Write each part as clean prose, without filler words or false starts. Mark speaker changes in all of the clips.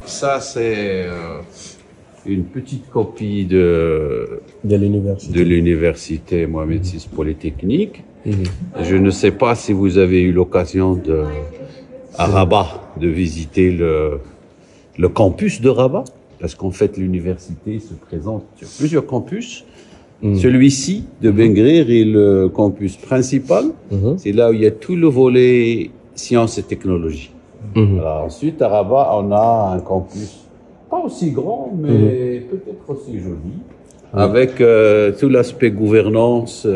Speaker 1: Ça, c'est une petite copie de l'université Mohamed VI Polytechnique. Je ne sais pas si vous avez eu l'occasion à Rabat de visiter le campus de Rabat, parce qu'en fait l'université se présente sur plusieurs campus. Celui-ci de Ben Guerir est le campus principal. C'est là où il y a tout le volet sciences et technologies. Alors, ensuite, à Rabat, on a un campus pas aussi grand, mais peut-être aussi joli, avec tout l'aspect gouvernance,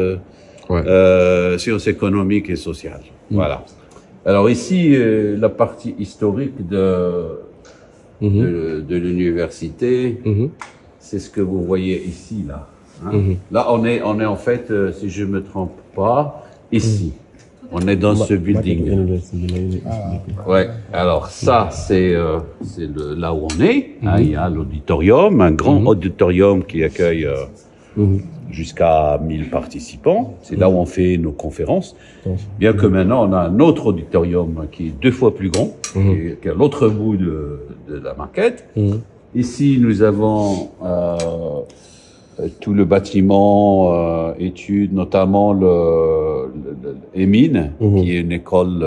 Speaker 1: sciences économiques et sociales. Voilà. Alors ici, la partie historique de l'université, c'est ce que vous voyez ici, là. Hein. Là, on est en fait, si je me trompe pas, ici. On est dans ce building. Ouais. Alors ça, c'est là où on est. Hein, il y a l'auditorium, un grand auditorium qui accueille jusqu'à 1000 participants. C'est là où on fait nos conférences. Bien que maintenant, on a un autre auditorium qui est 2 fois plus grand, qui est à l'autre bout de la maquette. Ici, nous avons tout le bâtiment études, notamment l'EMIN, qui est une école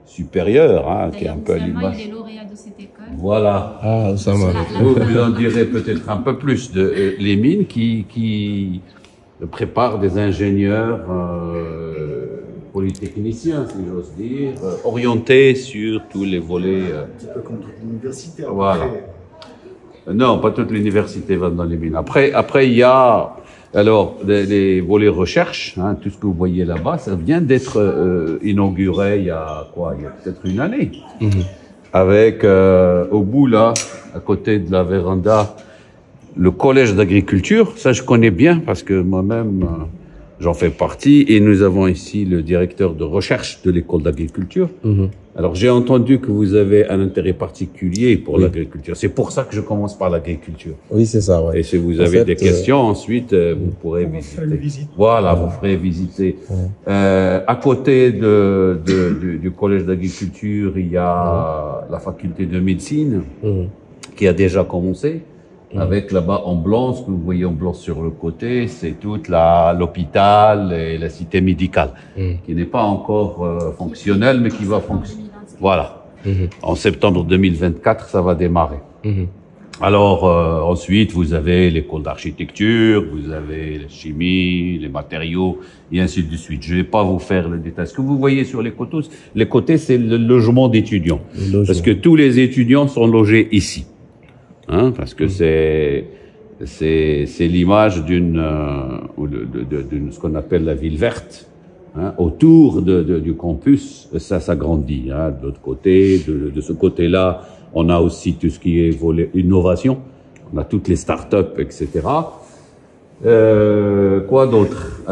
Speaker 1: supérieure, hein, qui est un peu à l'image.
Speaker 2: Il est lauréat de cette école.
Speaker 1: Voilà.
Speaker 3: Ah, ça m'a.
Speaker 1: Vous en direz peut-être un peu plus de l'EMIN qui prépare des ingénieurs polytechniciens, si j'ose dire, orientés sur tous les volets.
Speaker 4: Un petit peu comme toute l'université.
Speaker 1: Voilà. Non, pas toute l'université va dans les mines. Après, il y a alors les volets recherche, hein, tout ce que vous voyez là-bas, ça vient d'être inauguré il y a peut-être une année, avec au bout là, à côté de la véranda, le collège d'agriculture. Ça, je connais bien parce que moi-même j'en fais partie, et nous avons ici le directeur de recherche de l'école d'agriculture. Alors, j'ai entendu que vous avez un intérêt particulier pour l'agriculture. C'est pour ça que je commence par l'agriculture.
Speaker 3: Oui, c'est ça, ouais.
Speaker 1: Et si vous avez des questions, ensuite, vous pourrez visiter. Voilà, vous ferez visiter. À côté du collège d'agriculture, il y a la faculté de médecine qui a déjà commencé. Avec là-bas en blanc, ce que vous voyez en blanc sur le côté, c'est toute l'hôpital et la cité médicale, qui n'est pas encore fonctionnelle, mais qui va fonctionner. Voilà. En septembre 2024, ça va démarrer. Alors, ensuite, vous avez l'école d'architecture, vous avez la chimie, les matériaux, et ainsi de suite. Je vais pas vous faire le détail. Ce que vous voyez sur les côtés, c'est le logement d'étudiants. Parce que tous les étudiants sont logés ici. Hein, parce que c'est l'image d'une ce qu'on appelle la ville verte, hein, autour du campus. Ça grandit, hein. De l'autre côté, de ce côté-là, on a aussi tout ce qui est volet innovation. On a toutes les startups, etc. Quoi d'autre?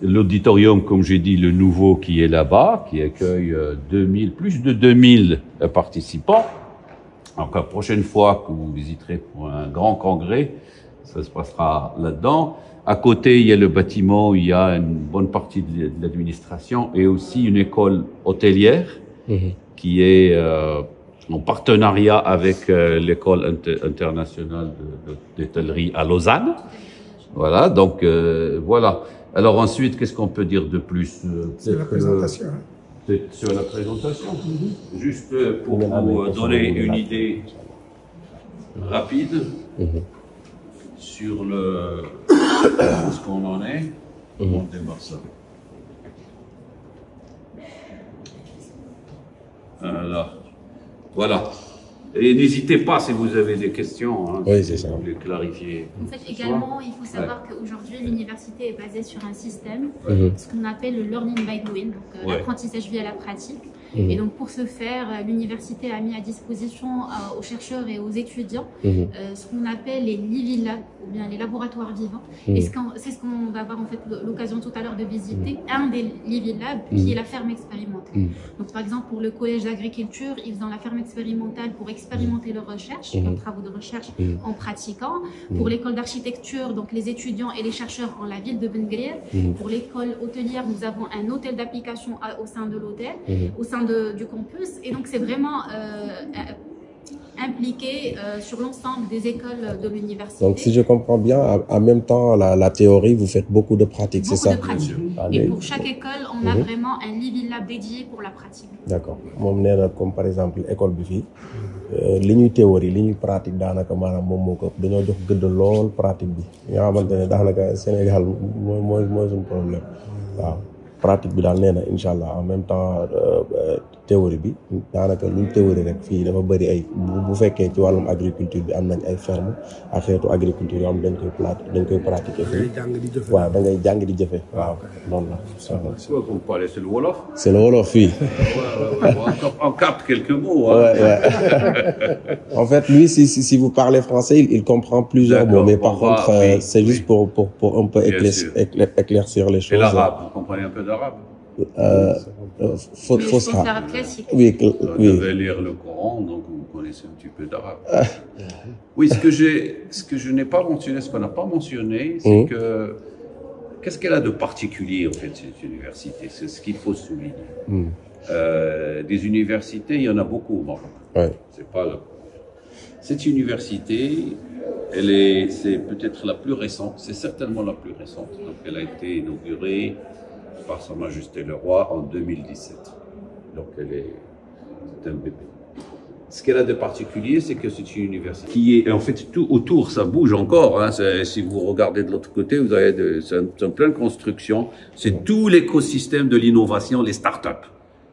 Speaker 1: L'auditorium, comme j'ai dit, le nouveau qui est là-bas, qui accueille plus de 2000 participants. Donc, la prochaine fois que vous visiterez pour un grand congrès, ça se passera là-dedans. À côté, il y a le bâtiment où il y a une bonne partie de l'administration, et aussi une école hôtelière qui est en partenariat avec l'école internationale d'hôtellerie à Lausanne. Voilà, donc voilà. Alors ensuite, qu'est-ce qu'on peut dire de plus?
Speaker 4: C'est la présentation.
Speaker 1: Peut-être sur la présentation, juste pour vous donner une idée rapide sur ce qu'on en est. On démarre ça. Voilà. Et n'hésitez pas si vous avez des questions, hein, si vous voulez clarifier.
Speaker 2: En fait, également, il faut savoir qu'aujourd'hui, l'université est basée sur un système, ce qu'on appelle le learning by doing, donc l'apprentissage via la pratique. Et donc pour ce faire, l'université a mis à disposition aux chercheurs et aux étudiants ce qu'on appelle les Living Labs, ou bien les laboratoires vivants. Et c'est ce qu'on va avoir en fait l'occasion tout à l'heure de visiter, un des Living Labs qui est la ferme expérimentale. Donc par exemple pour le collège d'agriculture, ils ont la ferme expérimentale pour expérimenter leurs recherches, leurs travaux de recherche en pratiquant. Pour l'école d'architecture, donc les étudiants et les chercheurs en la ville de Ben Guerir. Pour l'école hôtelière, nous avons un hôtel d'application au sein de l'hôtel, au sein du campus. Et donc c'est vraiment impliqué sur l'ensemble des écoles de l'université.
Speaker 3: Donc si je comprends bien, en même temps la théorie, vous faites beaucoup de pratiques, c'est ça?
Speaker 2: Beaucoup de pratiques. Et pour chaque école, on a vraiment un living lab dédié pour la pratique.
Speaker 3: D'accord. Moom nee na comme par exemple école bi fii li ñuy théorie li ñuy pratique daanaka maanaam moom moo ko dañoo jox gëdd lool pratique bi nga xamante ne daanaka Sénégal mooy suñu problème waaw pratique bi daal nee na incha allah en même temps théorie bi daanaka luñ théorie rek fii dafa bëri ay bu fekkee ci wàllum agriculture bi am nañ ay ferme ak xeetu agriculture yoo xam dañ koy pratiquer fii waaw da ngay jàng di jëfe waaw noonu la.
Speaker 1: C'est quoi qu'on parle? C'est le Wolof?
Speaker 3: C'est le Wolof fii.
Speaker 1: On capte quelques mots.
Speaker 3: Ouais. En fait, lui, si vous parlez français, il comprend plusieurs mots, mais par contre, c'est juste pour un peu éclaircir les choses.
Speaker 1: Et l'arabe, vous comprenez un peu d'arabe?
Speaker 3: Fosha.
Speaker 2: L'arabe classique.
Speaker 3: Oui.
Speaker 1: Vous devez lire le Coran, donc vous connaissez un petit peu d'arabe. Oui, ce que je n'ai pas mentionné, ce qu'on n'a pas mentionné, c'est que qu'est-ce qu'elle a de particulier en fait cette université? C'est ce qu'il faut souligner. Des universités, il y en a beaucoup au Maroc.
Speaker 3: Ouais.
Speaker 1: C'est pas le... Cette université, c'est peut-être la plus récente, c'est certainement la plus récente. Donc elle a été inaugurée par Sa Majesté le Roi en 2017. Donc c'est un bébé. Ce qu'elle a de particulier, c'est que c'est une université qui est, en fait, tout autour, ça bouge encore. Hein. Si vous regardez de l'autre côté, vous avez c'est en pleine construction. C'est tout l'écosystème de l'innovation, les startups.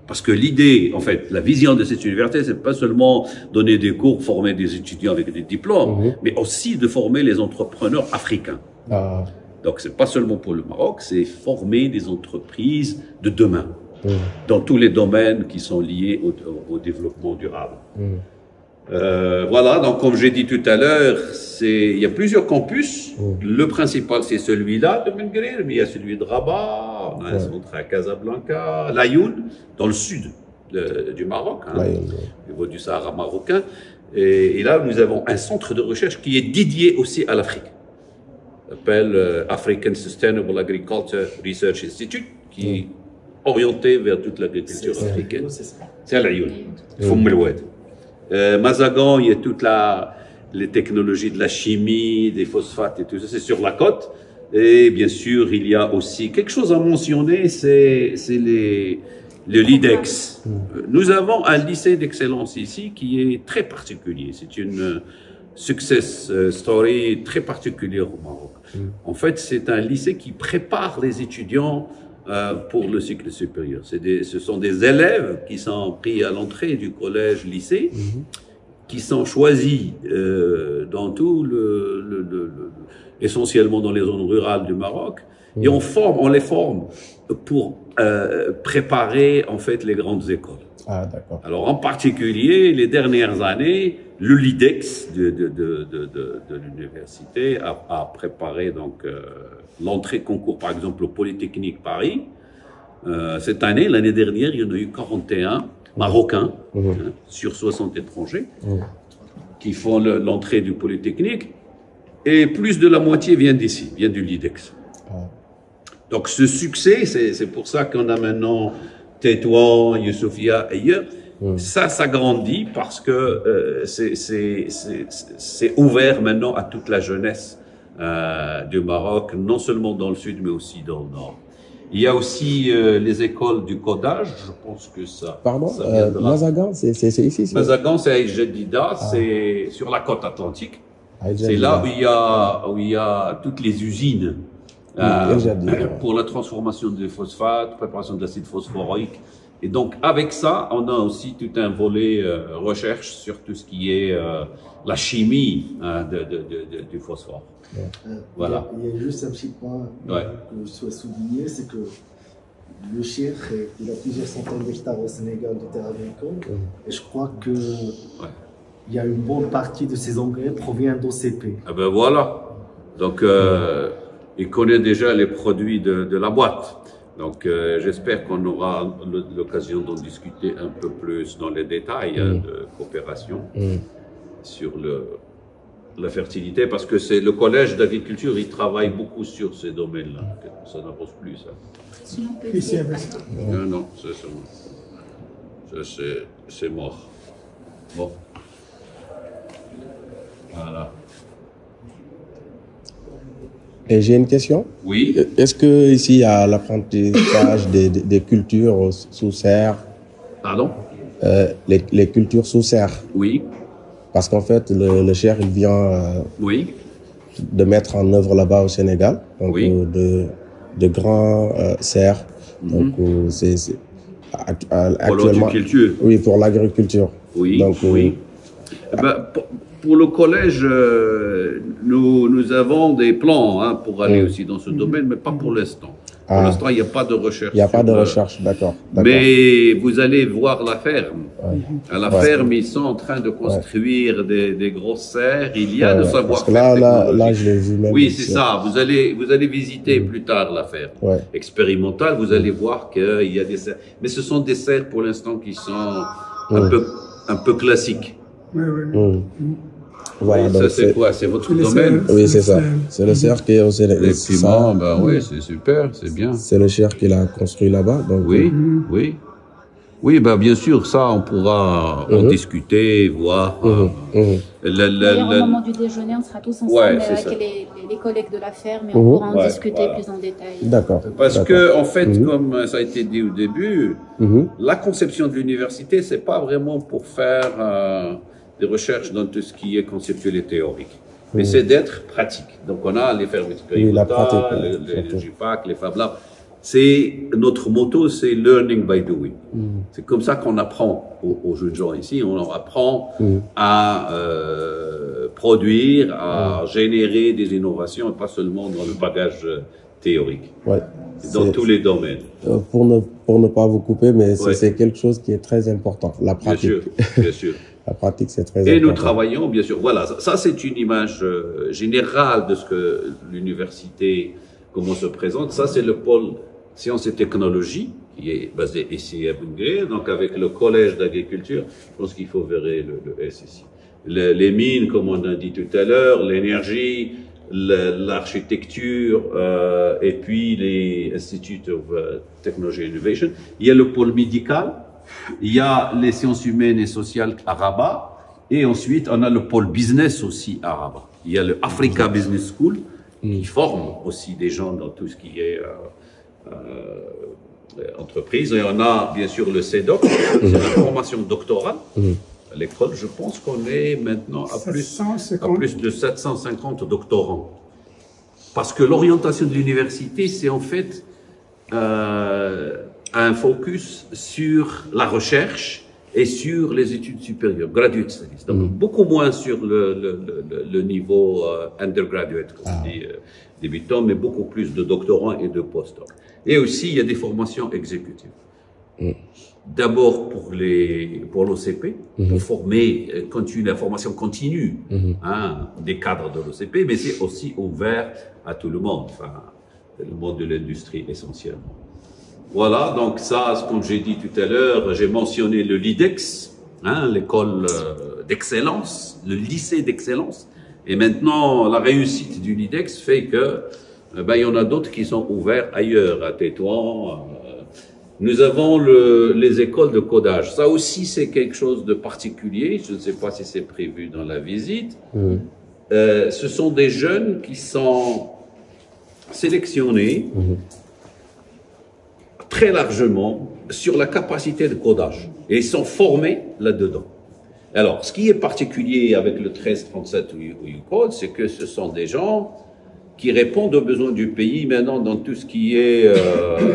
Speaker 1: Parce que l'idée, en fait, la vision de cette université, c'est pas seulement donner des cours, former des étudiants avec des diplômes, mais aussi de former les entrepreneurs africains. Donc, c'est pas seulement pour le Maroc, c'est former des entreprises de demain, dans tous les domaines qui sont liés au développement durable. Voilà, donc comme j'ai dit tout à l'heure, il y a plusieurs campus. Le principal, c'est celui-là de Ben Guerir, mais il y a celui de Rabat, on a un centre à Casablanca, Laayoune, dans le sud du Maroc, au niveau du Sahara marocain. Et là, nous avons un centre de recherche qui est dédié aussi à l'Afrique. Il s'appelle African Sustainable Agriculture Research Institute, qui est orienté vers toute l'agriculture africaine. C'est à Laayoune, Foum El Oued. Mazagan, il y a toutes les technologies de la chimie, des phosphates et tout ça, c'est sur la côte. Et bien sûr, il y a aussi quelque chose à mentionner, c'est le LIDEX. Nous avons un lycée d'excellence ici qui est très particulier. C'est une success story très particulière au Maroc. En fait, c'est un lycée qui prépare les étudiants pour le cycle supérieur. Ce sont des élèves qui sont pris à l'entrée du collège-lycée, qui sont choisis dans tout essentiellement dans les zones rurales du Maroc, et on les forme pour préparer en fait les grandes écoles.
Speaker 3: Ah, d'accord.
Speaker 1: Alors en particulier, les dernières années, le LIDEX de l'université a préparé donc l'entrée concours, par exemple, au Polytechnique Paris. Cette année, l'année dernière, il y en a eu 41 Marocains sur 60 étrangers qui font l'entrée du Polytechnique. Et plus de la moitié vient d'ici, vient du LIDEX. Donc ce succès, c'est pour ça qu'on a maintenant Tétouan, Youssoufia ailleurs. Ça grandit parce que c'est ouvert maintenant à toute la jeunesse du Maroc, non seulement dans le sud, mais aussi dans le nord. Il y a aussi les écoles du codage, je pense que ça...
Speaker 3: Pardon, Mazagan, c'est ici?
Speaker 1: Mazagan, c'est à El Jadida, c'est sur la côte atlantique. C'est là où il y a toutes les usines pour la transformation des phosphates, préparation de l'acide phosphorique. Et donc, avec ça, on a aussi tout un volet recherche sur tout ce qui est la chimie du phosphore. Voilà.
Speaker 4: Il y a juste un petit point que je souhaite souligner, c'est que le Cheikh, il a plusieurs centaines d'hectares au Sénégal de terres agricoles. Et je crois que il y a une bonne partie de ces engrais provient d'OCP.
Speaker 1: Ah ben voilà. Donc, il connaît déjà les produits de la boîte. Donc, j'espère qu'on aura l'occasion d'en discuter un peu plus dans les détails de coopération sur la fertilité, parce que c'est le collège d'agriculture, il travaille beaucoup sur ces domaines-là. Ça n'avance plus, ça.
Speaker 2: Sinon, on peut essayer.
Speaker 1: Non, non, c'est mort. Bon. Voilà.
Speaker 3: Et j'ai une question.
Speaker 1: Oui.
Speaker 3: Est-ce que ici il y a l'apprentissage des cultures sous serre?
Speaker 1: Pardon?
Speaker 3: Les cultures sous serre.
Speaker 1: Oui.
Speaker 3: Parce qu'en fait, le Cheikh, il vient
Speaker 1: Oui.
Speaker 3: de mettre en œuvre là-bas au Sénégal, donc
Speaker 1: Oui.
Speaker 3: de grands serres. Donc c'est actuellement.
Speaker 1: L'horticulture.
Speaker 3: Oui, pour l'agriculture.
Speaker 1: Oui.
Speaker 3: Donc,
Speaker 1: oui. Pour le collège, nous avons des plans pour aller aussi dans ce domaine, mais pas pour l'instant. Pour l'instant, il n'y a pas de recherche.
Speaker 3: Il n'y a pas de recherche, d'accord.
Speaker 1: Mais vous allez voir la ferme. À la ferme, ils sont en train de construire des grosses serres. Il y a de savoir-faire.
Speaker 3: Là, je l'ai vu même.
Speaker 1: Oui, c'est ça. Vous allez visiter plus tard la ferme expérimentale. Vous allez voir qu'il y a des serres. Mais ce sont des serres pour l'instant qui sont un peu classiques.
Speaker 4: Oui, oui.
Speaker 3: Voilà,
Speaker 1: oui,
Speaker 3: donc
Speaker 1: ça c'est quoi? C'est votre domaine?
Speaker 3: Oui, c'est ça. C'est le cerf qui est au Sénégal.
Speaker 1: Effectivement, ben oui, c'est super, c'est bien.
Speaker 3: C'est le cerf qui l'a construit là-bas. Donc
Speaker 1: oui, oui. Oui, ben bien sûr, ça, on pourra en discuter, voir.
Speaker 2: D'ailleurs, au moment du déjeuner, on sera tous ensemble avec les collègues de la ferme et on pourra en discuter plus en détail.
Speaker 3: D'accord.
Speaker 1: Parce que, en fait, comme ça a été dit au début, la conception de l'université, c'est pas vraiment pour faire des recherches dans tout ce qui est conceptuel et théorique. Mais c'est d'être pratique. Donc, on a les fermes expérimentales, les JPAC, les Fab Labs. Notre motto, c'est learning by doing. C'est comme ça qu'on apprend aux jeunes gens ici. On leur apprend à produire, à générer des innovations, et pas seulement dans le bagage théorique.
Speaker 3: Ouais.
Speaker 1: Dans tous les domaines.
Speaker 3: Pour ne pas vous couper, mais c'est quelque chose qui est très important, la pratique.
Speaker 1: Bien sûr, bien sûr.
Speaker 3: La pratique, c'est très important.
Speaker 1: Et nous travaillons, bien sûr. Voilà, ça c'est une image générale de ce que l'université, comment se présente. Ça, c'est le pôle sciences et technologies, qui est basé ici à Bungué, donc avec le collège d'agriculture. Je pense qu'il faut verrer le S ici. Les mines, comme on a dit tout à l'heure, l'énergie, l'architecture, et puis les Institute of Technology Innovation. Il y a le pôle médical, il y a les sciences humaines et sociales à Rabat, et ensuite on a le pôle business aussi à Rabat. Il y a le Africa Business School, qui forme aussi des gens dans tout ce qui est entreprise. Et on a bien sûr le CEDOC, c'est la formation doctorale. À l'école, je pense qu'on est maintenant à plus de 750 doctorants. Parce que l'orientation de l'université, c'est en fait un focus sur la recherche et sur les études supérieures, graduate studies. Donc beaucoup moins sur le niveau undergraduate, comme on dit, débutant, mais beaucoup plus de doctorants et de postdocs. Et aussi, il y a des formations exécutives. D'abord pour l'OCP, pour former, la formation continue des cadres de l'OCP, mais c'est aussi ouvert à tout le monde, enfin, le monde de l'industrie essentiellement. Voilà, donc ça, comme j'ai dit tout à l'heure, j'ai mentionné le LIDEX, l'école d'excellence, le lycée d'excellence. Et maintenant, la réussite du LIDEX fait que, il y en a d'autres qui sont ouverts ailleurs, à Tétouan. Nous avons les écoles de codage. Ça aussi, c'est quelque chose de particulier. Je ne sais pas si c'est prévu dans la visite. Ce sont des jeunes qui sont sélectionnés très largement sur la capacité de codage. Et ils sont formés là-dedans. Alors, ce qui est particulier avec le 1337 ou UCODE, c'est que ce sont des gens qui répondent aux besoins du pays maintenant dans tout ce qui est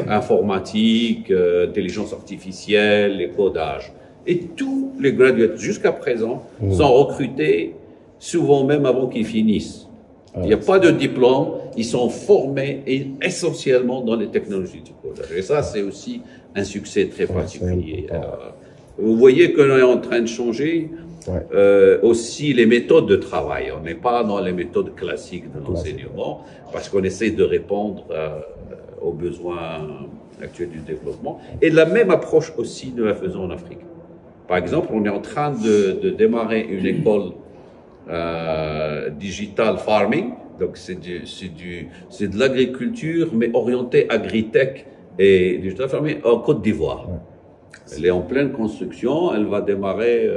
Speaker 1: informatique, intelligence artificielle, les codages. Et tous les graduates jusqu'à présent sont recrutés souvent même avant qu'ils finissent. Il n'y a pas de diplôme, ils sont formés essentiellement dans les technologies du codage. Et ça, c'est aussi un succès très particulier. Vous voyez qu'on est en train de changer aussi les méthodes de travail. On n'est pas dans les méthodes classiques de l'enseignement parce qu'on essaie de répondre aux besoins actuels du développement. Et la même approche aussi, nous la faisons en Afrique. Par exemple, on est en train de démarrer une école digital farming. Donc, c'est de l'agriculture, mais orientée agritech et digital farming en Côte d'Ivoire. Elle est en pleine construction. Elle va démarrer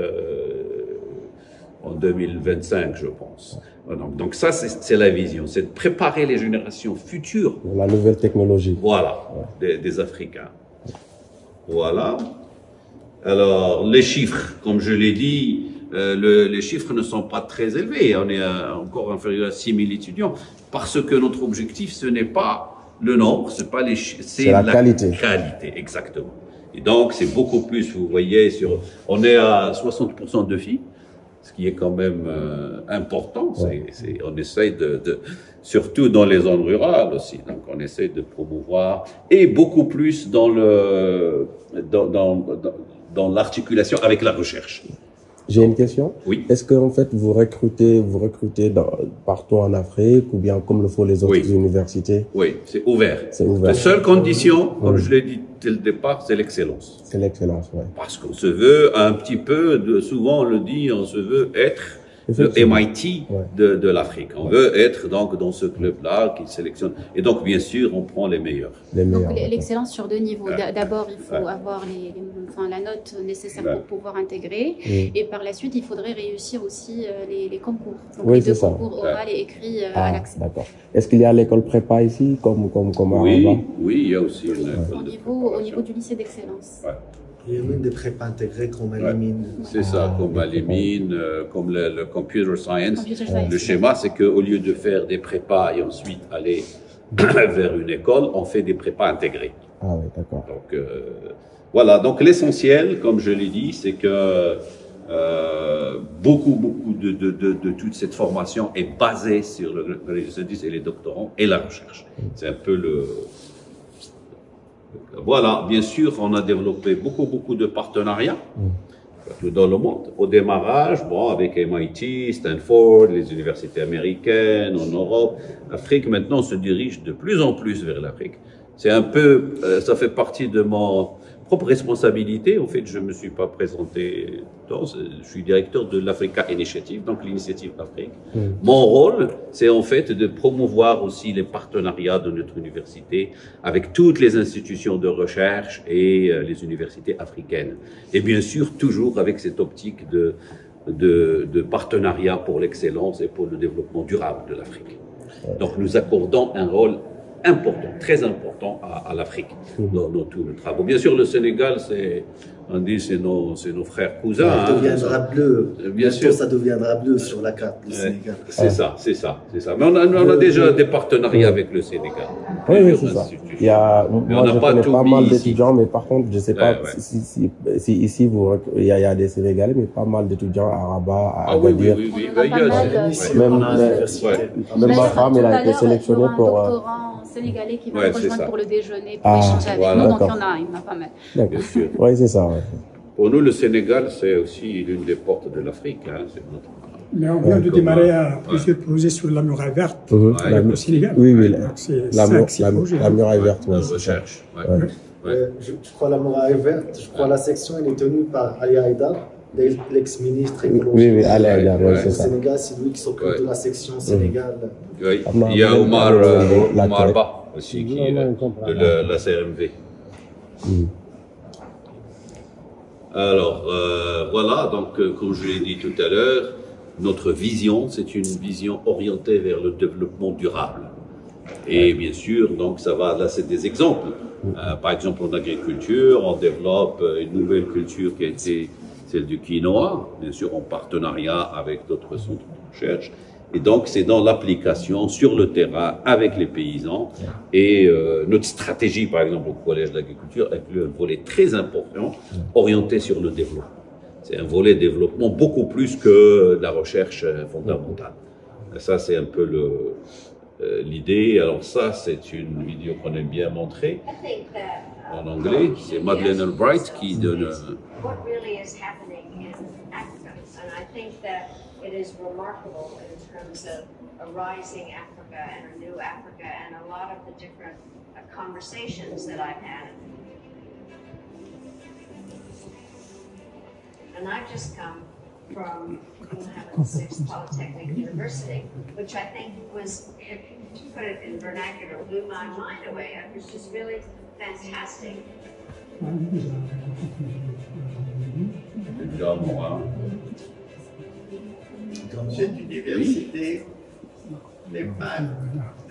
Speaker 1: en 2025, je pense. Donc ça, c'est la vision. C'est de préparer les générations futures.
Speaker 3: La nouvelle technologie.
Speaker 1: Voilà, des Africains. Voilà. Alors, les chiffres, comme je l'ai dit, les chiffres ne sont pas très élevés. On est encore inférieur à 6 000 étudiants. Parce que notre objectif, ce n'est pas le nombre, c'est la qualité. Qualité, exactement. Et donc, c'est beaucoup plus, vous voyez, on est à 60% de filles, ce qui est quand même important. On essaye surtout dans les zones rurales aussi, donc on essaye de promouvoir, et beaucoup plus dans l'articulation avec la recherche.
Speaker 3: J'ai une question.
Speaker 1: Oui.
Speaker 3: Est-ce que en fait vous recrutez partout en Afrique ou bien comme le font les autres universités?
Speaker 1: Oui, c'est ouvert.
Speaker 3: C'est ouvert.
Speaker 1: La seule condition, comme je l'ai dit dès le départ, c'est l'excellence.
Speaker 3: C'est l'excellence, oui.
Speaker 1: Parce qu'on se veut un petit peu, souvent on le dit, on se veut être le MIT de l'Afrique. On veut être donc dans ce club-là qui sélectionne. Et donc, bien sûr, on prend les meilleurs.
Speaker 2: Donc, l'excellence sur deux niveaux. D'abord, il faut avoir la note nécessaire pour pouvoir intégrer. Et par la suite, il faudrait réussir aussi les concours. Donc, les deux concours oral et écrit à l'accès.
Speaker 3: D'accord. Est-ce qu'il y a l'école prépa ici, comme
Speaker 1: oui, il y a aussi une école
Speaker 2: au niveau du lycée d'excellence.
Speaker 4: Il y a même des prépas intégrés comme Alimine.
Speaker 1: C'est ça, comme Alimine, comme le computer science. Le schéma, c'est qu'au lieu de faire des prépas et ensuite aller vers une école, on fait des prépas intégrés.
Speaker 3: Ah oui, d'accord.
Speaker 1: Donc, voilà. Donc, l'essentiel, comme je l'ai dit, c'est que beaucoup de toute cette formation est basée sur les étudiants et les doctorants et la recherche. C'est un peu Voilà, bien sûr, on a développé beaucoup de partenariats partout dans le monde. Au démarrage, avec MIT, Stanford, les universités américaines, en Europe. L'Afrique, maintenant, se dirige de plus en plus vers l'Afrique. C'est un peu, ça fait partie de mon propre responsabilité. En fait, je ne me suis pas présenté. Je suis directeur de l'Africa Initiative, donc l'initiative Afrique. Mon rôle, c'est en fait de promouvoir aussi les partenariats de notre université avec toutes les institutions de recherche et les universités africaines. Et bien sûr, toujours avec cette optique de partenariat pour l'excellence et pour le développement durable de l'Afrique. Donc, nous accordons un rôle important, très important à l'Afrique dans tout le travail. Bien sûr, le Sénégal, on dit c'est nos frères cousins.
Speaker 4: Ça deviendra bleu.
Speaker 1: Bien sûr,
Speaker 4: ça deviendra bleu sur la carte du Sénégal.
Speaker 1: C'est ça. Mais on a déjà des partenariats avec le Sénégal.
Speaker 3: Oui, c'est ça. Moi, je connais pas mal d'étudiants, mais par contre, je ne sais pas si ici, il y a des Sénégalais, mais pas mal d'étudiants à Rabat, à Agadir.
Speaker 1: Oui.
Speaker 3: Même ma femme, elle a été sélectionnée pour...
Speaker 2: Sénégalais qui va rejoindre pour le déjeuner, pour échanger avec nous, donc il y en a pas mal.
Speaker 3: Bien sûr. Oui, c'est ça.
Speaker 1: Pour nous, le Sénégal, c'est aussi l'une des portes de l'Afrique.
Speaker 5: Mais on vient de démarrer plusieurs projets sur la muraille verte au Sénégal.
Speaker 3: Oui,
Speaker 5: la
Speaker 3: muraille verte,
Speaker 1: la recherche.
Speaker 4: Je crois la muraille verte, je crois la section, elle est tenue par Ali Haïdar, l'ex-ministre écologique.
Speaker 3: Oui, Ali Haïdar, c'est ça.
Speaker 4: Au Sénégal, c'est lui qui s'occupe de la section Sénégal.
Speaker 1: Oui. Il y a Omar Ba aussi, qui est de la CRMV. Alors, voilà, donc, comme je l'ai dit tout à l'heure, notre vision, c'est une vision orientée vers le développement durable. Et bien sûr, donc, là, c'est des exemples. Par exemple, en agriculture, on développe une nouvelle culture qui a été celle du quinoa, bien sûr, en partenariat avec d'autres centres de recherche. Et donc, c'est dans l'application sur le terrain avec les paysans. Et notre stratégie, par exemple, au Collège d'agriculture, inclut un volet très important orienté sur le développement. C'est un volet développement beaucoup plus que la recherche fondamentale. Et ça, c'est un peu l'idée. Alors ça, c'est une vidéo qu'on aime bien montrer en anglais. C'est Madeleine Albright qui donne...
Speaker 6: What really is happening in Africa, and I think that it is remarkable in terms of a rising Africa and a new Africa and a lot of the different conversations that I've had. And I've just come from King Hamad VI Polytechnic University, which I think was, to put it in vernacular, blew my mind away. It was just really fantastic.
Speaker 7: Cette université n'est pas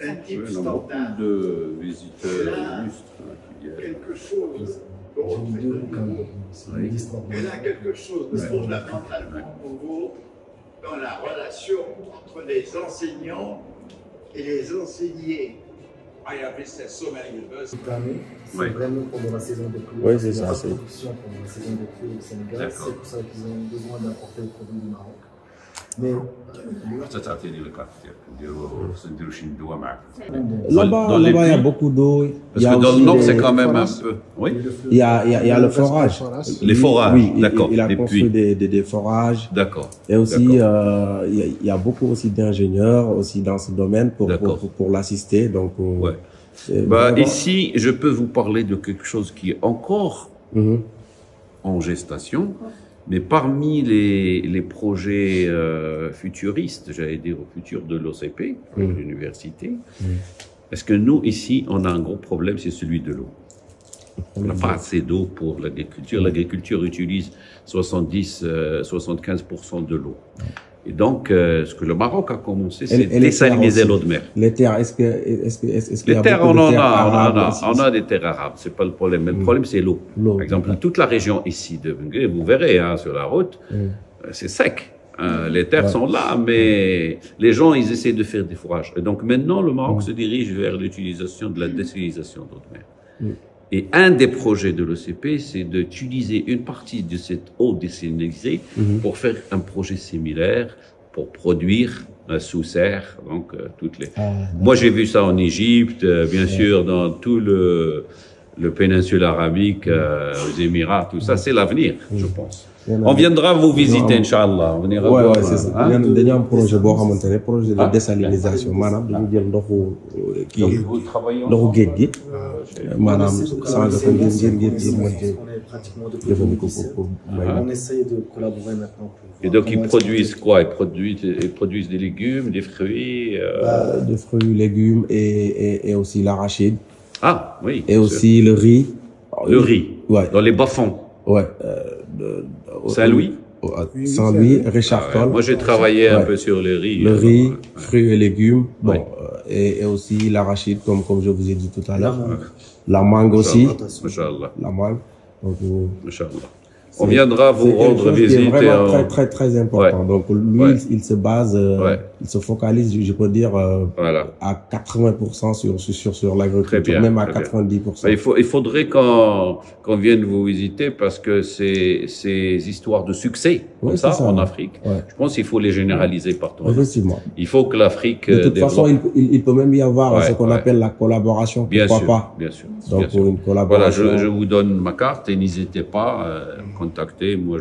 Speaker 7: un type standard.
Speaker 1: Beaucoup de visiteurs illustres.
Speaker 7: Quelque chose elle a quelque chose de fondamentalement nouveau dans la relation entre les enseignants et les enseignés.
Speaker 4: Cette année, c'est vraiment pendant la saison des pluies.
Speaker 3: Oui, c'est ça.
Speaker 4: C'est la production pendant la saison des pluies au Sénégal. C'est pour ça qu'ils ont besoin d'importer les produits du Maroc. Mais
Speaker 3: là-bas, il y a beaucoup d'eau.
Speaker 1: Parce que dans le nord, c'est quand même un peu... Oui.
Speaker 3: Il y a le forage.
Speaker 1: Les forages,
Speaker 3: oui,
Speaker 1: d'accord.
Speaker 3: Il a construit des forages.
Speaker 1: D'accord.
Speaker 3: Et aussi, il y a beaucoup aussi d'ingénieurs aussi dans ce domaine pour l'assister. Donc,
Speaker 1: vraiment... Ici, je peux vous parler de quelque chose qui est encore en gestation. Mais parmi les projets futuristes, j'allais dire au futur de l'OCP, de l'université, parce que nous, ici, on a un gros problème, c'est celui de l'eau. On n'a pas assez d'eau pour l'agriculture. L'agriculture utilise 75% de l'eau. Et donc, ce que le Maroc a commencé, c'est désaliniser l'eau de mer.
Speaker 3: Les terres, est-ce qu'il y a
Speaker 1: terres,
Speaker 3: beaucoup de
Speaker 1: on
Speaker 3: terres arables?
Speaker 1: On a des terres arables, c'est pas le problème. Mais le problème, c'est l'eau. Par exemple, toute la région ici de Bengué, vous verrez sur la route, c'est sec. Les terres sont là, mais les gens, ils essaient de faire des fourrages. Et donc maintenant, le Maroc se dirige vers l'utilisation de la désalinisation d'eau de mer. Et un des projets de l'OCP, c'est d'utiliser une partie de cette eau désalinisée pour faire un projet similaire, pour produire sous serre, donc toutes les... Moi, j'ai vu ça en Égypte, bien sûr, dans tout le péninsule arabique, aux Émirats, tout ça, c'est l'avenir, je pense. On viendra vous visiter, Inch'Allah. On ira voir.
Speaker 3: C'est ça. Dañu am projet boo xamante ne projet de désalinisation maanaam dañu jël ndoxu kii ndoxu géej gi maanaam changé ko ngir mën ci jëfandikoo pour
Speaker 4: on essaie de collaborer maintenant pour...
Speaker 1: Et donc ils produisent quoi? Ils produisent des légumes, des fruits
Speaker 3: des fruits, légumes et aussi l'arachide.
Speaker 1: Ah oui.
Speaker 3: Et aussi le riz.
Speaker 1: Le riz.
Speaker 3: Ouais.
Speaker 1: Dans les bas-fonds.
Speaker 3: Ouais.
Speaker 1: Saint-Louis.
Speaker 3: Saint-Louis, Richard Toll.
Speaker 1: Moi, j'ai travaillé un peu sur le riz.
Speaker 3: Le riz, fruits et légumes. Bon, et aussi l'arachide, comme je vous ai dit tout à l'heure. La mangue aussi.
Speaker 1: Masha'Allah.
Speaker 3: La mangue. Donc,
Speaker 1: Masha'Allah. On viendra vous rendre visite.
Speaker 3: C'est vraiment très, très important. Donc, lui, il se base, il se focalise, je peux dire, à 80% sur l'agriculture, même à 90%.
Speaker 1: Il faudrait qu'on vienne vous visiter parce que ces histoires de succès, comme ça, en Afrique, je pense qu'il faut les généraliser partout.
Speaker 3: Effectivement.
Speaker 1: Il faut que l'Afrique
Speaker 3: de toute façon, il peut même y avoir ce qu'on appelle la collaboration.
Speaker 1: Pourquoi
Speaker 3: pas?
Speaker 1: Bien sûr.
Speaker 3: Donc, pour une collaboration.
Speaker 1: Voilà, je vous donne ma carte et n'hésitez pas contacter. Moi,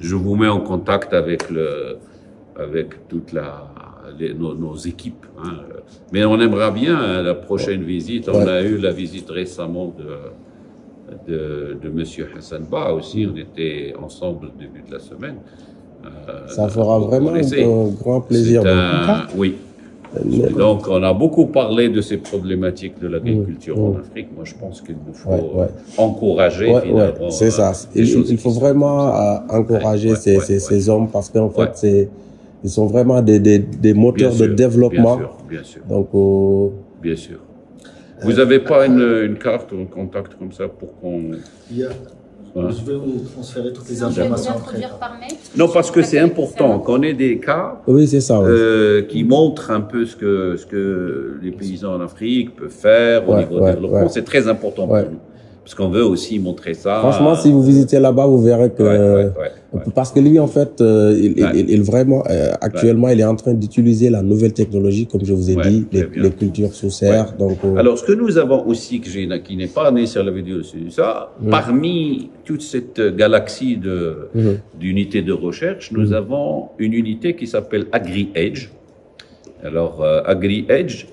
Speaker 1: je vous mets en contact avec toute nos équipes. Hein. Mais on aimerait bien la prochaine visite. On a eu la visite récemment de Monsieur Hassan Ba aussi. On était ensemble au début de la semaine.
Speaker 3: Ça fera vraiment un grand plaisir.
Speaker 1: Oui. Donc, on a beaucoup parlé de ces problématiques de l'agriculture en Afrique. Moi, je pense qu'il nous faut encourager finalement.
Speaker 3: C'est ça. Il faut vraiment encourager ces hommes parce qu'en fait, ils sont vraiment des moteurs de développement.
Speaker 1: Bien sûr.
Speaker 3: Donc,
Speaker 1: bien sûr. Vous n'avez pas une carte ou un contact comme ça pour qu'on...
Speaker 4: Je vais vous transférer toutes les informations après.
Speaker 1: Non, parce que c'est important qu'on ait des cas qui montrent un peu ce que les paysans en Afrique peuvent faire au niveau du développement. C'est très important pour nous. Parce qu'on veut aussi montrer ça.
Speaker 3: Franchement, si vous visitez là-bas, vous verrez que... Parce que lui, en fait, il vraiment, actuellement, il est en train d'utiliser la nouvelle technologie, comme je vous ai dit, les cultures sous serre. Donc,
Speaker 1: alors, ce que nous avons aussi, qui n'est pas né sur la vidéo, c'est ça. Parmi toute cette galaxie d'unités de recherche, nous avons une unité qui s'appelle AgriEdge. Alors, AgriEdge,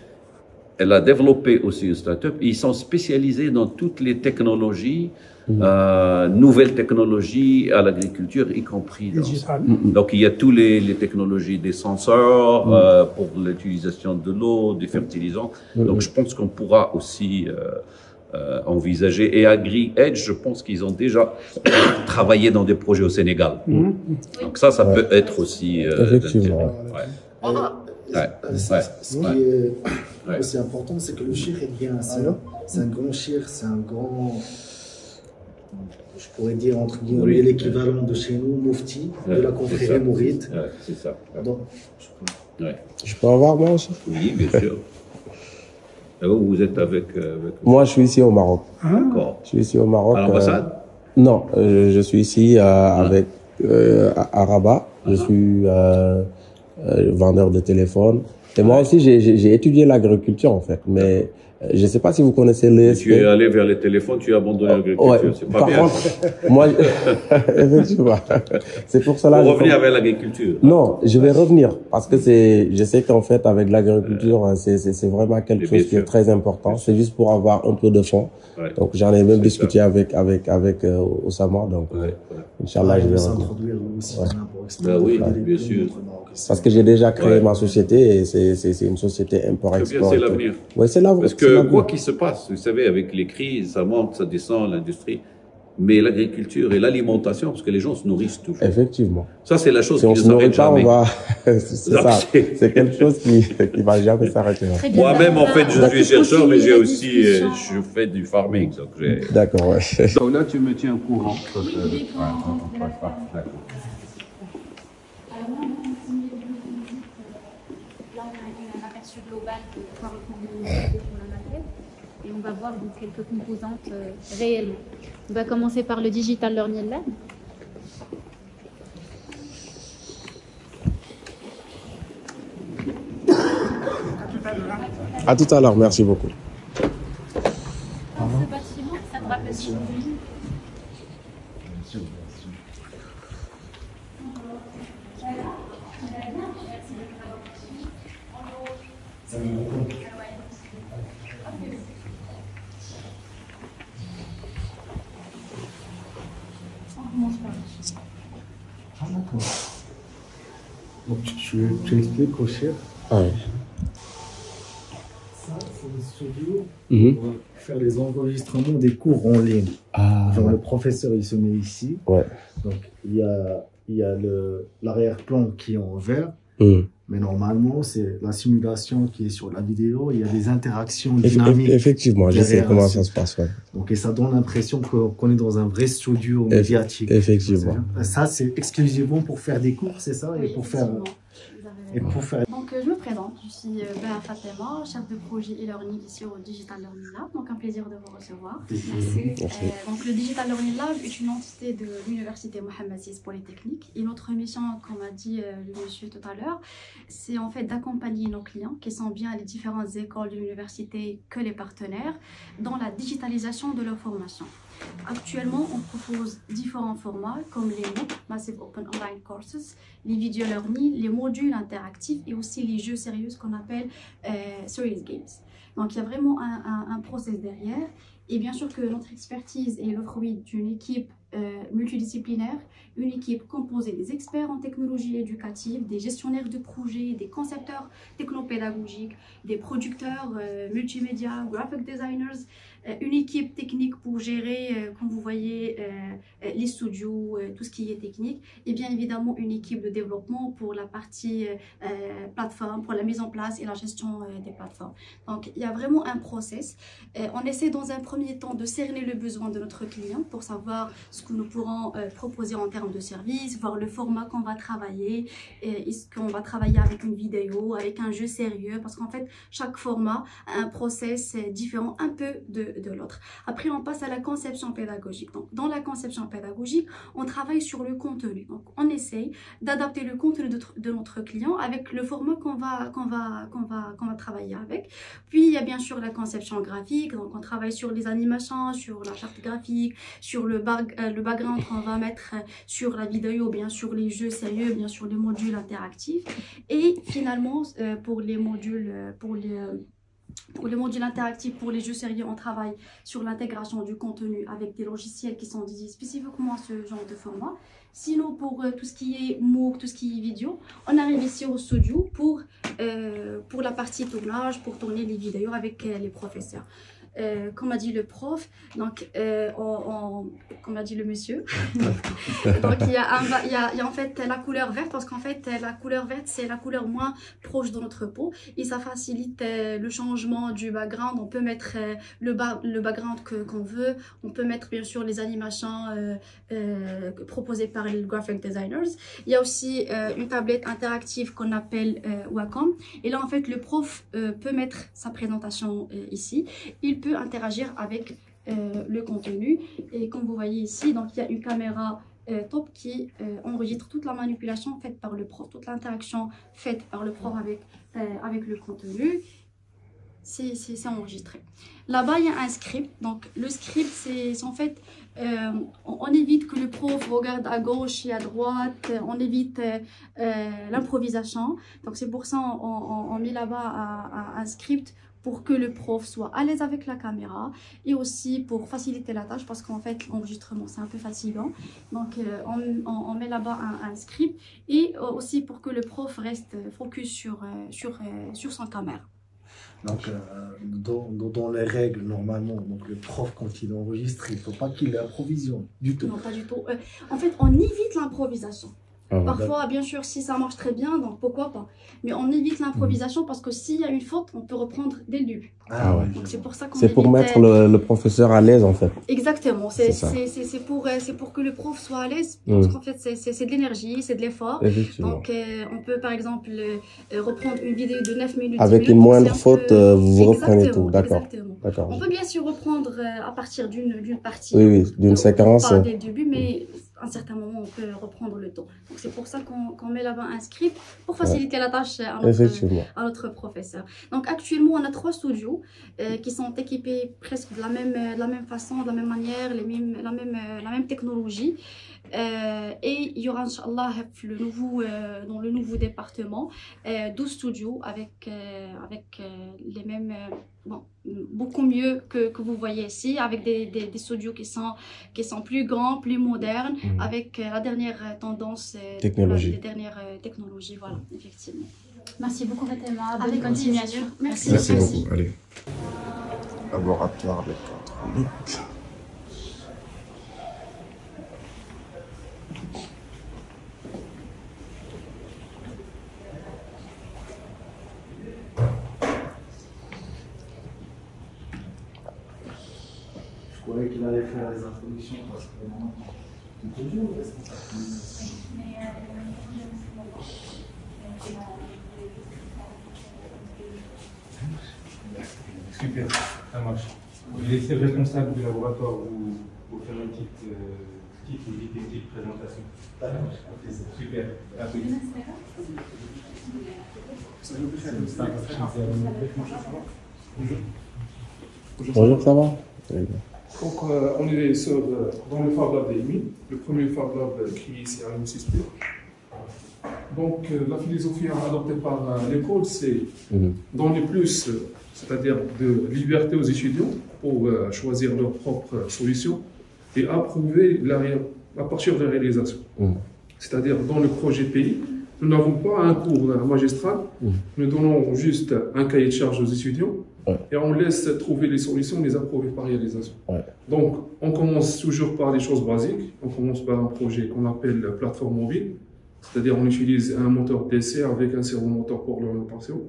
Speaker 1: elle a développé aussi une start-up. Ils sont spécialisés dans toutes les technologies, nouvelles technologies à l'agriculture, y compris donc il y a toutes les technologies des sensors pour l'utilisation de l'eau, des fertilisants. Donc je pense qu'on pourra aussi envisager. Et AgriEdge, je pense qu'ils ont déjà travaillé dans des projets au Sénégal. Donc ça peut être aussi...
Speaker 3: effectivement.
Speaker 4: Ce qui est aussi important, c'est que le shir est bien c'est un grand shir, c'est un grand, je pourrais dire entre guillemets l'équivalent de chez nous, Mufti, de la confrérie mouride.
Speaker 1: C'est ça.
Speaker 4: Donc,
Speaker 3: je peux avoir moi aussi?
Speaker 1: Oui, bien sûr. Et vous êtes avec...
Speaker 3: Moi, je suis ici au Maroc.
Speaker 1: D'accord.
Speaker 3: Je suis ici au Maroc.
Speaker 1: À l'ambassade?
Speaker 3: Non, je suis ici avec à Rabat. Je suis vendeur de téléphone. Et moi aussi, j'ai étudié l'agriculture, en fait. Mais je ne sais pas si vous connaissez l'ESP.
Speaker 1: Tu es allé vers les téléphones, tu as abandonné l'agriculture. C'est pas
Speaker 3: par
Speaker 1: bien.
Speaker 3: Contre, moi, effectivement. C'est pour cela.
Speaker 1: Pour revenir avec l'agriculture.
Speaker 3: Non, je vais revenir. Parce que je sais qu'en fait, avec l'agriculture, c'est vraiment quelque chose qui est très important. C'est juste pour avoir un peu de fonds. Donc, j'en ai même discuté avec Oussama. Donc, Inch'Allah, je vais
Speaker 4: s'introduire aussi.
Speaker 1: Oui, bien sûr.
Speaker 3: Parce que j'ai déjà créé ma société et c'est une société import-export.
Speaker 1: C'est l'avenir.
Speaker 3: Oui, c'est l'avenir.
Speaker 1: Parce que quoi qu'il se passe, vous savez, avec les crises, ça monte, ça descend, l'industrie. Mais l'agriculture et l'alimentation, parce que les gens se nourrissent toujours.
Speaker 3: Effectivement.
Speaker 1: Ça, c'est la chose
Speaker 3: si
Speaker 1: qui ne s'arrête jamais.
Speaker 3: C'est ça. C'est quelque chose qui va jamais s'arrêter.
Speaker 1: Moi-même, en fait, je suis chercheur, mais j'ai aussi, je fais du farming.
Speaker 3: D'accord, ouais.
Speaker 1: Donc là, tu me tiens au courant.
Speaker 2: Oui,
Speaker 1: D'accord.
Speaker 2: Là, on a un aperçu global de quoi l'université pour la matière et on va voir donc quelques composantes réellement. On va commencer par le Digital Learning Lab.
Speaker 3: À tout à l'heure, merci beaucoup.
Speaker 2: Ce bâtiment, ça te rappelle ce que
Speaker 4: Donc tu expliques au chef.
Speaker 3: Oui.
Speaker 4: Ça, c'est le studio. On va faire les enregistrements des cours en ligne. Genre le professeur, il se met ici.
Speaker 3: Ouais.
Speaker 4: Donc il y a l'arrière-plan qui est en vert. Mais normalement, c'est la simulation qui est sur la vidéo. Il y a des interactions dynamiques.
Speaker 3: Effectivement, je sais comment ça se passe. Ouais.
Speaker 4: Donc, et ça donne l'impression qu'on est dans un vrai studio médiatique.
Speaker 3: Effectivement.
Speaker 4: Ça, c'est exclusivement pour faire des cours, c'est ça? Et pour faire...
Speaker 2: Donc, je me présente, je suis Béa Fatema, chef de projet e-learning ici au Digital Learning Lab. Donc, un plaisir de vous recevoir. Merci. Donc, le Digital Learning Lab est une entité de l'université Mohammed VI Polytechnique. Et notre mission, comme a dit le monsieur tout à l'heure, c'est en fait d'accompagner nos clients, qui sont bien les différentes écoles de l'université que les partenaires, dans la digitalisation de leur formation. Actuellement, on propose différents formats comme les MOOC, Massive Open Online Courses, les video learning, les modules interactifs et aussi les jeux sérieux qu'on appelle Serious Games. Donc, il y a vraiment un process derrière. Et bien sûr que notre expertise est le fruit d'une équipe multidisciplinaire, une équipe composée des experts en technologie éducative, des gestionnaires de projets, des concepteurs technopédagogiques, des producteurs multimédia, graphic designers, une équipe technique pour gérer, comme vous voyez, les studios, tout ce qui est technique, et bien évidemment une équipe de développement pour la partie plateforme, pour la mise en place et la gestion des plateformes. Donc il y a vraiment un process. On essaie dans un premier temps de cerner le besoin de notre client pour savoir ce que nous pourrons proposer en termes de services, voir le format qu'on va travailler, est-ce qu'on va travailler avec une vidéo, avec un jeu sérieux, parce qu'en fait chaque format a un process différent, un peu de
Speaker 8: de l'autre. Après, on passe à la conception pédagogique. Donc, dans la conception pédagogique, on travaille sur le contenu. Donc, on essaye d'adapter le contenu de notre client avec le format qu'on va travailler avec. Puis, il y a bien sûr la conception graphique. Donc, on travaille sur les animations, sur la charte graphique, sur le background qu'on va mettre sur la vidéo, bien sûr les jeux sérieux, bien sûr les modules interactifs. Et finalement, pour les modules interactifs, pour les jeux sérieux, on travaille sur l'intégration du contenu avec des logiciels qui sont dédiés spécifiquement à ce genre de format. Sinon, pour tout ce qui est MOOC, tout ce qui est vidéo, on arrive ici au studio pour la partie tournage, pour tourner les vidéos avec les professeurs. Comme a dit le prof, donc comme a dit le monsieur, donc il y a en fait la couleur verte, parce qu'en fait la couleur verte c'est la couleur moins proche de notre peau et ça facilite le changement du background. On peut mettre le background qu'on veut, on peut mettre bien sûr les animations proposées par les graphic designers. Il y a aussi une tablette interactive qu'on appelle Wacom, et là en fait le prof peut mettre sa présentation ici. Il peut interagir avec le contenu, et comme vous voyez ici, donc il y a une caméra top qui enregistre toute la manipulation faite par le prof, toute l'interaction faite par le prof avec le contenu. C'est enregistré. Là-bas, il y a un script. Donc, le script, c'est en fait, on évite que le prof regarde à gauche et à droite. On évite l'improvisation. Donc, c'est pour ça on met là-bas un script pour que le prof soit à l'aise avec la caméra, et aussi pour faciliter la tâche, parce qu'en fait, l'enregistrement, c'est un peu fatigant. Donc, on met là-bas un script, et aussi pour que le prof reste focus sur son caméra.
Speaker 4: Donc, dans les règles, normalement, donc le prof, quand il enregistre, il ne faut pas qu'il improvisionne du tout.
Speaker 8: Non, pas du tout. En fait, on évite l'improvisation. Parfois, bien sûr, si ça marche très bien, donc pourquoi pas. Mais on évite l'improvisation parce que s'il y a une faute, on peut reprendre dès le début.
Speaker 3: Ah ouais.
Speaker 8: Donc c'est pour ça qu'on
Speaker 3: C'est pour mettre le professeur à l'aise en fait.
Speaker 8: Exactement. C'est pour que le prof soit à l'aise. Parce qu'en fait, c'est de l'énergie, c'est de l'effort. Donc on peut par exemple reprendre une vidéo de 9 minutes.
Speaker 3: Avec une moindre faute, vous reprenez tout. D'accord.
Speaker 8: On peut bien sûr reprendre à partir d'une partie.
Speaker 3: Oui, d'une séquence.
Speaker 8: Pas dès le début, mais à un certain moment, on peut reprendre le temps. Donc c'est pour ça qu'on met là-bas un script pour faciliter la tâche à notre professeur. Donc actuellement, on a 3 studios qui sont équipés presque de la même façon, de la même manière, la même technologie. Et il y aura, Inch'Allah, dans le nouveau département, 12 studios avec les mêmes, beaucoup mieux que vous voyez ici, avec des studios qui sont plus grands, plus modernes, avec la dernière tendance, les dernières technologies, voilà, effectivement.
Speaker 2: Merci beaucoup, Fatima. Bonne
Speaker 8: Avec
Speaker 2: continuation.
Speaker 8: Merci
Speaker 3: beaucoup. Allez. Laboratoire mécatronique.
Speaker 4: Je croyais qu'il allait faire les introductions parce que maintenant, c'est toujours
Speaker 9: Super, ça marche. Je vais laisser le responsable du laboratoire vous faire une petite présentation. Super.
Speaker 3: Bonjour, ça va?
Speaker 10: Donc, on est dans le Fab Lab d'EMI, le premier Fab Lab créé ici à l'UNSIS. Donc, la philosophie adoptée par l'école, c'est donner plus, c'est-à-dire de liberté aux étudiants pour choisir leur propre solution et approuver à partir de la réalisation. C'est-à-dire, dans le projet pays, nous n'avons pas un cours magistral, nous donnons juste un cahier de charge aux étudiants et on laisse trouver les solutions, les approuver par réalisation. Donc, on commence toujours par des choses basiques. On commence par un projet qu'on appelle plateforme mobile, c'est-à-dire on utilise un moteur d'essai avec un servomoteur pour l'orientation.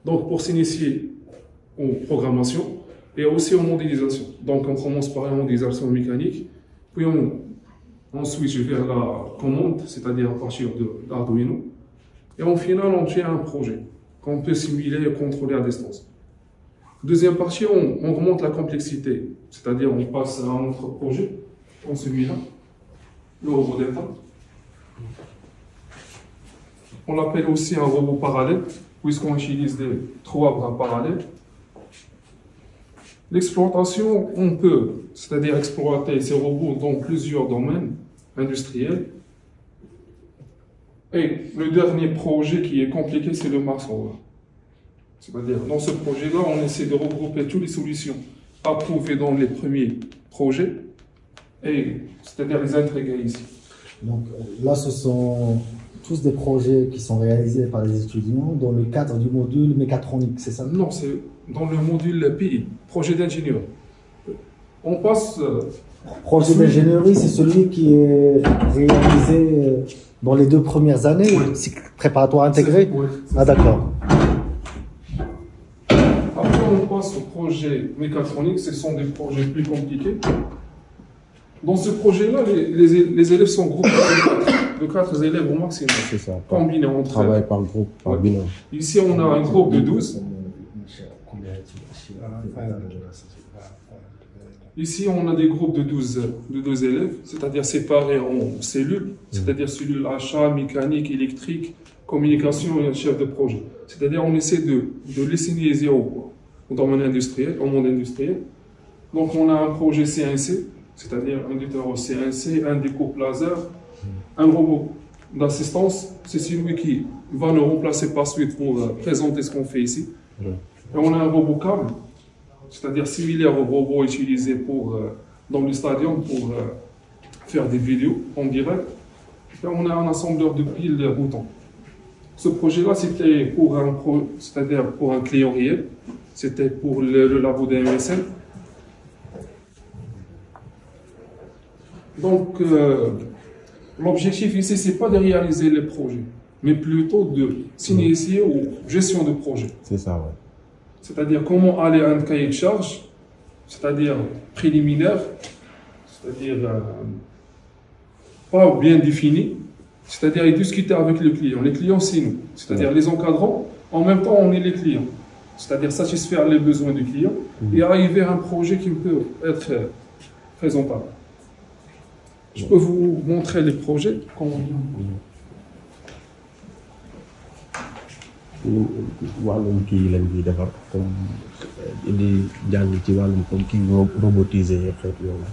Speaker 10: Donc, pour s'initier aux programmations et aussi aux modélisations. Donc, on commence par la modélisation mécanique, puis on switch vers la commande, c'est-à-dire à partir de l'Arduino. Et en final, on tient un projet qu'on peut simuler et contrôler à distance. Deuxième partie, on remonte la complexité, c'est-à-dire on passe à un autre projet, comme celui-là, le robot d'état. On l'appelle aussi un robot parallèle, puisqu'on utilise des 3 bras parallèles. L'exploitation, on peut, c'est-à-dire exploiter ces robots dans plusieurs domaines industriels. Et le dernier projet qui est compliqué, c'est le Mars Rover. C'est-à-dire, dans ce projet-là, on essaie de regrouper toutes les solutions approuvées dans les premiers projets, et c'est-à-dire les intégrer ici.
Speaker 4: Donc là, ce sont tous des projets qui sont réalisés par les étudiants dans le cadre du module mécatronique, c'est ça?
Speaker 10: Non, c'est dans le module PI, projet d'ingénieur. On passe...
Speaker 4: projet d'ingénierie, c'est celui qui est réalisé dans les 2 premières années, cycle préparatoire intégré?
Speaker 10: Oui.
Speaker 4: Ah d'accord.
Speaker 10: Après, on passe au projet mécatronique, ce sont des projets plus compliqués. Dans ce projet-là, les élèves sont groupés de 4 élèves au maximum.
Speaker 3: C'est ça.
Speaker 10: Combinés entre eux.
Speaker 3: Travail par groupe, par binôme.
Speaker 10: Ici, on a un groupe de 12. Ici, on a des groupes de 12 élèves, c'est-à-dire séparés en cellules, c'est-à-dire cellules achat, mécanique, électrique, communication et un chef de projet. C'est-à-dire on essaie de laisser les zéros dans le monde industriel. Donc on a un projet CNC, c'est-à-dire un éditeur au CNC, un découpe laser, un robot d'assistance, c'est celui qui va nous remplacer par suite pour présenter ce qu'on fait ici. Et on a un robot câble, c'est-à-dire similaire au robot utilisé dans le stadium pour faire des vidéos en direct. Et on a un assembleur de piles boutons. Ce projet-là, c'était pour un client réel, c'était pour le labo de MSN. Donc, l'objectif ici, c'est pas de réaliser les projets, mais plutôt de s'initier aux gestion de projet.
Speaker 3: C'est ça, ouais.
Speaker 10: C'est-à-dire comment aller à un cahier de charge, c'est-à-dire préliminaire, c'est-à-dire pas bien défini, c'est-à-dire discuter avec le client. Les clients, c'est nous, c'est-à-dire les encadrants, en même temps, on est les clients. C'est-à-dire satisfaire les besoins du client et arriver à un projet qui peut être présentable. Je peux vous montrer les projets.
Speaker 3: wàllum kii lañ ciy defar comme indi jàng ci wàllum comme kii robotisé xeet yooyu.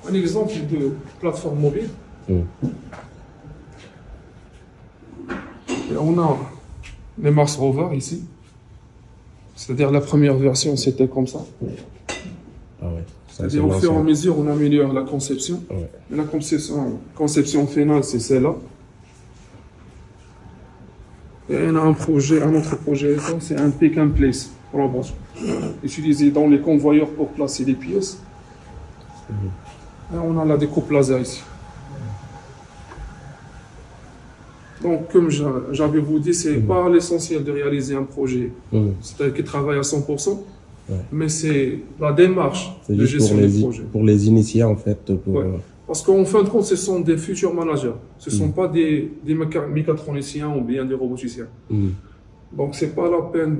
Speaker 10: Un exemple de plateforme mobile. Et on a les Mars Rover ici. C'est-à-dire la première version, c'était comme ça.
Speaker 3: Ah ouais.
Speaker 10: C'est-à-dire au fur et à mesure, on améliore la conception. Ouais. La conception finale, c'est celle-là. Et on a un autre projet, c'est un pick and place robot, utilisé dans les convoyeurs pour placer les pièces. Et on a la découpe laser ici. Donc, comme j'avais vous dit, c'est pas l'essentiel de réaliser un projet, c'est-à-dire qui travaille à 100%, mais c'est la démarche de gestion du projet.
Speaker 3: Pour les initier, en fait.
Speaker 10: Parce qu'en fin de compte, ce sont des futurs managers. Ce ne sont pas des mécatroniciens ou bien des roboticiens. Donc, ce n'est pas la peine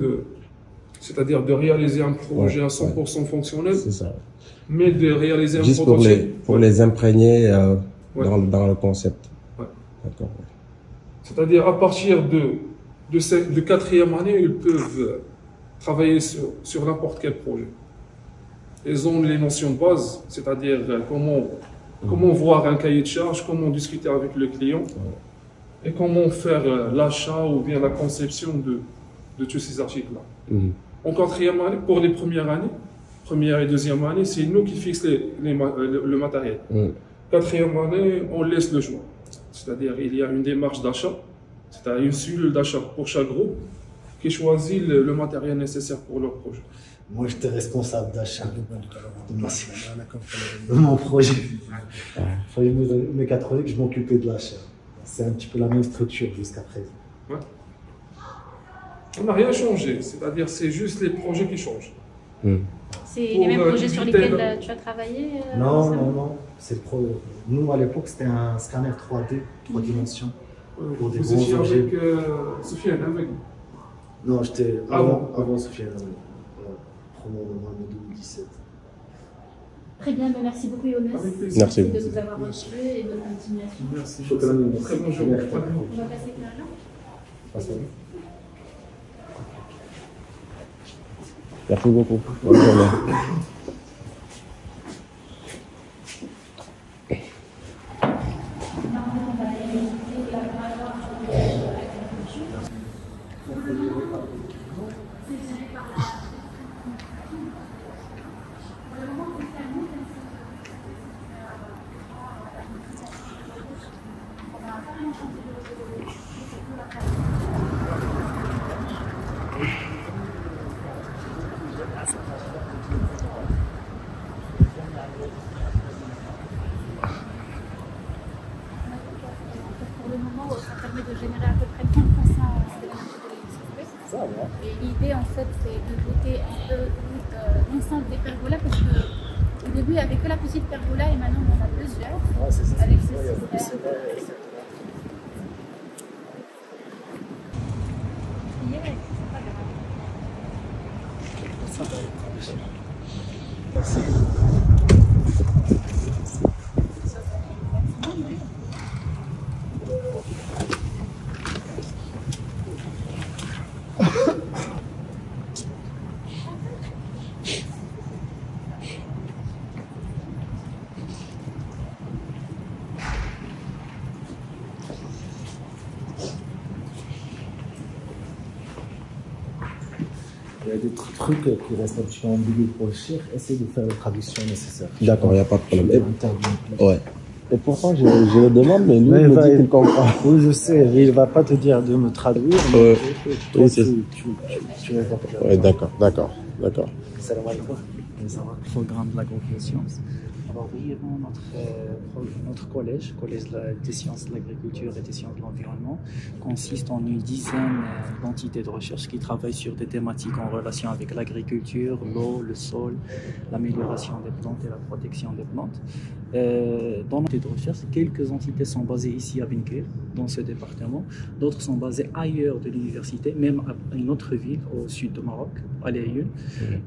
Speaker 10: c'est-à-dire de réaliser un projet à 100% fonctionnel, mais de réaliser un prototype.
Speaker 3: Pour les imprégner dans le concept. D'accord.
Speaker 10: C'est-à-dire, à partir de 4e année, ils peuvent travailler sur n'importe quel projet. Ils ont les notions de base, c'est-à-dire comment voir un cahier de charge, comment discuter avec le client et comment faire l'achat ou bien la conception de tous ces articles-là. En 4e année, pour les premières années, 1re et 2e année, c'est nous qui fixons le matériel. 4e année, on laisse le choix. C'est-à-dire il y a une démarche d'achat, c'est-à-dire une cellule d'achat pour chaque groupe qui choisit le matériel nécessaire pour leur projet.
Speaker 4: Moi, j'étais responsable d'achat de mon projet. Projet mécatronique, je m'occupais de l'achat. C'est un petit peu la même structure jusqu'à présent.
Speaker 10: Ouais. On n'a rien changé, c'est-à-dire c'est juste les projets qui changent.
Speaker 2: C'est les mêmes projets sur lesquels tu as travaillé
Speaker 4: Non. Nous, à l'époque, c'était un scanner 3D, 3 dimensions. Pour des
Speaker 10: Vous étiez avec Sofiane, avec
Speaker 4: Non, j'étais avant Sofiane. vraiment en 2017.
Speaker 2: Très bien, merci beaucoup Younes.
Speaker 3: Merci
Speaker 2: de nous avoir reçus et bonne continuation.
Speaker 10: Merci. Très bon jour.
Speaker 2: On va passer Clara.
Speaker 3: Merci beaucoup. Bonne journée.
Speaker 2: Pour le moment, ça permet de générer à peu près 30% de la ça va. Et l'idée, en fait, c'est de doter un peu l'ensemble des pergolas parce qu'au début, il n'y avait que la petite pergola et maintenant, on en a plusieurs. Ouais, c'est ça. Avec ce système.
Speaker 4: Merci. Il y a des trucs qui restent un petit peu ambigus pour le cheikh, essayez de faire la traduction nécessaire.
Speaker 3: D'accord, il n'y a pas de problème.
Speaker 4: Ouais.
Speaker 3: Et pourtant, je le demande, mais lui, il me dit qu'il comprend.
Speaker 4: Oui, je sais, il ne va pas te dire de me traduire, mais toi, tu vas voir.
Speaker 3: Oui, d'accord.
Speaker 4: Salam alaikum. Programme de l'agrobiosciences. Alors, brièvement, notre collège des sciences de l'agriculture et des sciences de l'environnement, consiste en une dizaine d'entités de recherche qui travaillent sur des thématiques en relation avec l'agriculture, l'eau, le sol, l'amélioration des plantes et la protection des plantes. Dans l'entité de recherche, quelques entités sont basées ici à Benguir, dans ce département. D'autres sont basées ailleurs de l'université, même à une autre ville au sud du Maroc, à Laayoune.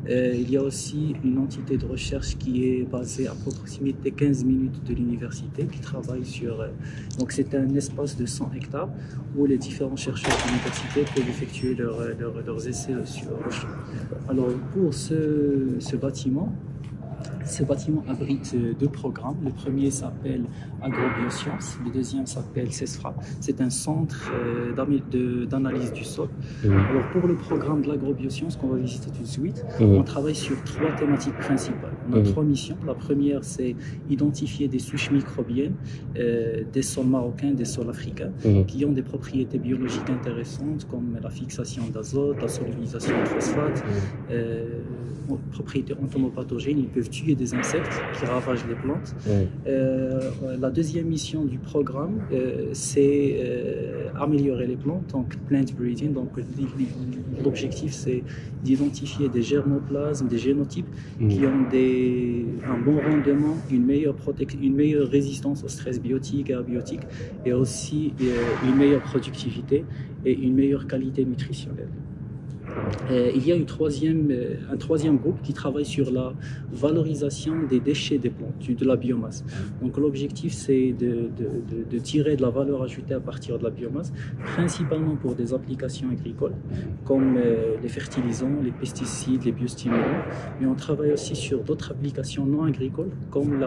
Speaker 4: Il y a aussi une entité de recherche qui est basée à proximité de 15 minutes de l'université, qui travaille sur... donc c'est un espace de 100 hectares où les différents chercheurs de l'université peuvent effectuer leurs essais sur le champ. Alors pour ce bâtiment abrite deux programmes. Le premier s'appelle Agrobiosciences, le deuxième s'appelle CESFRA. C'est un centre d'analyse du sol. Alors pour le programme de l'agrobiosciences qu'on va visiter tout de suite, on travaille sur trois thématiques principales. On a trois missions. La première, c'est identifier des souches microbiennes des sols marocains, des sols africains, qui ont des propriétés biologiques intéressantes comme la fixation d'azote, la solubilisation de phosphate, propriétés entomopathogènes. Ils peuvent tuer des insectes qui ravagent les plantes. La deuxième mission du programme, c'est améliorer les plantes, donc plant breeding. Donc l'objectif, c'est d'identifier des germoplasmes, des génotypes qui ont un bon rendement, une meilleure résistance au stress biotique et abiotique, et aussi une meilleure productivité et une meilleure qualité nutritionnelle. Il y a un troisième groupe qui travaille sur la valorisation des déchets des plantes, de la biomasse. Donc l'objectif, c'est de tirer de la valeur ajoutée à partir de la biomasse, principalement pour des applications agricoles, comme les fertilisants, les pesticides, les biostimulants. Mais on travaille aussi sur d'autres applications non agricoles, comme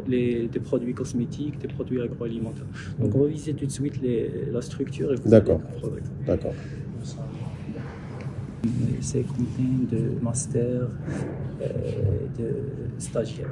Speaker 4: des produits cosmétiques, des produits agroalimentaires. Donc on va visiter tout de suite la structure.
Speaker 3: D'accord.
Speaker 4: C'est contenu de master, de stagiaires.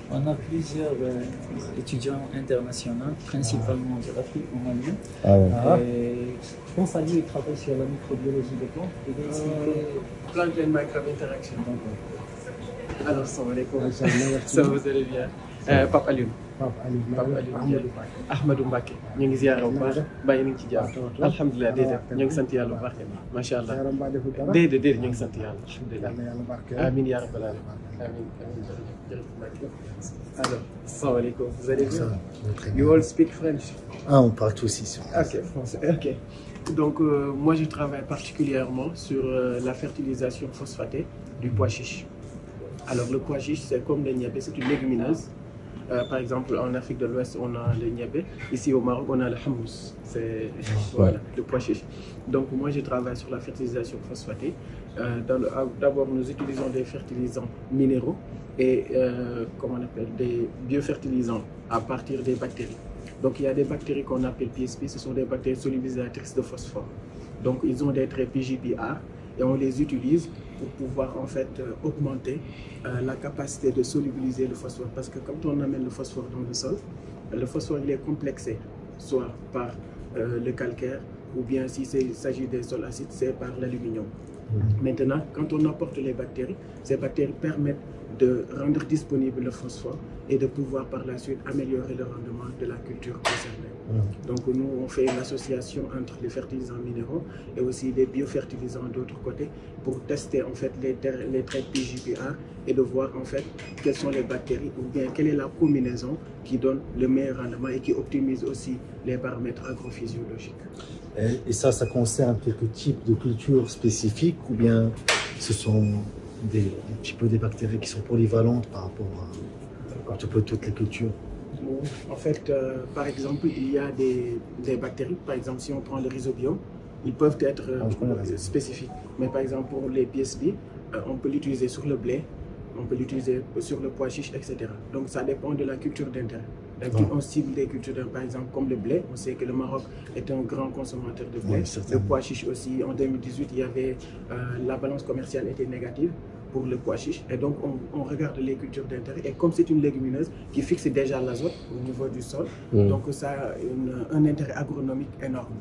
Speaker 4: On a plusieurs étudiants internationaux, principalement de l'Afrique, on a vu. Je pense à lui, il travaille sur la microbiologie des plantes.
Speaker 11: Plant and Microbe Interaction. Alors, salam alaikum. Ça vous allez bien?
Speaker 12: Pape Alioune. Ahmadou Mbacké ñu ngi ziyaara bu baax bàyyi nañ ci jàmm alhamdulilah déedéet ñu ngi sant yàlla bu baax macha allah déedéet ñu ngi sant yàlla alhamdulilah amiin yaa rabbal aalamiin amiin alors assalamu alaikum vous allez bien you all speak French
Speaker 4: on parle tous ici
Speaker 12: ok français ok donc moi je travaille particulièrement sur la fertilisation phosphatée du pois chiche alors le pois chiche c'est comme le niébé, c'est une légumineuse. Par exemple, en Afrique de l'Ouest, on a le niébé. Ici au Maroc, on a le hummus. C'est voilà, le pois chiche. Donc moi, je travaille sur la fertilisation phosphatée. D'abord, nous utilisons des fertilisants minéraux et comment on appelle, des biofertilisants à partir des bactéries. Donc il y a des bactéries qu'on appelle PSP, ce sont des bactéries solubilisatrices de phosphore. Donc ils ont des traits PGPR et on les utilise pour pouvoir en fait augmenter la capacité de solubiliser le phosphore. Parce que quand on amène le phosphore dans le sol, le phosphore il est complexé, soit par le calcaire ou bien s'il s'agit des sols acides, c'est par l'aluminium. Maintenant, quand on apporte les bactéries, ces bactéries permettent de rendre disponible le phosphore et de pouvoir par la suite améliorer le rendement de la culture concernée. Donc nous, on fait une association entre les fertilisants minéraux et aussi les biofertilisants d'autre côté pour tester en fait les traits PGPR et de voir en fait quelles sont les bactéries ou bien quelle est la combinaison qui donne le meilleur rendement et qui optimise aussi les paramètres agrophysiologiques.
Speaker 4: Et ça concerne quelques types de cultures spécifiques ou bien ce sont un petit peu des bactéries qui sont polyvalentes par rapport à un petit peu toutes les cultures?
Speaker 12: En fait, par exemple, il y a des bactéries, par exemple, si on prend le rhizobium, ils peuvent être spécifiques. Mais par exemple, pour les PSP, on peut l'utiliser sur le blé, on peut l'utiliser sur le pois chiche, etc. Donc ça dépend de la culture d'intérêt. On cible des cultures, par exemple, comme le blé. On sait que le Maroc est un grand consommateur de blé. Le pois chiche aussi, en 2018, il y avait, la balance commerciale était négative pour le pois chiche. Et donc, on regarde les cultures d'intérêt. Et comme c'est une légumineuse qui fixe déjà l'azote au niveau du sol, donc ça a un intérêt agronomique énorme.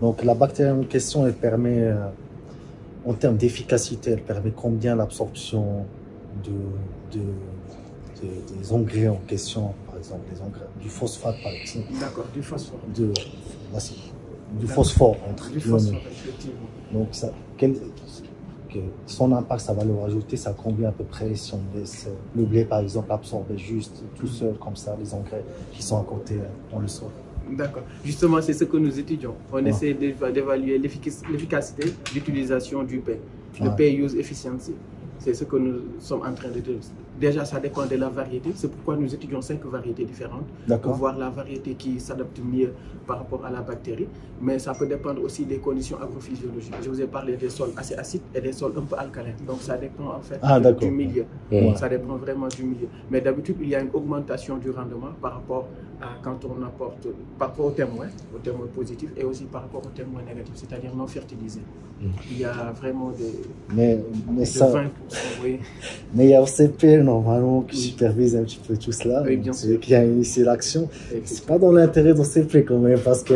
Speaker 12: Donc,
Speaker 4: la bactérie en question, elle permet, en termes d'efficacité, elle permet combien l'absorption des engrais en question, par exemple, du phosphate, par exemple.
Speaker 12: D'accord, du phosphore.
Speaker 4: Du phosphore, entre guillemets. Donc, son impact, sa valeur ajoutée, ça combien à peu près si on laisse le blé, par exemple, absorber juste tout seul, comme ça, les engrais qui sont à côté dans le sol?
Speaker 12: D'accord. Justement, c'est ce que nous étudions. On essaie d'évaluer l'efficacité d'utilisation du P. Le Pay Use Efficiency. C'est ce que nous sommes en train de dire. Déjà, ça dépend de la variété. C'est pourquoi nous étudions 5 variétés différentes pour voir la variété qui s'adapte mieux par rapport à la bactérie. Mais ça peut dépendre aussi des conditions agrophysiologiques. Je vous ai parlé des sols assez acides et des sols un peu alcalins. Donc, ça dépend en fait du milieu. Ça dépend vraiment du milieu. Mais d'habitude, il y a une augmentation du rendement par rapport à quand on apporte, par rapport aux témoins positifs et aussi par rapport aux témoins négatifs, c'est-à-dire non fertilisés. Il y a vraiment des...
Speaker 4: Mais il y a OCP normalement qui supervise un petit peu tout cela, qui a initié l'action. C'est pas dans l'intérêt d'OCP quand même, parce que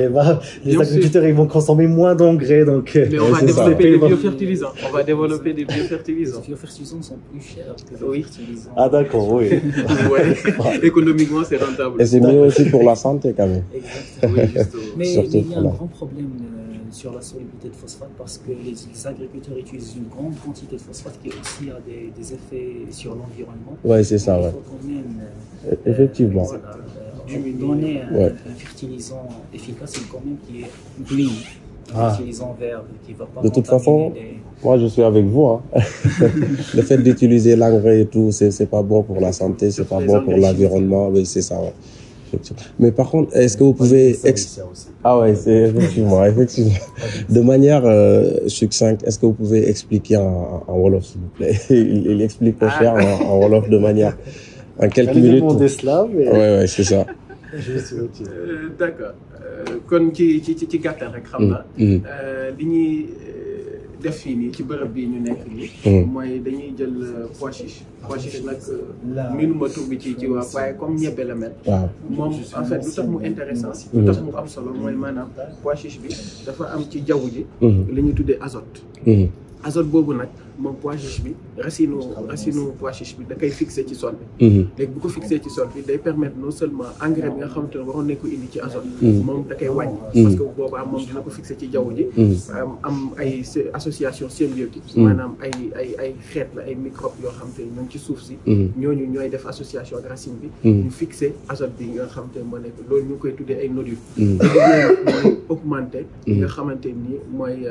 Speaker 4: les agriculteurs ils vont consommer moins d'engrais. Donc,
Speaker 12: mais on va développer des biofertilisants. On va développer des biofertilisants.
Speaker 13: Les biofertilisants sont plus chers que
Speaker 12: les
Speaker 13: fertilisants.
Speaker 4: Ah d'accord, oui.
Speaker 12: Économiquement c'est rentable.
Speaker 3: Et c'est mieux aussi pour la santé quand même.
Speaker 13: Exactement. Mais il y a un grand problème sur la solubilité de phosphate parce que les agriculteurs utilisent une grande quantité de phosphate qui aussi a des effets sur l'environnement.
Speaker 3: Oui, c'est ça.
Speaker 13: Il faut quand même
Speaker 3: effectivement
Speaker 13: donner un fertilisant efficace et quand même qui est clean. Un fertilisant vert qui va pas.
Speaker 3: De toute façon, moi je suis avec vous. Hein. Le fait d'utiliser l'engrais et tout, c'est pas bon pour la santé, c'est pas bon pour l'environnement. Oui, c'est ça. Ouais. Mais par contre, est-ce que vous pouvez... Ah ouais, c'est effectivement. De manière succincte, est-ce que vous pouvez expliquer en Wolof, s'il vous plaît? Il explique pas cher en Wolof de manière... En quelques minutes. Ouais, c'est ça.
Speaker 12: D'accord. Kon ci gàttal rek xam naa li ñuy def fii nii ci bërëb bii ñu nekk nii mooy dañuy jël pois chiche nag miinuma tur bi ci waa waaye comme ñebe la mel moom en fait lu tax mu intéressant lu tax mu am solo mooy maanaam pois chiche bi dafa am ci jaww ji li ñuy tuddee azote azote boobu nag moom pois chiche bi racine pois chiche bi da koy fixé ci sol bi. léegi bu ko fixé ci sol bi day permettre non seulement engrais bi nga xamante ne waroon nañ ko indi ci azote. moom da koy wàññi. parce que boobaa moom dina ko fixé ci jaww ji. am ay association symbiotique. maanaam ay xeet la ay microbes yoo xamante ne ñoom ci suuf si. ñooñu ñooy def association ak racine bi. ñu fixé azote bi nga xamante ne moo nekk loolu ñu koy tuddee ay nodules. mooy augmenté li nga xamante ni mooy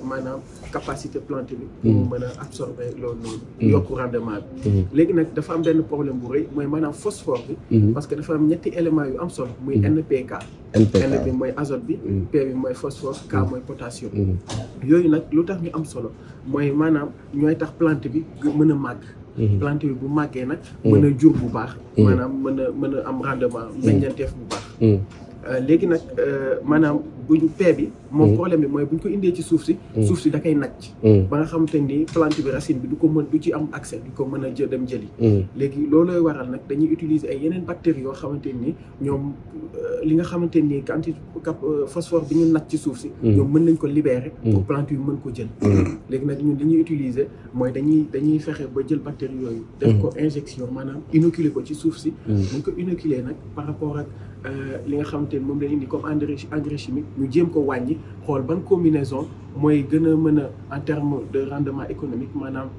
Speaker 12: maanaam capacité plante bi pour mu mën a absorber loolu noonu yokku rendement bi léegi nag dafa am benn problème bu rëy mooy maanaam phosphore bi parce que dafa am ñetti éléments yu am solo muy NPK N bi mooy azote bi P bi mooy phosphore K mooy potassium yooyu nag lu tax ñu am solo mooy maanaam ñooy tax plante bi mën a màgg plante bi bu màggee nag mën a jur bu baax maanaam mën a am rendement meññeenteef bu baax léegi nag maanaam buñu pee bi moom problème bi mooy bu ñu ko indee ci suuf si da koy nacc ba nga xamante ni plante bi racine bi du ci am accès du ko mën a dem jëli léegi loolooy waral nag dañuy utiliser ay yeneen bactéries yoo xamante ni ñoom li nga xamante ni quantité phosphore bi ñu nacc ci suuf si ñoom mën nañ ko libérer pour plante yi mën ko jël léegi nag ñun li ñuy utiliser mooy dañuy fexe ba jël bactéries yooyu def ko injection maanaam inoculer ko ci suuf si buñ ko inoculer nag par rapport ak li nga xamante ni moom lañ indi comme engrais chimique ñu jéem ko wàññi xool ban combinaison mooy gën a mën a en terme de rendement économique maanaam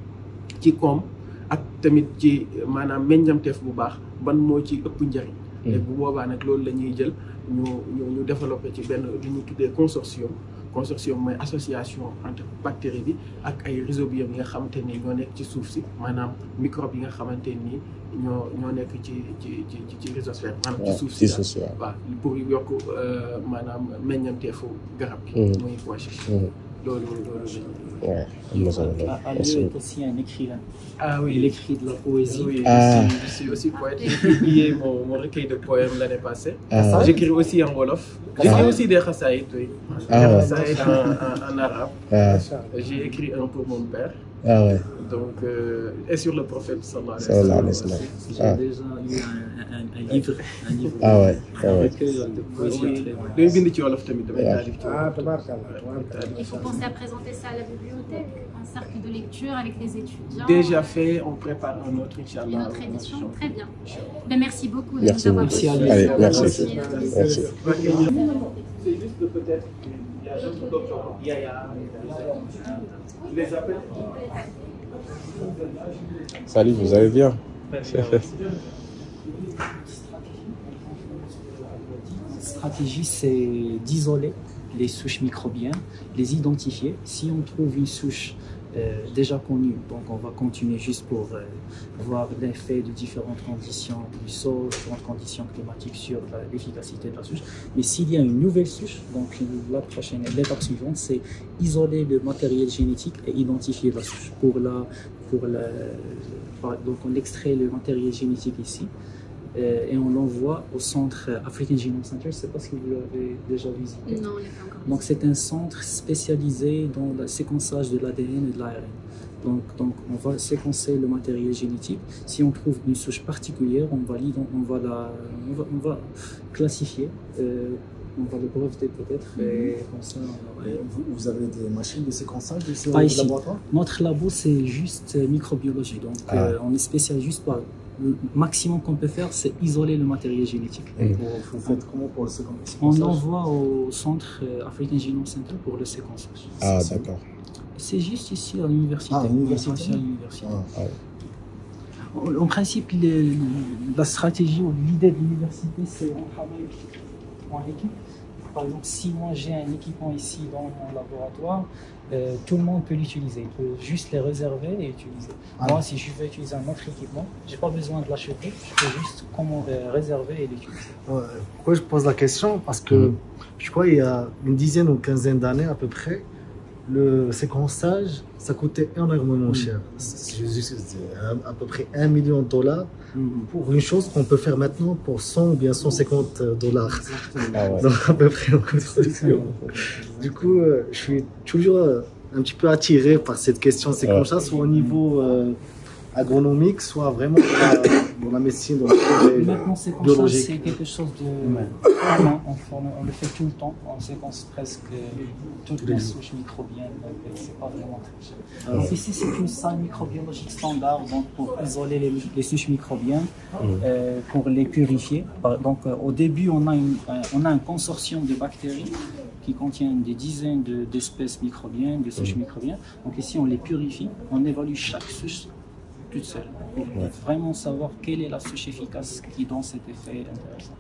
Speaker 12: ci koom ak tamit ci maanaam meññamteef bu baax ban moo ci ëpp njëriñ léegi bu boobaa nag loolu la ñuy jël ñu développé ci benn li ñu tuddee consortium mooy association entre bactéries bi ak ay rhizobium yi nga xamante ni ñoo nekk ci suuf si maanaam microbe yi nga xamante ni ñoo nekk ci rhizosphère maanaam ci suuf si waaw pour yokk maanaam meññanteefu garab gi muy pois chiche loolu
Speaker 13: Ouais, Ali est aussi un écrivain.
Speaker 12: Ah oui,
Speaker 13: il écrit de la poésie.
Speaker 12: Oui, je suis aussi poète. J'ai publié mon recueil de poèmes l'année passée. J'écris aussi en wolof. J'écris aussi des khassaïd, oui. Des khassaïd en arabe. J'ai écrit un pour mon père.
Speaker 3: Ah ouais.
Speaker 12: Donc, et sur le prophète sallallahu
Speaker 3: alayhi wa sallam.
Speaker 13: J'ai déjà lu un livre.
Speaker 3: Ah ouais.
Speaker 13: Avec de poésie.
Speaker 2: Il faut penser à présenter ça à la bibliothèque, un cercle de lecture avec les étudiants.
Speaker 12: Déjà fait, on prépare un autre, Inch'Allah.
Speaker 2: Une autre édition, très bien. Ben, merci beaucoup de
Speaker 3: merci
Speaker 2: nous avoir
Speaker 3: reçus.
Speaker 2: Allez,
Speaker 3: merci.
Speaker 12: C'est juste peut-être qu'il y a d'autres les appels.
Speaker 3: Salut, vous allez bien?
Speaker 13: La stratégie, c'est d'isoler les souches microbiennes, les identifier. Si on trouve une souche déjà connue, donc on va continuer juste pour voir l'effet de différentes conditions du sol, différentes conditions climatiques sur l'efficacité de la souche. Mais s'il y a une nouvelle souche, donc l'étape suivante, c'est isoler le matériel génétique et identifier la souche. Donc on extrait le matériel génétique ici. Et on l'envoie au centre African Genome Center. Je ne sais pas si vous l'avez déjà visité.
Speaker 2: Non, on n'est pas encore.
Speaker 13: Donc c'est un centre spécialisé dans le séquençage de l'ADN et de l'ARN. Donc on va séquencer le matériel génétique. Si on trouve une souche particulière, on va classifier. On va le breveter peut-être. Et comme ça,
Speaker 4: vous avez des machines de séquençage de ce
Speaker 13: laboratoire? Notre labo, c'est juste microbiologie. Donc on est spécialisé juste par... Le maximum qu'on peut faire, c'est isoler le matériel génétique.
Speaker 4: Vous faites comment pour le séquençage?
Speaker 13: On envoie au centre African Genome Center pour le séquençage.
Speaker 3: Ah, d'accord.
Speaker 13: C'est juste ici à l'université.
Speaker 4: Ah, l'université.
Speaker 13: En principe, la stratégie ou l'idée de l'université, c'est on travaille en équipe. Par exemple, si moi j'ai un équipement ici dans mon laboratoire, tout le monde peut l'utiliser. Il peut juste les réserver et utiliser. Moi, si je veux utiliser un autre équipement, je n'ai pas besoin de l'acheter. Je peux juste réserver et l'utiliser.
Speaker 4: Pourquoi je pose la question? Parce que je crois qu'il y a une dizaine ou quinzaine d'années à peu près, le séquençage, ça coûtait énormément cher. À peu près $1 million pour une chose qu'on peut faire maintenant pour 100 ou bien $150. Donc à peu près en construction. Du coup, je suis toujours un petit peu attiré par cette question séquençage, soit au niveau agronomique, soit vraiment dans la médecine, dans le
Speaker 13: maintenant,
Speaker 4: biologique.
Speaker 13: C'est quelque chose de... On le fait tout le temps, on séquence presque toutes les souches microbiennes, donc c'est pas vraiment très cher. Donc ici, c'est une salle microbiologique standard, donc pour isoler les souches microbiennes, pour les purifier. Donc au début, on a un consortium de bactéries qui contiennent des dizaines d'espèces microbiennes, de souches microbiennes. Donc ici, on les purifie, on évalue chaque souche toute seule, pour vraiment savoir quelle est la souche efficace qui donne cet effet intéressant.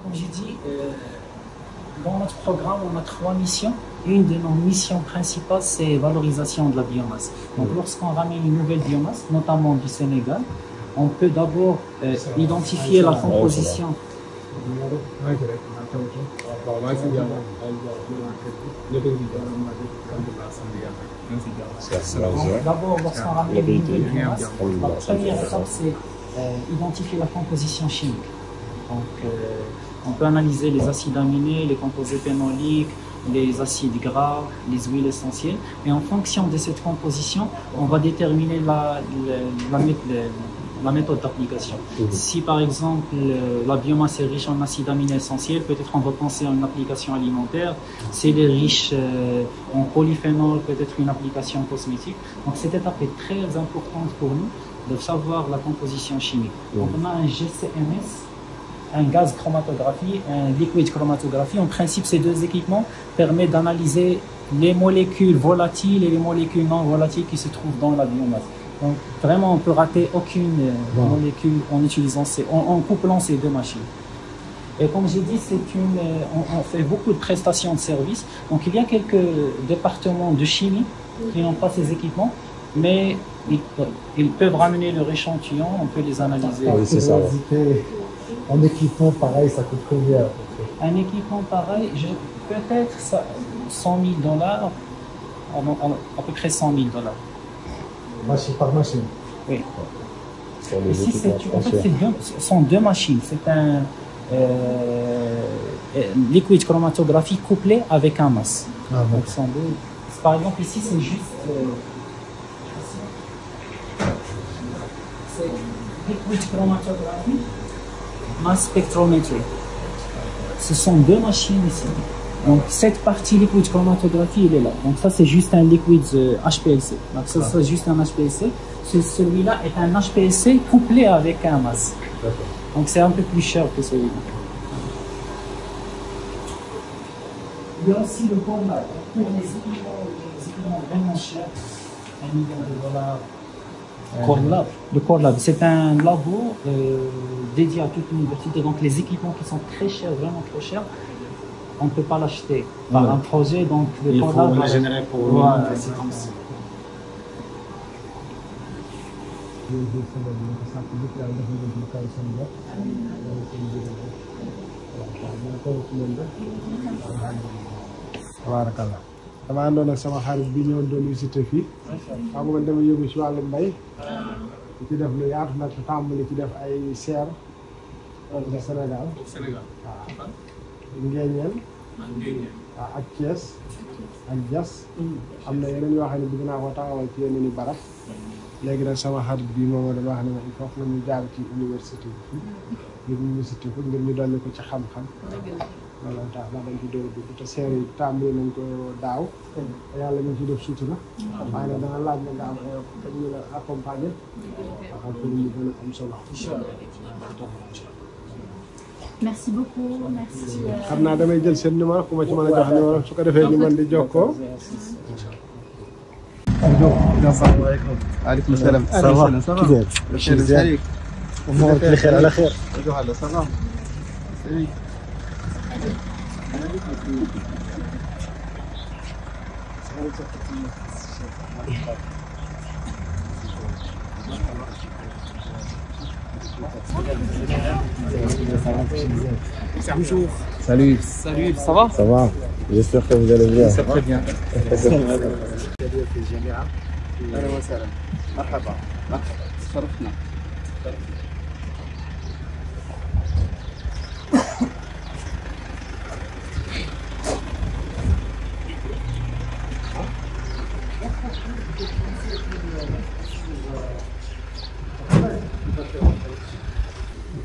Speaker 13: Comme j'ai dit, dans notre programme, on a 3 missions. Une de nos missions principales, c'est valorisation de la biomasse. Donc, lorsqu'on ramène une nouvelle biomasse, notamment du Sénégal, on peut d'abord identifier la composition. D'abord, lorsqu'on ramène une nouvelle biomasse, la première étape, c'est identifier la composition chimique. Donc, on peut analyser les acides aminés, les composés phénoliques, les acides gras, les huiles essentielles. Et en fonction de cette composition, on va déterminer la méthode d'application. Si par exemple la biomasse est riche en acides aminés essentiels, peut-être on va penser à une application alimentaire. Si elle est riche en polyphénol, peut-être une application cosmétique. Donc cette étape est très importante pour nous de savoir la composition chimique. Donc on a un GCMS, un gaz chromatographie, un liquide chromatographie. En principe, ces deux équipements permettent d'analyser les molécules volatiles et les molécules non volatiles qui se trouvent dans la biomasse. Donc, vraiment, on peut rater aucune molécule en utilisant en couplant ces deux machines. Et comme j'ai dit, on fait beaucoup de prestations de services. Donc, il y a quelques départements de chimie qui n'ont pas ces équipements, mais ils peuvent ramener leur échantillon, on peut les analyser.
Speaker 4: Oui, c'est ça. Un équipement pareil, ça coûte combien?
Speaker 13: Un équipement pareil, peut-être 100 000 $, à peu près 100 000 $.
Speaker 4: Machine par machine?
Speaker 13: Oui. Ici, ce sont deux machines. C'est un liquide chromatographie couplé avec un masse. Donc, par exemple, ici, c'est juste... c'est liquide chromatographie, mass spectrométrie. Ce sont deux machines ici. Donc cette partie liquide chromatographie, il est là. Donc ça c'est juste un liquide HPLC. Donc ça c'est juste un HPLC. Celui-là est un HPLC couplé avec un masse. Donc c'est un peu plus cher que celui-là. Il y a aussi le Core Lab. Pour les équipements vraiment chers, $1 million. Le Core Lab, c'est un labo dédié à toute l'université. Donc les équipements qui sont très chers, vraiment très chers, on ne peut pas l'acheter par un projet. Donc le Core Lab,
Speaker 14: il faut le générer pour
Speaker 13: c'est comme ça.
Speaker 3: Tabarakallah. dama àndoon ak sama xarit bi ñëw doon visité fii xam nga dama yëngu ci wàllu mbay ci def lu yaatu nag tàmbali ci def ay serre de Sénégal waaw Ngéeñeen waaw ak Thiès ak Diass am na yeneen yoo xam ne bëgg naa ko taxawal ci yeneen i barab léegi nag sama xarit bi moom dama wax ne ma il faut que ñu jaar ci université bi ngir ñu visité ko ngir ñu dolli ko ci xam-xam loolu tax na dañ ci door a dugg te seer yi tàmbali nañ ko daaw yàlla ñu ci def sutura waaye nag dana laaj na nga am dañ ñu la accompagner waxal pour ñu gën a am solo
Speaker 2: merci beaucoup merci
Speaker 3: xam naa damay jël seen numéro ku ma ci mën a jox numéro su ko defee ñu mën di jokkoo
Speaker 15: asalaamaaleykum. waaleykum salaam. ça va ça va.
Speaker 3: بخير على خير.
Speaker 15: ça va.
Speaker 14: Bonjour.
Speaker 3: Salut.
Speaker 14: Salut, ça va?
Speaker 3: Ça va. J'espère que vous allez bien.
Speaker 14: Ça va très bien.
Speaker 15: اهلا وسهلا. مرحبا مرحبا شرفتنا.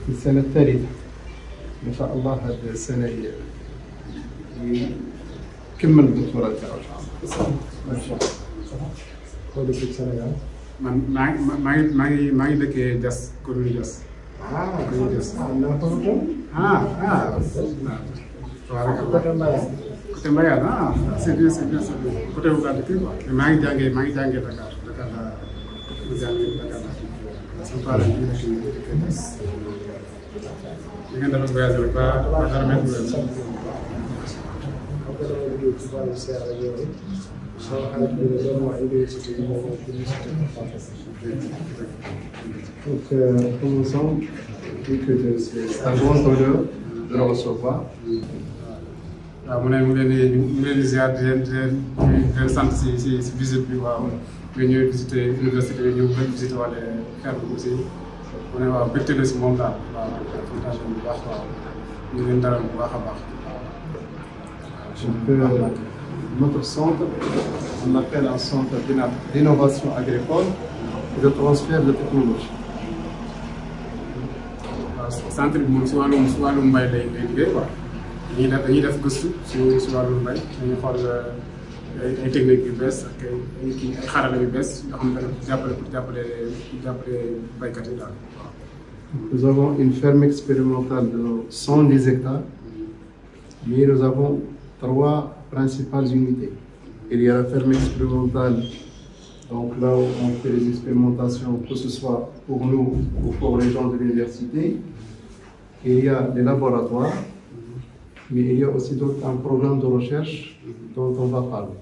Speaker 15: السنة الثالثة إن شاء الله هذه السنة يكمل الدكتوراه تاعو إن شاء الله. ما شاء الله.
Speaker 14: koo dëkk Sénégal. maa ngi dëkkee Diass commune Diass. commune Diass. côté Mbayane. côté Mbayane c'est bien côté wu laa dëkk quoi mais maa ngi jàngee Dakar laa jàngee Dakar laa sama parents yi nekk Diass. li ngeen dafa voyagé rek ba dara métti
Speaker 15: Donc, commençons, vu que c'est un grand honneur de le recevoir.
Speaker 14: waaw mu leen di ziar di leen sant si visite bi waaw nga ñëw visité université bi ñëw visité wàlle ferme bi aussi mu ne waaw bégte la si moom daal waaw kontaan bu baax waaw ñu leen dalal bu baax a baax.
Speaker 15: Notre centre, on l'appelle un centre d'innovation agricole et de transfert de technologie.
Speaker 14: waaw centre bi moom si wàllum mbay lay liggéey quoi dañuy def gëstu si wàllum mbay dañuy xool ay techniques yu bees ak ay xarala yu bees yoo xam ne jàppale baykat yi daal waaw.
Speaker 15: Nous avons une ferme expérimentale de 110 hectares, mais nous avons 3 principales unités. Il y a la ferme expérimentale, donc là où on fait les expérimentations, que ce soit pour nous ou pour les gens de l'université. Il y a les laboratoires, mais il y a aussi un programme de recherche dont on va parler.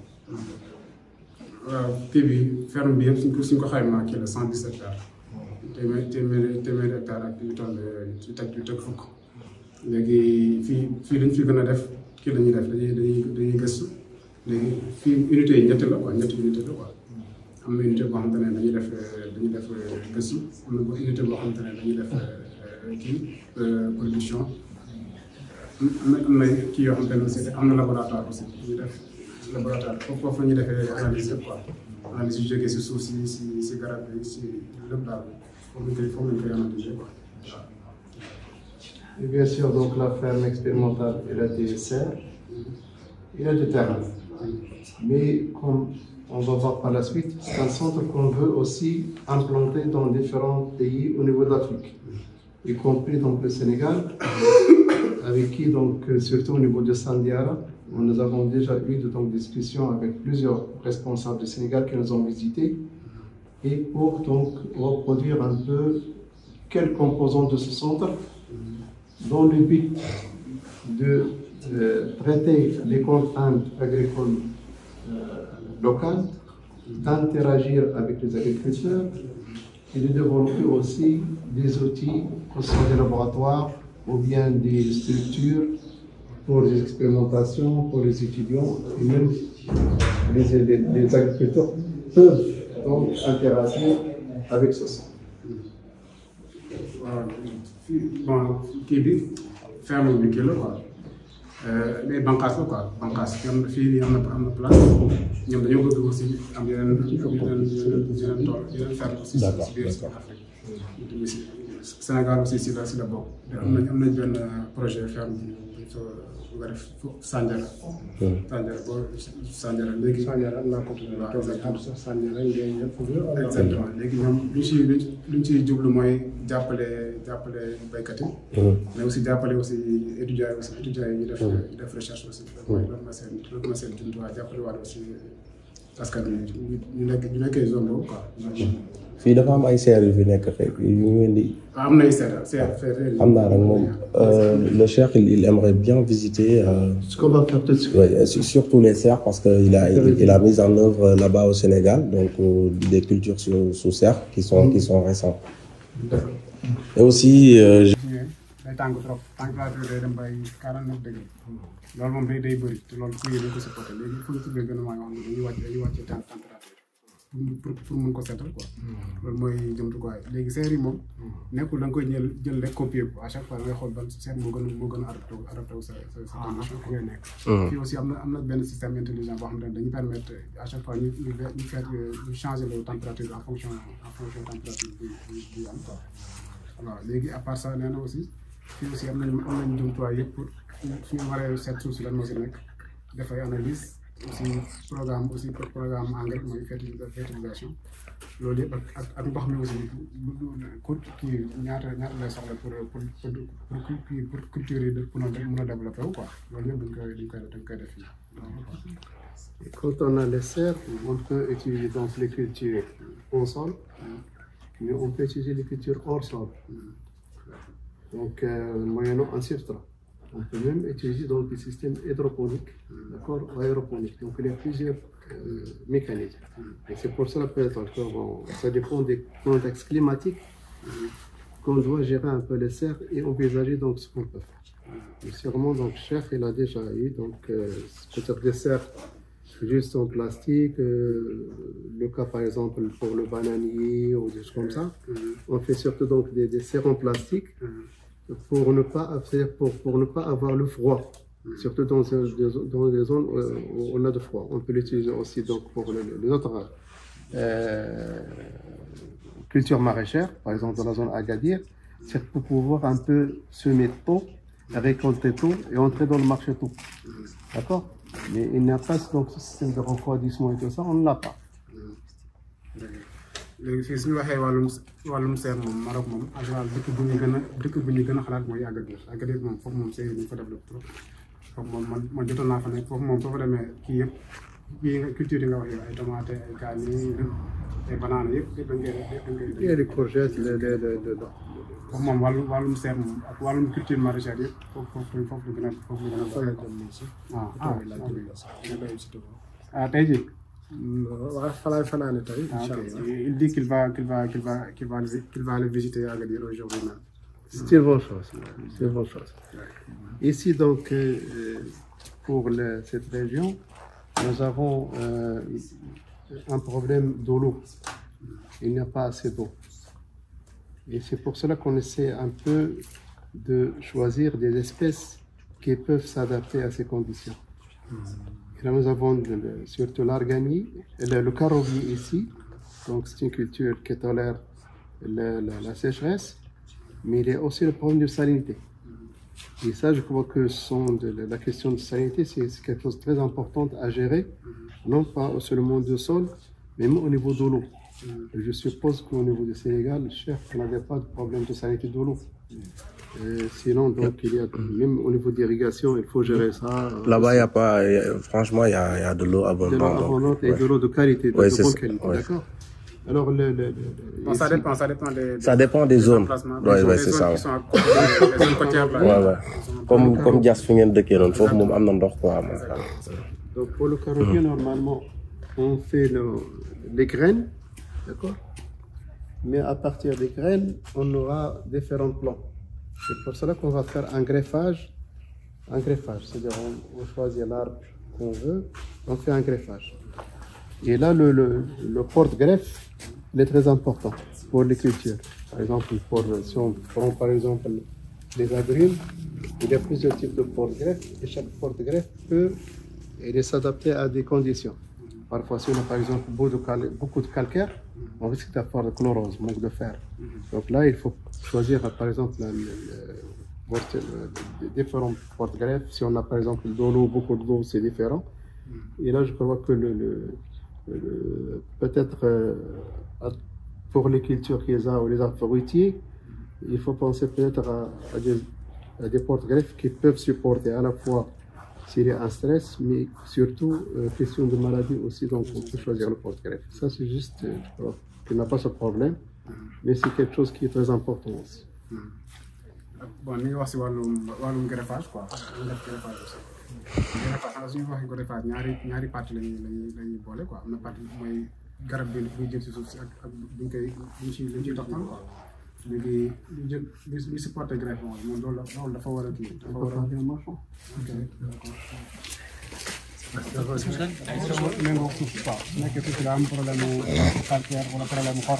Speaker 14: kii bi ferme bi yëpp suñ ko xaymaa kii la 110 hectares. téeméeri hectares ak yu toll yu teg fukk. léegi fii lañ fi gën a def. kii la ñuy def dañuy gëstu léegi fii unité yi ñetti la quoi ñetti unité la quoi am na unité boo xamante ne dañuy def gëstu am na unité boo xamante ne dañuy def production am na kii yoo xamante ne aussi am na laboratoire aussi dañuy def laboratoire foofu la ñuy defee analyse yëpp quoi analyse yu jógee si suuf si garab yi si lépp daal foofu lañ koy analyser quoi.
Speaker 15: Et bien sûr, donc la ferme expérimentale, elle a des serres, il y a des terrains. Mais comme on va voir par la suite, c'est un centre qu'on veut aussi implanter dans différents pays au niveau de l'Afrique, y compris donc le Sénégal, avec qui donc surtout au niveau de Sandiara, nous avons déjà eu donc discussions avec plusieurs responsables du Sénégal qui nous ont visités, et pour donc reproduire un peu quels composants de ce centre dans le but de traiter les contraintes agricoles locales, d'interagir avec les agriculteurs et de développer aussi des outils, que ce soit des laboratoires ou bien des structures pour les expérimentations, pour les étudiants et même les agriculteurs peuvent donc interagir avec ce centre.
Speaker 14: Bon kii bi ferme bi kii la quoi mais bànqaas la quoi bànqaas fii am na place ñoom dañoo bëgg aussi am yeneen ferme aussi si biir Afrique Sénégal aussi si la bokk am nañ benn projet ferme bi bu nga def Sandiara Sandiara léegi
Speaker 5: Sandiara am naa ko Sandiara
Speaker 14: exactement léegi ñoom luñ ci jublu mooy jàppale baykat yi mais aussi jàppale aussi étudiants yi ñu def recherche aussi loolu ma seen jumtuwaay jàppale waat aussi askan wi ñu nekkee zone boobu quoi.
Speaker 3: fii dafa am ay serre yu fi nekk fekk yu ngeen di.
Speaker 14: am na ay serre
Speaker 3: am naa nag moom le Cheikh il aimerait bien visiter.
Speaker 15: Ce qu'on va faire tout de suite.
Speaker 3: Ouais, surtout les serres parce que il a mis en œuvre là-bas au Sénégal donc des cultures sous serre qui sont récentes.
Speaker 15: D'accord.
Speaker 3: Et aussi.
Speaker 14: day tàng trop température day dem bay 49 degré loolu moom day bëri te loolu kuy dañ ko supporté léegi il faut que gën a maa nga xam ne dañuy wàcce température pour mun ko seetal quoi. loolu mooy jumtukaay léegi seer yi moom. nekkul da nga koy jël rek copier ko à chaque fois da ngay xool ban seer moo gën a adapté wu sa condition fi ngay nekk. fii aussi am na benn système intelligent boo xam ne dañuy permettre à chaque fois ñu changer la température en fonction température bi am quoi. voilà léegi à part ça nee na aussi fii aussi am nañu jumtuwaay yëpp pour suñu waree seet suuf si lan moo si nekk dafay analyse. aussi programme engrais mooy fertilisation loolu yëpp ak ndox mi aussi kii ñaata lay soxla pour culture yi mën a développé wu quoi loolu yëpp dañ koy def fii.
Speaker 15: Quand on a les serres, on peut utiliser donc les cultures au sol, mais on peut utiliser les cultures hors sol. Donc moyennant un substrat. On peut même utiliser donc des systèmes hydroponiques, d'accord, ou aéroponiques. Donc il y a plusieurs mécanismes. Et c'est pour cela peut-être ça dépend des contextes climatiques qu'on doit gérer un peu les serres et envisager donc ce qu'on peut faire. Et sûrement donc Cheikh il a déjà eu donc peut-être des serres juste en plastique. Le cas par exemple pour le bananier ou des choses comme ça. On fait surtout donc des serres en plastique. Pour ne pas avoir le froid, surtout dans des zones où on a de froid. On peut l'utiliser aussi donc pour les autres cultures maraîchères, par exemple dans la zone Agadir, c'est pour pouvoir un peu semer tôt, récolter tôt et entrer dans le marché tôt. D'accord? Mais il n'y a pas donc ce système de refroidissement et tout ça, on ne l'a pas.
Speaker 14: léegi fii suñu waxee wàllum seer moom Maroc moom en général dëkk bu ñu gën a xalaat mooy Agadir moom foofu moom seer yi ñu fa développé trop foofu moom man jotoon naa fa nekk foofu moom soo fa demee kii yëpp culture yi nga wax ay tomate ay kaani ay banaana yëpp dañ koy
Speaker 15: les courgettes
Speaker 14: foofu moom wàllum seer moom ak wàllum culture maraîchère yëpp foofu la gën a tey jii il dit qu'il va aller visiter Agadir aujourd'hui même.
Speaker 15: C'est une bonne chose. C'est une bonne chose. Ici donc pour cette région, nous avons un problème de l'eau. Il n'y a pas assez d'eau. Et c'est pour cela qu'on essaie un peu de choisir des espèces qui peuvent s'adapter à ces conditions. Là, nous avons surtout l'arganie, le carobier ici. Donc, c'est une culture qui tolère la sécheresse, mais il y a aussi le problème de salinité. Et ça, je crois que la question de salinité, c'est quelque chose de très important à gérer, non pas seulement du sol, mais même au niveau de l'eau. Je suppose qu'au niveau du Sénégal, Cheikh, on n'avait pas de problème de salinité de l'eau. Sinon, donc, il y a, même au niveau d'irrigation, il faut gérer ça.
Speaker 3: Là-bas, il n'y a pas, franchement, il y a de l'eau abondante.
Speaker 15: De l'eau abondante et de l'eau de qualité, de bonne qualité, d'accord. Alors,
Speaker 3: ça dépend des zones. Ouais, c'est ça. Comme Dias Fingen de Kéron, il faut que nous ayons quoi.
Speaker 15: Donc, pour le carobier, normalement, on fait les graines, d'accord. Mais à partir des graines, on aura différents plants. C'est pour cela qu'on va faire un greffage. C'est-à-dire on choisit l'arbre qu'on veut, on fait un greffage. Et là, le porte-greffe, il est très important pour les cultures. Par exemple, si on prend par exemple les agrumes, il y a plusieurs types de porte-greffe et chaque porte-greffe peut s'adapter à des conditions. Parfois, si on a par exemple beaucoup de calcaire, on risque d'avoir de chlorose, manque de fer. Donc là, il faut choisir par exemple différents porte-greffes. Si on a par exemple de l'eau, beaucoup d'eau, c'est différent. Et là, je crois que peut-être pour les cultures qu'ils ont ou les arbres fruitiers, il faut penser peut-être à des porte-greffes qui peuvent supporter à la fois s'il y a un stress, mais surtout question de maladie aussi, donc on peut choisir le porte-greffe. Ça, c'est juste, je crois, qu'il n'a pas ce problème, mais c'est quelque chose qui est très important aussi.
Speaker 14: Bon, nous aussi wàllum greffage quoi, greffage aussi. Greffage suñu waxee greffage ñaari parties lañuy boole quoi. Am na partie mooy garab bi buy jël si suuf si ak buñ ciy toxtal quoi. Léegi li supporté greffe moom loolu dafa war a kii. Dafa war a méngoo suuf waaw su nekkee suuf daa am problème mu calcaire wala problème mu xor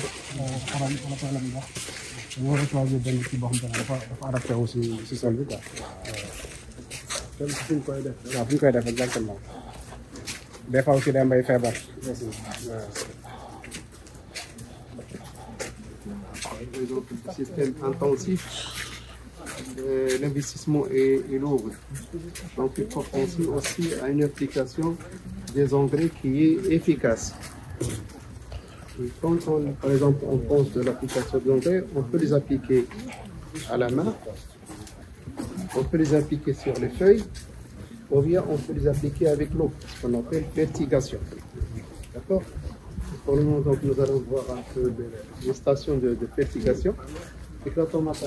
Speaker 14: xorom wala problème mu ndox dañu war a choisir benn kii boo xam ne dafa adapté wu si sol bi quoi waaw fu ñu koy def waaw fu ñu koy def exactement des fois aussi day am ay feebar aussi waaw.
Speaker 15: Donc, système intensif, l'investissement est lourd. Donc, il faut penser aussi à une application des engrais qui est efficace. Et quand par exemple, on pense de l'application des engrais, on peut les appliquer à la main, on peut les appliquer sur les feuilles, ou bien on peut les appliquer avec l'eau, ce qu'on appelle fertigation. D'accord? Pour le moment, donc, nous allons voir un peu les stations de fertigation. Et que la tomate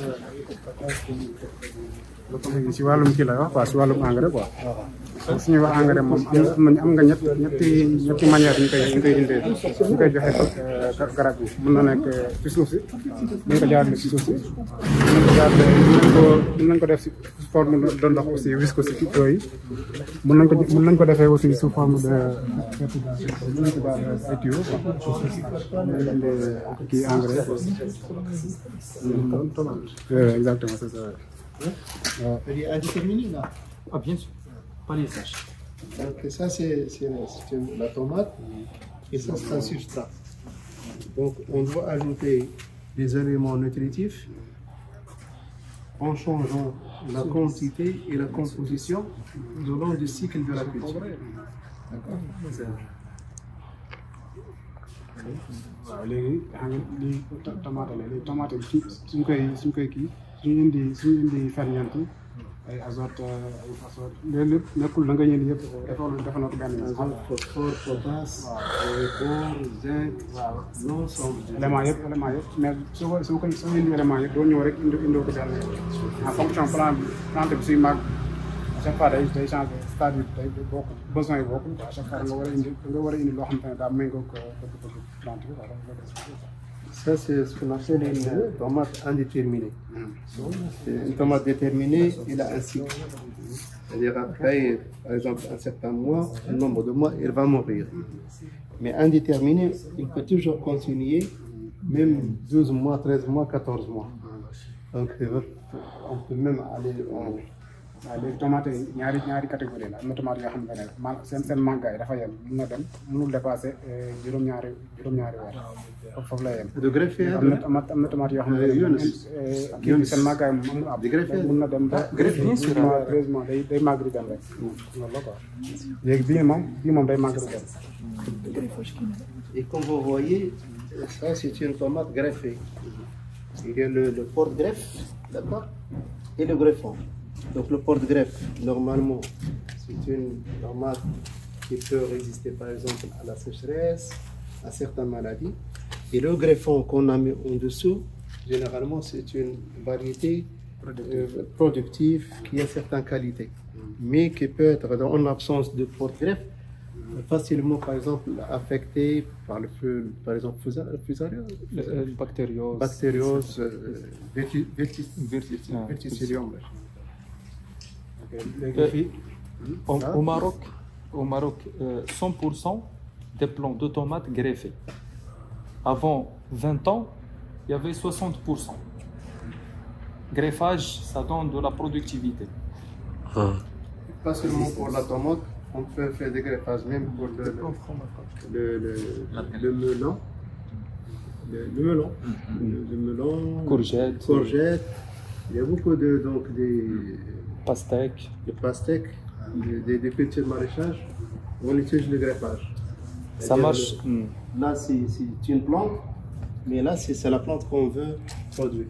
Speaker 14: si wàllum kii la wax quoi si wàllum engrais quoi su ñuy wax engrais moom am nga ñetti manière ñu koy indee ñu koy joxe garab yi mën na nekk ci suuf si mën ko jaarale ci suuf si mën nañ ko def si forme de ndox aussi wis ko si kii yi mën nañ ko defee aussi sous forme de fertilisation mën nañ ko jaarale ay tuyaux kii engrais exactement c'est ça.
Speaker 15: Il est indéterminé là.
Speaker 13: Ah bien sûr, pas les sages.
Speaker 15: Donc ça c'est la tomate et ça c'est un substrat. Donc on doit ajouter des éléments nutritifs en changeant la quantité et la composition le long du cycle de la culture. D'accord?
Speaker 14: waaw léegi xam nga lii tomate la léegi tomate bi suñ koy kii suñu indi ferñeent yi ay azote ay phosphore loolu lépp nekkul da nga indi yëpp dafa na ko benn
Speaker 15: phosphore, potasse, zinc, l'ensemble
Speaker 14: élément yëpp mais soo indi élément yëpp doo ñëw rek indoo ko benn en fonction plante bi suy màgg à chaque fois day changé c'est-à-dire day bokk besoin yi bokkul à chaque fois nga war a indi loo xam te ne daa méngoo ko plante bi
Speaker 15: ça c'est ce qu'on appelle une tomate indéterminée. Une tomate déterminée, il a un cycle. C'est-à-dire après, par exemple, un certain mois, un nombre de mois, il va mourir. Mais indéterminé, il peut toujours continuer, même 12 mois, 13 mois, 14 mois. Donc on peut même aller en...
Speaker 14: léegi tomate yi ñaari catégorie la am na tomate yoo xam ne seen màggaay dafa yem mun na dem mënul dépasser juróom-ñaari weer foofu la yem.
Speaker 15: de greffé
Speaker 14: am na tomate yoo xam ne seen màggaay moom amul ab mun na dem ba 13 mois day màgg di dem rek loolu la quoi léegi bii moom day màgg di dem.
Speaker 15: Et comme vous voyez, ça c'est une tomate greffée. Il y a le porte-greffe, d'accord, et le greffon. Donc le porte-greffe, normalement, c'est une tomate qui peut résister par exemple à la sécheresse, à certaines maladies. Et le greffon qu'on a mis en dessous, généralement, c'est une variété productive qui a certaines qualités, mais qui peut être, en l'absence de porte-greffe, facilement, par exemple, affectée par le feu, par exemple, bactériose, verticillium.
Speaker 13: Au Maroc, 100% des plants de tomates greffés. Avant 20 ans, il y avait 60%. Greffage, ça donne de la productivité.
Speaker 15: Pas seulement pour la tomate, on peut faire des greffages même pour le melon. Le melon,
Speaker 13: courgette.
Speaker 15: Il y a beaucoup de des
Speaker 13: pastèques,
Speaker 15: des petits maraîchages. On utilise le greffage.
Speaker 13: Ça marche.
Speaker 15: Là, c'est une plante, mais là, c'est la plante qu'on veut produire.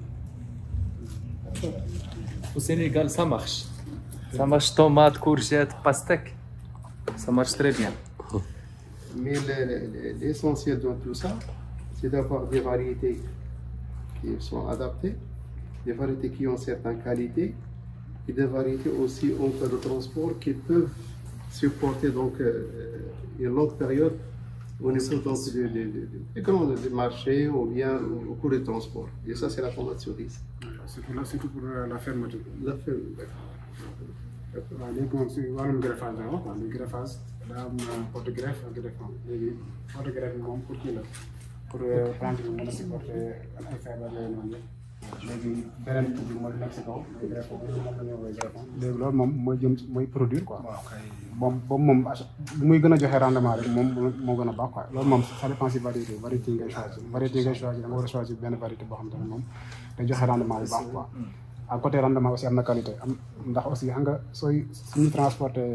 Speaker 13: Au Sénégal, ça marche. Ça marche tomate, courgette, pastèque. Ça marche très bien.
Speaker 15: Mais l'essentiel dans tout ça, c'est d'avoir des variétés qui sont adaptées, des variétés qui ont certaines qualités et des variétés aussi en cas de transport qui peuvent supporter donc une longue période au niveau donc des marchés ou bien au cours des transports. Et ça, c'est la tomate cerise.
Speaker 14: Surtout pour la fermeture.
Speaker 15: La fermeture.
Speaker 14: waaw léegi moom si wàllum greffage la wax le greffage daa am photographe ak greffon léegi photographe moom pour kii la pour plante bi mën a supporter ay feebar yooyu noonu yëpp léegi beneen bi mooy nekk si kaw mooy greffon bi moom la ñu woowee greffon léegi loolu moom mooy produire quoi moom bu muy gën a joxe rendement rek moom moo gën a baax quoi loolu moom ça dépend si variété ngay choisir da nga war a choisir benn variété boo xam te ne moom day joxe rendement bu baax quoi à côté rendement aussi am na qualité ndax aussi xam nga suñu transporter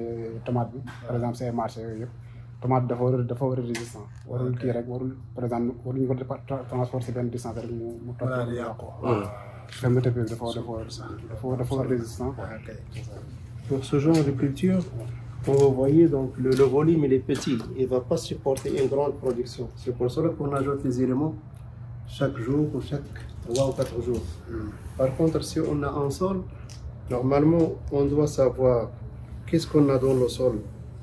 Speaker 14: tomate bi par exemple ces marché yooyu yëpp tomate dafa war a résistant warul kii rek warul par exemple waruñu ko transporter si benn distance rek mu topp yàqu fermeté bi dafa war résistant quoi.
Speaker 16: Pour ce genre de culture, vous voyez donc le volume il est petit, il ne va pas supporter une grande production. C'est pour cela qu'on ajoute les éléments chaque jour ou chaque 3 ou 4 jours. Par contre, si on a un sol, normalement, on doit savoir qu'est-ce qu'on a dans le sol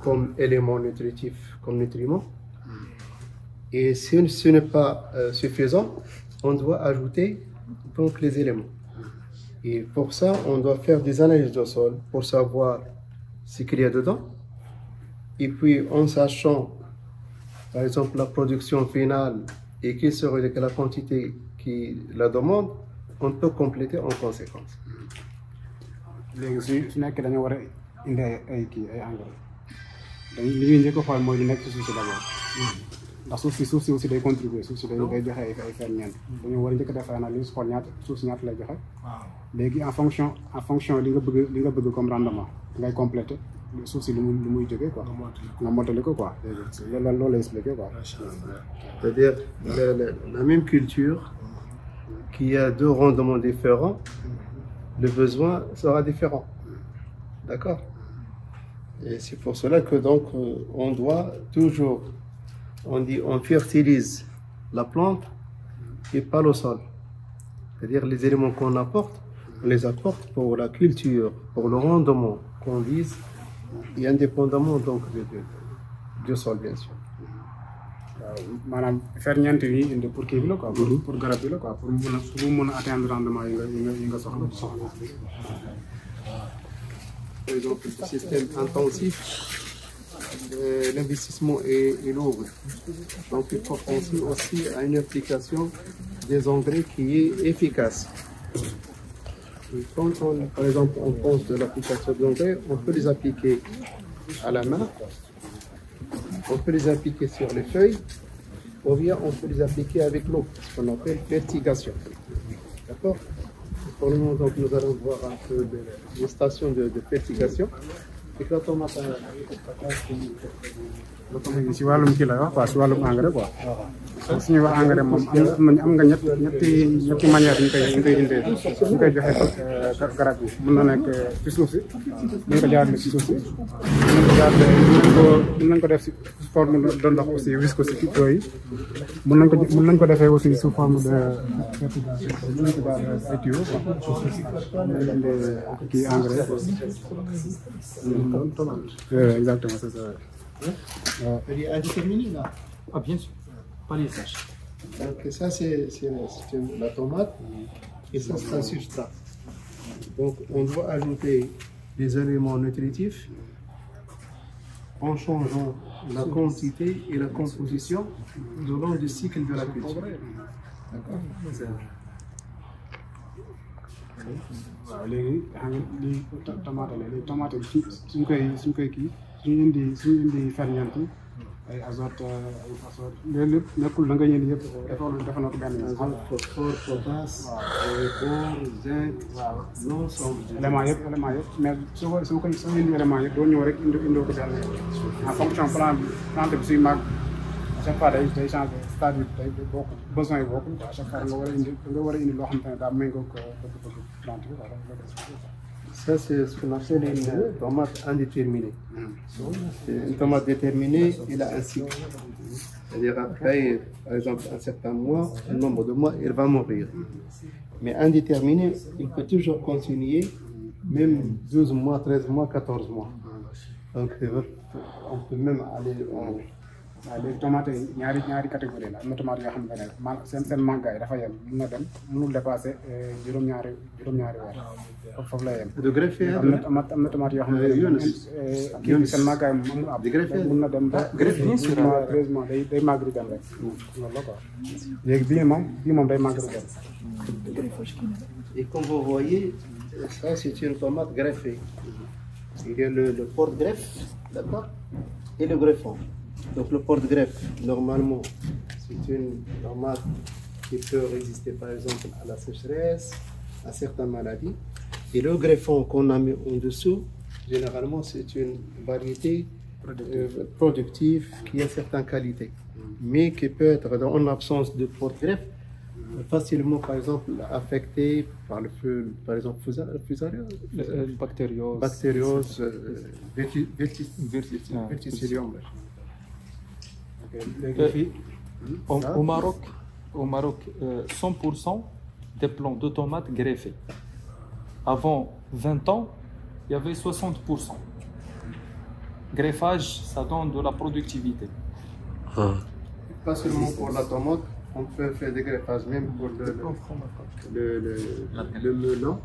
Speaker 16: comme élément nutritif, comme nutriment. Et si ce n'est pas suffisant, on doit ajouter donc les éléments. Et pour ça, on doit faire des analyses de sol pour savoir ce qu'il y a dedans. Et puis, en sachant, par exemple, la production finale et quelle serait la quantité qui la demande, on peut compléter en conséquence.
Speaker 14: léegi su nekkee dañoo war a indi ay engrais li ñuy njëkk a xool mooy li nekk ci suuf si d'abord ndax suuf si aussi day contribuer suuf si day joxe ay ferñeent dañoo war a njëkk a def analyse xool suuf si ñaata lay joxe léegi en fonction li nga bëgg comme rendement ngay compléter suuf si lu muy jógee quoi nga mottali ko quoi loolu lay expliqué quoi.
Speaker 16: C'est-à-dire la même culture qui a deux rendements différents, le besoin sera différent. D'accord? Et c'est pour cela que donc on doit toujours, on fertilise la plante et pas le sol. C'est-à-dire les éléments qu'on apporte, on les apporte pour la culture, pour le rendement qu'on vise, et indépendamment donc du sol bien sûr.
Speaker 14: maanaam ferñeent yi indi pour kii bi la quoi pour garab bi la quoi pour mu mën a atteindre rendement yi nga soxla.
Speaker 16: Par exemple, le système intensif, l'investissement est lourd. Donc il faut penser aussi à une application des engrais qui est efficace. Quand par exemple on pense de l'application d'engrais, on peut les appliquer à la main, on peut les appliquer sur les feuilles, ou bien on peut les appliquer avec l'eau, ce qu'on appelle fertigation. D'accord? Pour le moment, donc, nous allons voir un peu les stations de fertigation. Et que la tomate
Speaker 14: si wàllum kii lay wax quoi si wàllum engrais quoi su ñuy wax engrais moom am nga ñetti manière ñu koy indee ñu koy joxe garab yi mën na nekk ci suuf si mën ko jaarale ci suuf si mën nañ ko def si forme de ndox aussi wis ko si kii yi mën nañ ko defee aussi sous forme de fertilisation mën nañ ko jaarale ay tuyaux quoi kii engrais exactement c'est ça.
Speaker 16: Il est indéterminé là.
Speaker 13: Ah bien sûr, pas les sages.
Speaker 16: Donc ça c'est la tomate et ça c'est un substrat. Donc on doit ajouter des éléments nutritifs en changeant la quantité et la composition tout au long du cycle de la culture. D'accord?
Speaker 14: waaw léegi xam nga lii tomate la léegi tomate bi suñ koy kii suñu indi ferñeent yi ay azote ay phosphore loolu lépp nekkul da nga indi yëpp dafa na ko benn
Speaker 16: phosphore, potasse, bore, zinc, l'ensemble
Speaker 14: élément yëpp mais soo indi élément yëpp doo ñëw rek indoo ko benn en fonction plante bi suy màgg à chaque fois day changé c'est-à-dire day bokk besoin yi bokkul à chaque fois nga war a indi loo xam te ne daa méngoo ko plante bi
Speaker 16: ça c'est ce qu'on appelle une tomate indéterminée. Une tomate déterminée, il a un cycle. C'est-à-dire après, par exemple, un certain mois, un nombre de mois, il va mourir. Mais indéterminé, il peut toujours continuer, même 12 mois, 13 mois, 14 mois. Donc on peut même aller
Speaker 14: waaw léegi tomate yi ñaari catégorie la am na tomate yoo xam ne seen màggaay dafa yem mun na dem mënul dépasser juróom-ñaari weer foofu la yem.
Speaker 16: de greffer
Speaker 14: am na tomate yoo xam ne seen màggaay amul ab mun na dem ba 13 mois day màgg di dem rek loolu la quoi léegi bii moom day màgg di dem.
Speaker 16: Et comme vous voyez, ça c'est une tomate greffée. Il y a le porte-greffe, d'accord, et le greffon. Donc le porte-greffe, normalement, c'est une tomate qui peut résister par exemple à la sécheresse, à certaines maladies. Et le greffon qu'on a mis en dessous, généralement c'est une variété productive qui a certaines qualités, mais qui peut être en absence de porte-greffe facilement, par exemple, affecté par le feu, par exemple, bactériose, verticillium.
Speaker 13: Au Maroc, 100% des plants de tomates greffés. Avant 20 ans, il y avait 60%. Greffage, ça donne de la productivité.
Speaker 16: Pas seulement pour la tomate, on peut faire des greffages même pour le melon.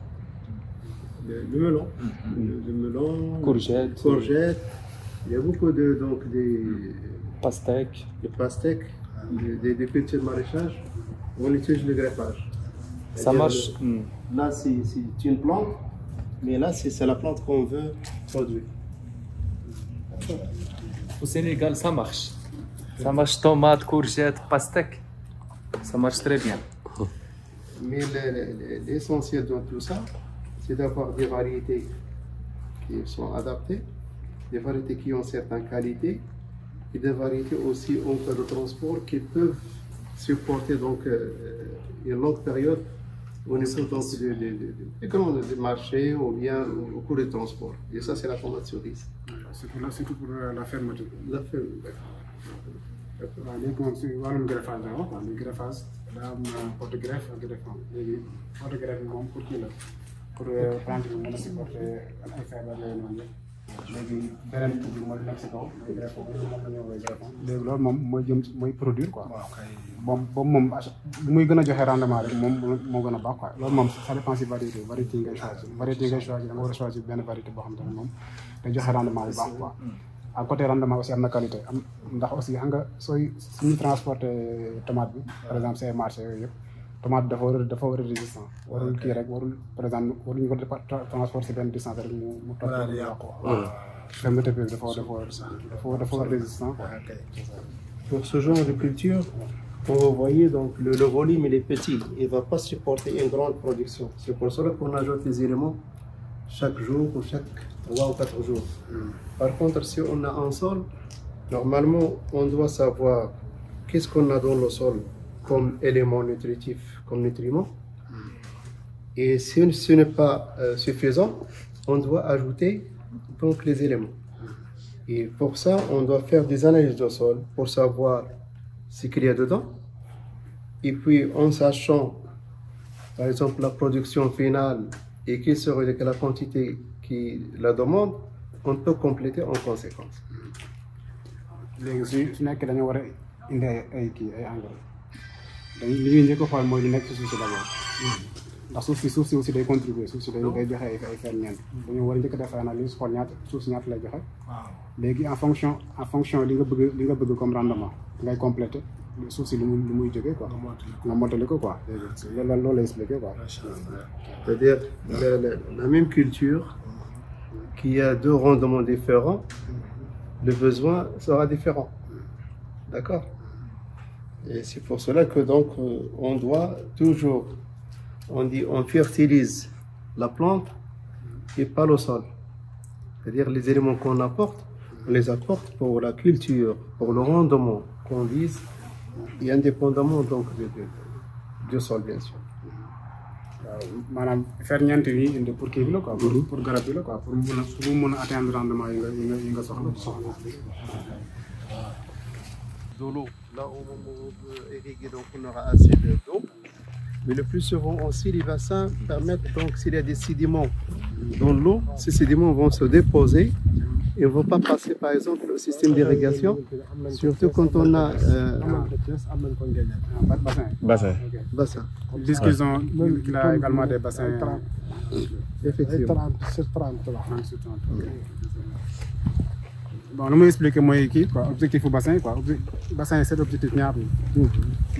Speaker 16: Le melon, courgette. Il y a beaucoup de des
Speaker 13: pastèques,
Speaker 16: des petits maraîchages où on utilise le greffage.
Speaker 13: Ça marche.
Speaker 16: Là, c'est une plante, mais là, c'est la plante qu'on veut produire.
Speaker 13: Au Sénégal, ça marche. Ça marche tomate, courgette, pastèque. Ça marche très bien.
Speaker 16: Mais l'essentiel dans tout ça, c'est d'avoir des variétés qui sont adaptées, des variétés qui ont certaines qualités, et des variétés aussi en cas de transport qui peuvent supporter donc une longue période au niveau donc des marchés ou bien au cours des transports. Et ça, c'est la tomate cerise.
Speaker 14: C'est tout pour la fermeture.
Speaker 16: La fermeture.
Speaker 14: waaw léegi moom si wàllum greffage la wax quoi greffage daa am porte-greffe ak greffon léegi porte-greffe moom pour kii la pour plante bi mën a supporter ay feebar yooyu noonu yëpp léegi beneen bi mooy nekk si kaw mooy greffon moom la ñuy woowee greffon léegi loolu moom mooy produire quoi moom bu muy gën a joxe rendement rek moom moo gën a baax quoi loolu moom ça dépend si variété ngay choisir da nga war a choisir benn variété boo xam ne moom day joxe rendement bu baax quoi. À côté rendement aussi am na qualité ndax aussi xam nga sooy suñuy transporter tomate bi par exemple say marché yooyu yëpp tomate dafa war a résistant warul kii rek warul par exemple waruñu ko transporter si benn distance rek mu toog yàqu fermeté bi dafa war résistant quoi.
Speaker 16: Pour ce genre de culture, vous voyez donc le volume il est petit, il ne va pas supporter une grande production. C'est pour cela qu'on ajoute les éléments chaque jour ou chaque 3 ou 4 jours. Par contre, si on a un sol, normalement, on doit savoir qu'est-ce qu'on a dans le sol comme élément nutritif, comme nutriment. Et si ce n'est pas suffisant, on doit ajouter donc les éléments. Et pour ça, on doit faire des analyses de sol pour savoir ce qu'il y a dedans. Et puis, en sachant, par exemple, la production finale et quelle serait la quantité qui la demande, on peut compléter en conséquence.
Speaker 14: léegi su nekkee dañoo war a indi ay engrais dañuy li ñuy njëkk a xool mooy li nekk ci suuf si d'abord ndax suuf si aussi day contribuer suuf si day joxe ay ferñeent dañoo war a njëkk a def analyse xool suuf si ñaata lay joxe léegi en fonction li nga bëgg comme rendement ngay compléter suuf si lu muy jógee quoi nga mottali ko quoi loolu lay expliqué quoi.
Speaker 16: C'est-à-dire la même culture qui a deux rendements différents, le besoin sera différent. D'accord? Et c'est pour cela que donc on doit toujours, on fertilise la plante et pas le sol. C'est-à-dire les éléments qu'on apporte, on les apporte pour la culture, pour le rendement qu'on vise, et indépendamment donc du sol bien sûr.
Speaker 14: maanaam ferñeent yi indi pour kii bi la quoi pour garab bi la quoi pour mu mën a atteindre rendement yi nga soxla.
Speaker 16: De l'eau, là au moment où on peut irriguer, donc on aura assez d'eau. Mais le plus souvent aussi, les bassins permettent, donc s'il y a des sédiments dans l'eau, ces sédiments vont se déposer il ne faut pas passer par exemple au système d'irrigation, surtout quand on a bassin.
Speaker 14: Ils disent qu'il a également des bassins.
Speaker 16: Effectivement.
Speaker 14: 30 sur 30. Bon, nous m'expliquer moi quoi objectif au bassin quoi bassin c'est l'objectif ñaar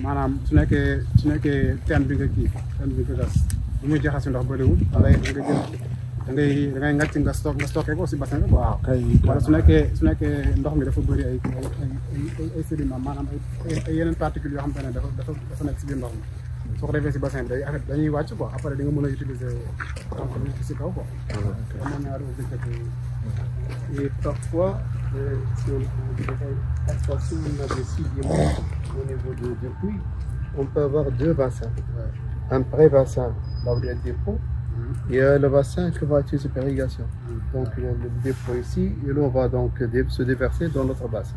Speaker 14: manam su nekké terme bi nga gas bu muy jaxasi ndox bariwul da ngay ngacc nga stocké ko ci bassin quoi waaw kay wala su nekké ndox mi dafa bari ay sédiments manam ay yeneen particules yo xamantene dafa nekk ci biir ndox mi soo ko defee ci bassin bi dañuy wàcc quoi après di nga mën a utiliser donc ci kaw quoi am na ñaari objectif.
Speaker 16: Et parfois, si on a des sédiments au niveau du puits, on peut avoir deux bassins. Un pré-bassin, là où il y a le dépôt, et le bassin qui va utiliser pour l'irrigation. Donc il y a le dépôt ici, et là on va donc se déverser dans notre bassin.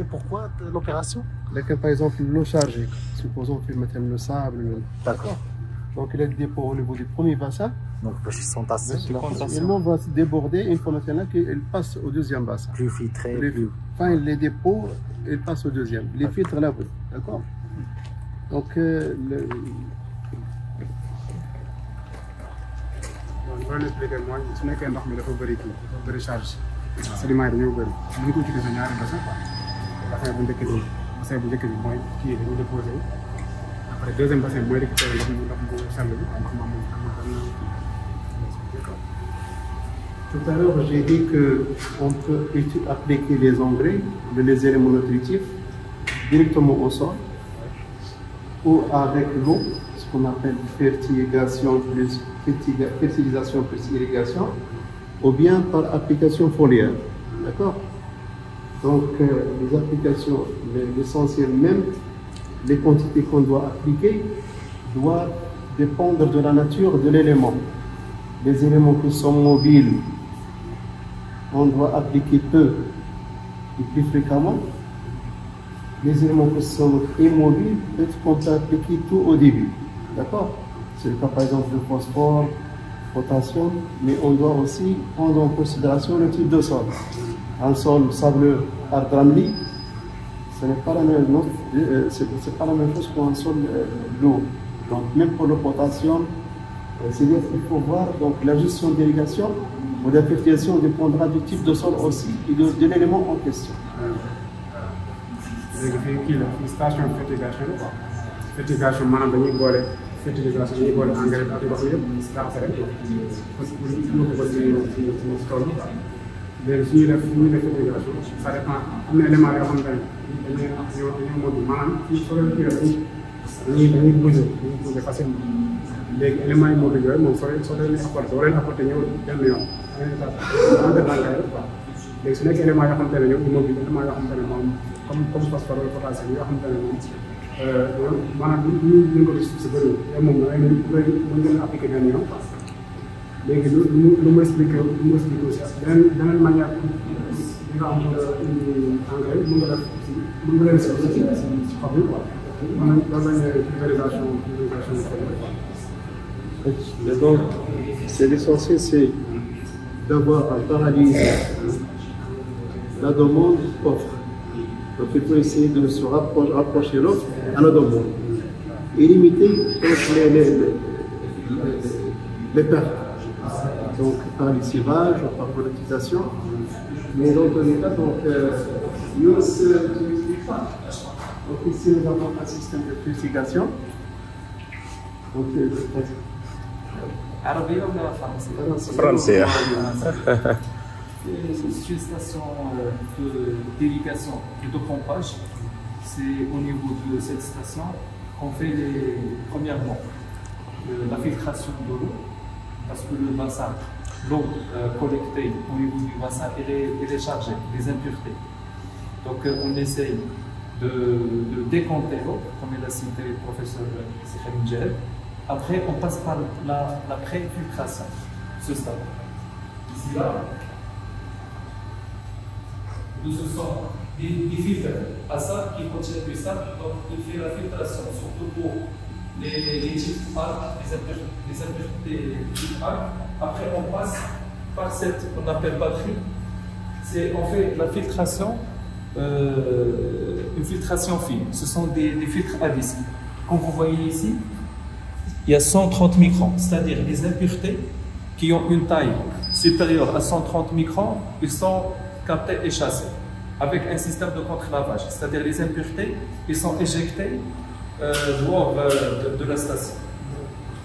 Speaker 17: Pourquoi l'opération?
Speaker 16: Par exemple, l'eau chargée, supposons qu'on mette le sable.
Speaker 17: D'accord.
Speaker 16: Donc il y a le dépôt au niveau du premier bassin.
Speaker 17: Donc ils sont tassés.
Speaker 16: Et l'eau va se déborder une fois maintenant qu'elle passe au deuxième bassin.
Speaker 17: Plus filtré.
Speaker 16: Enfin, les dépôts, ils passent au deuxième. Les filtres là, oui. D'accord. Donc
Speaker 14: loolu expliqué mooy su nekkee ndox mi dafa bëri kii dafa bëri charge sédiments yi dañoo bëri ñu ko utiliser ñaari bassin quoi bassin bu njëkk bi mooy kii dañuy déposé après deuxième bassin mooy récupéré ndox bu sell bi ndox mu amul
Speaker 16: tout à l'heure, j'ai dit qu'on peut appliquer les engrais, les éléments nutritifs, directement au sol ou avec l'eau, ce qu'on appelle fertilisation plus irrigation, ou bien par application foliaire. D'accord? Donc, les applications, l'essentiel même, les quantités qu'on doit appliquer doivent dépendre de la nature de l'élément. Les éléments qui sont mobiles, on doit appliquer peu et plus fréquemment. Les éléments qui sont immobiles, peut-être qu'on peut appliquer tout au début. D'accord? C'est le cas par exemple de phosphore, potassium, mais on doit aussi prendre en considération le type de sol. Un sol sableux ardramli, ce n'est pas la même chose qu'un sol lourd. Donc même pour le potassium, c'est-à-dire qu'il faut voir donc la gestion d'irrigation ou de la fertilisation dépendra du type de sol aussi et de l'élément en question.
Speaker 14: Station fertilisation la quoi fertilisation maanaam dañuy boole fertilisation dañuy boole engrais ak ndox yëpp jaxase rek parce que ñu ko ci tool léegi suñuy def fertilisation ça dépend am na élément yoo xamante ne dañuy mën maanaam ci solo kii dañuy bouger facilement léegi éléments yi mobile yooyu moom soo leen apporté ñëw benn yoon léegi su nekkee éléments yoo xamante ne ñoom immobile éléments yoo xamante ne moom comme phosphore wala potassium yoo xamante ne moom maanaam ñu ko gis si bëriwul te moom mën ngeen appliqué benn yoon léegi lu ma expliqué aussi beneen manière bi nga xam ne engrais mën nga def mën nga leen si xob yi quoi maanaam loolu la ñuy pulvérisation.
Speaker 16: Donc, c'est l'essentiel, c'est d'avoir un parallèle la demande offre. Donc il faut essayer de se rapprocher l'offre à la demande et limiter les pertes. Donc par les civages ou par volatilisation. Mais dans tous les cas, donc, nous ne l'utilisons pas. Donc ici nous avons un système de purification. Donc,
Speaker 13: عربية ولا
Speaker 16: فرنسية؟
Speaker 13: C'est une station d'irrigation et de pompage. C'est au niveau de cette station qu'on fait premièrement la filtration de l'eau, parce que le bassin, l'eau collectée au niveau du bassin, elle est chargée, des impuretés. Donc on essaye de décompter l'eau, comme il a cité le professeur Sekhalim Djel. Après, on passe par la pré-filtration, ce stade. Ici, là, nous ce sont des filtres à sable qui contiennent du sable, donc il fait la filtration, surtout pour les types algues, les impuretés types algues. Après, on passe
Speaker 10: par cette qu'on appelle batterie, c'est on fait la filtration, une filtration fine. Ce sont des filtres à disque. Comme vous voyez ici, il y a 130 microns, c'est-à-dire les impuretés qui ont une taille supérieure à 130 microns, ils sont captés et chassés avec un système de contre-lavage, c'est-à-dire les impuretés, ils sont éjectés dehors de la station.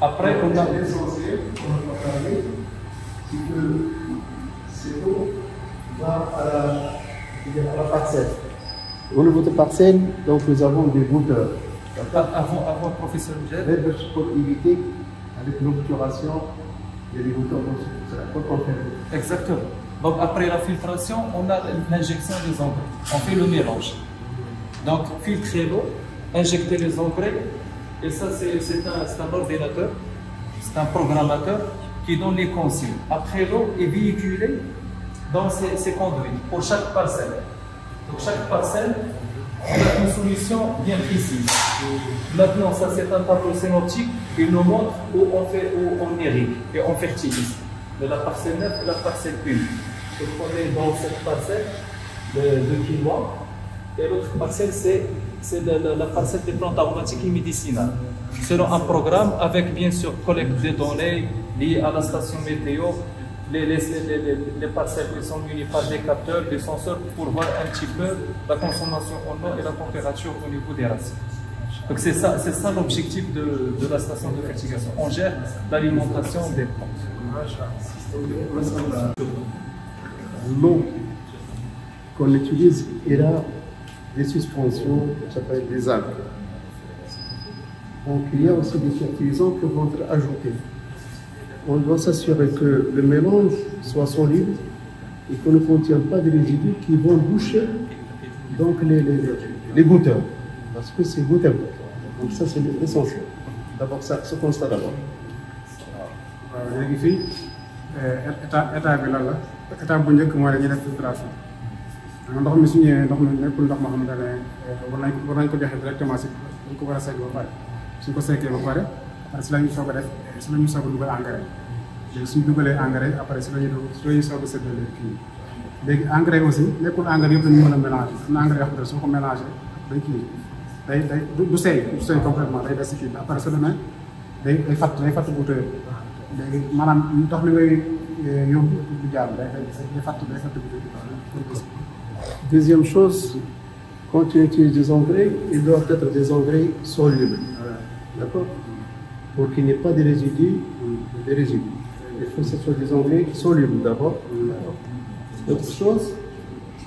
Speaker 10: Après, on a
Speaker 15: l'essentiel, on va parler, c'est que cette eau va à la parcelle. Au niveau de parcelle, donc nous avons des gouteurs.
Speaker 10: Avant professeur Mjed,
Speaker 15: pour éviter, avec l'obturation, il y a des gouteurs, c'est la fois qu'on fait.
Speaker 10: Exactement. Donc après la filtration, on a l'injection des engrais. On fait le mélange. Donc filtrer l'eau, injecter les engrais, et ça c'est un ordinateur, c'est un programmateur qui donne les consignes. Après l'eau est véhiculée dans ces conduits pour chaque parcelle. Donc chaque parcelle, on a une solution bien précise. Maintenant, ça c'est un tableau synoptique, il nous montre où on irrigue et on fertilise. De la parcelle 9 et la parcelle 1. Donc on est dans cette parcelle de quinoa, et l'autre parcelle c'est la parcelle des plantes aromatiques et médicinales. Selon un programme avec bien sûr collecte des données liées à la station météo, les parcelles qui sont munies par des capteurs, des senseurs pour voir un petit peu la consommation en eau et la température au niveau des racines. Donc c'est ça l'objectif de la station de fertilisation. On gère l'alimentation des plantes.
Speaker 15: L'eau qu'on utilise, il y a des suspensions, ça s'appelle des algues. Donc il y a aussi des fertilisants qui vont être ajoutés. On doit s'assurer que le mélange soit solide et qu'on ne contient pas de résidus qui vont boucher donc les gouteurs, parce que c'est goutte à goutte. Donc ça c'est l'essentiel. D'abord ça, ce constat d'abord.
Speaker 14: léegi fii état bi lan la état bu njëkk mooy dañuy def filtration ndox mi su ñëwee ndox mi nekkul ndox moo xamante ne war nañ ko joxe directement si dañ ko war a segg ba pare suñ ko seggee ba pare après si la ñu soog a def si la ñu soog a dugal engrais léegi suñ dugalee engrais après si la ñuy soog a séddale kii léegi engrais aussi nekkul engrais yëpp dañu mën a mélanger am na engrais yoo xam ne soo ko mélangé day kii day du seey complètement day des si kii bi après su demee day fatt bouteille léegi maanaam ndox mi ngay yóbbu du jàll day fatt bouteille.
Speaker 15: Deuxième chose, quand tu utilises des engrais, ils doivent être des engrais solubles. D'accord? Pour qu'il n'y ait pas de résidus. Il faut que ce soit des engrais solubles d'abord. Autre chose,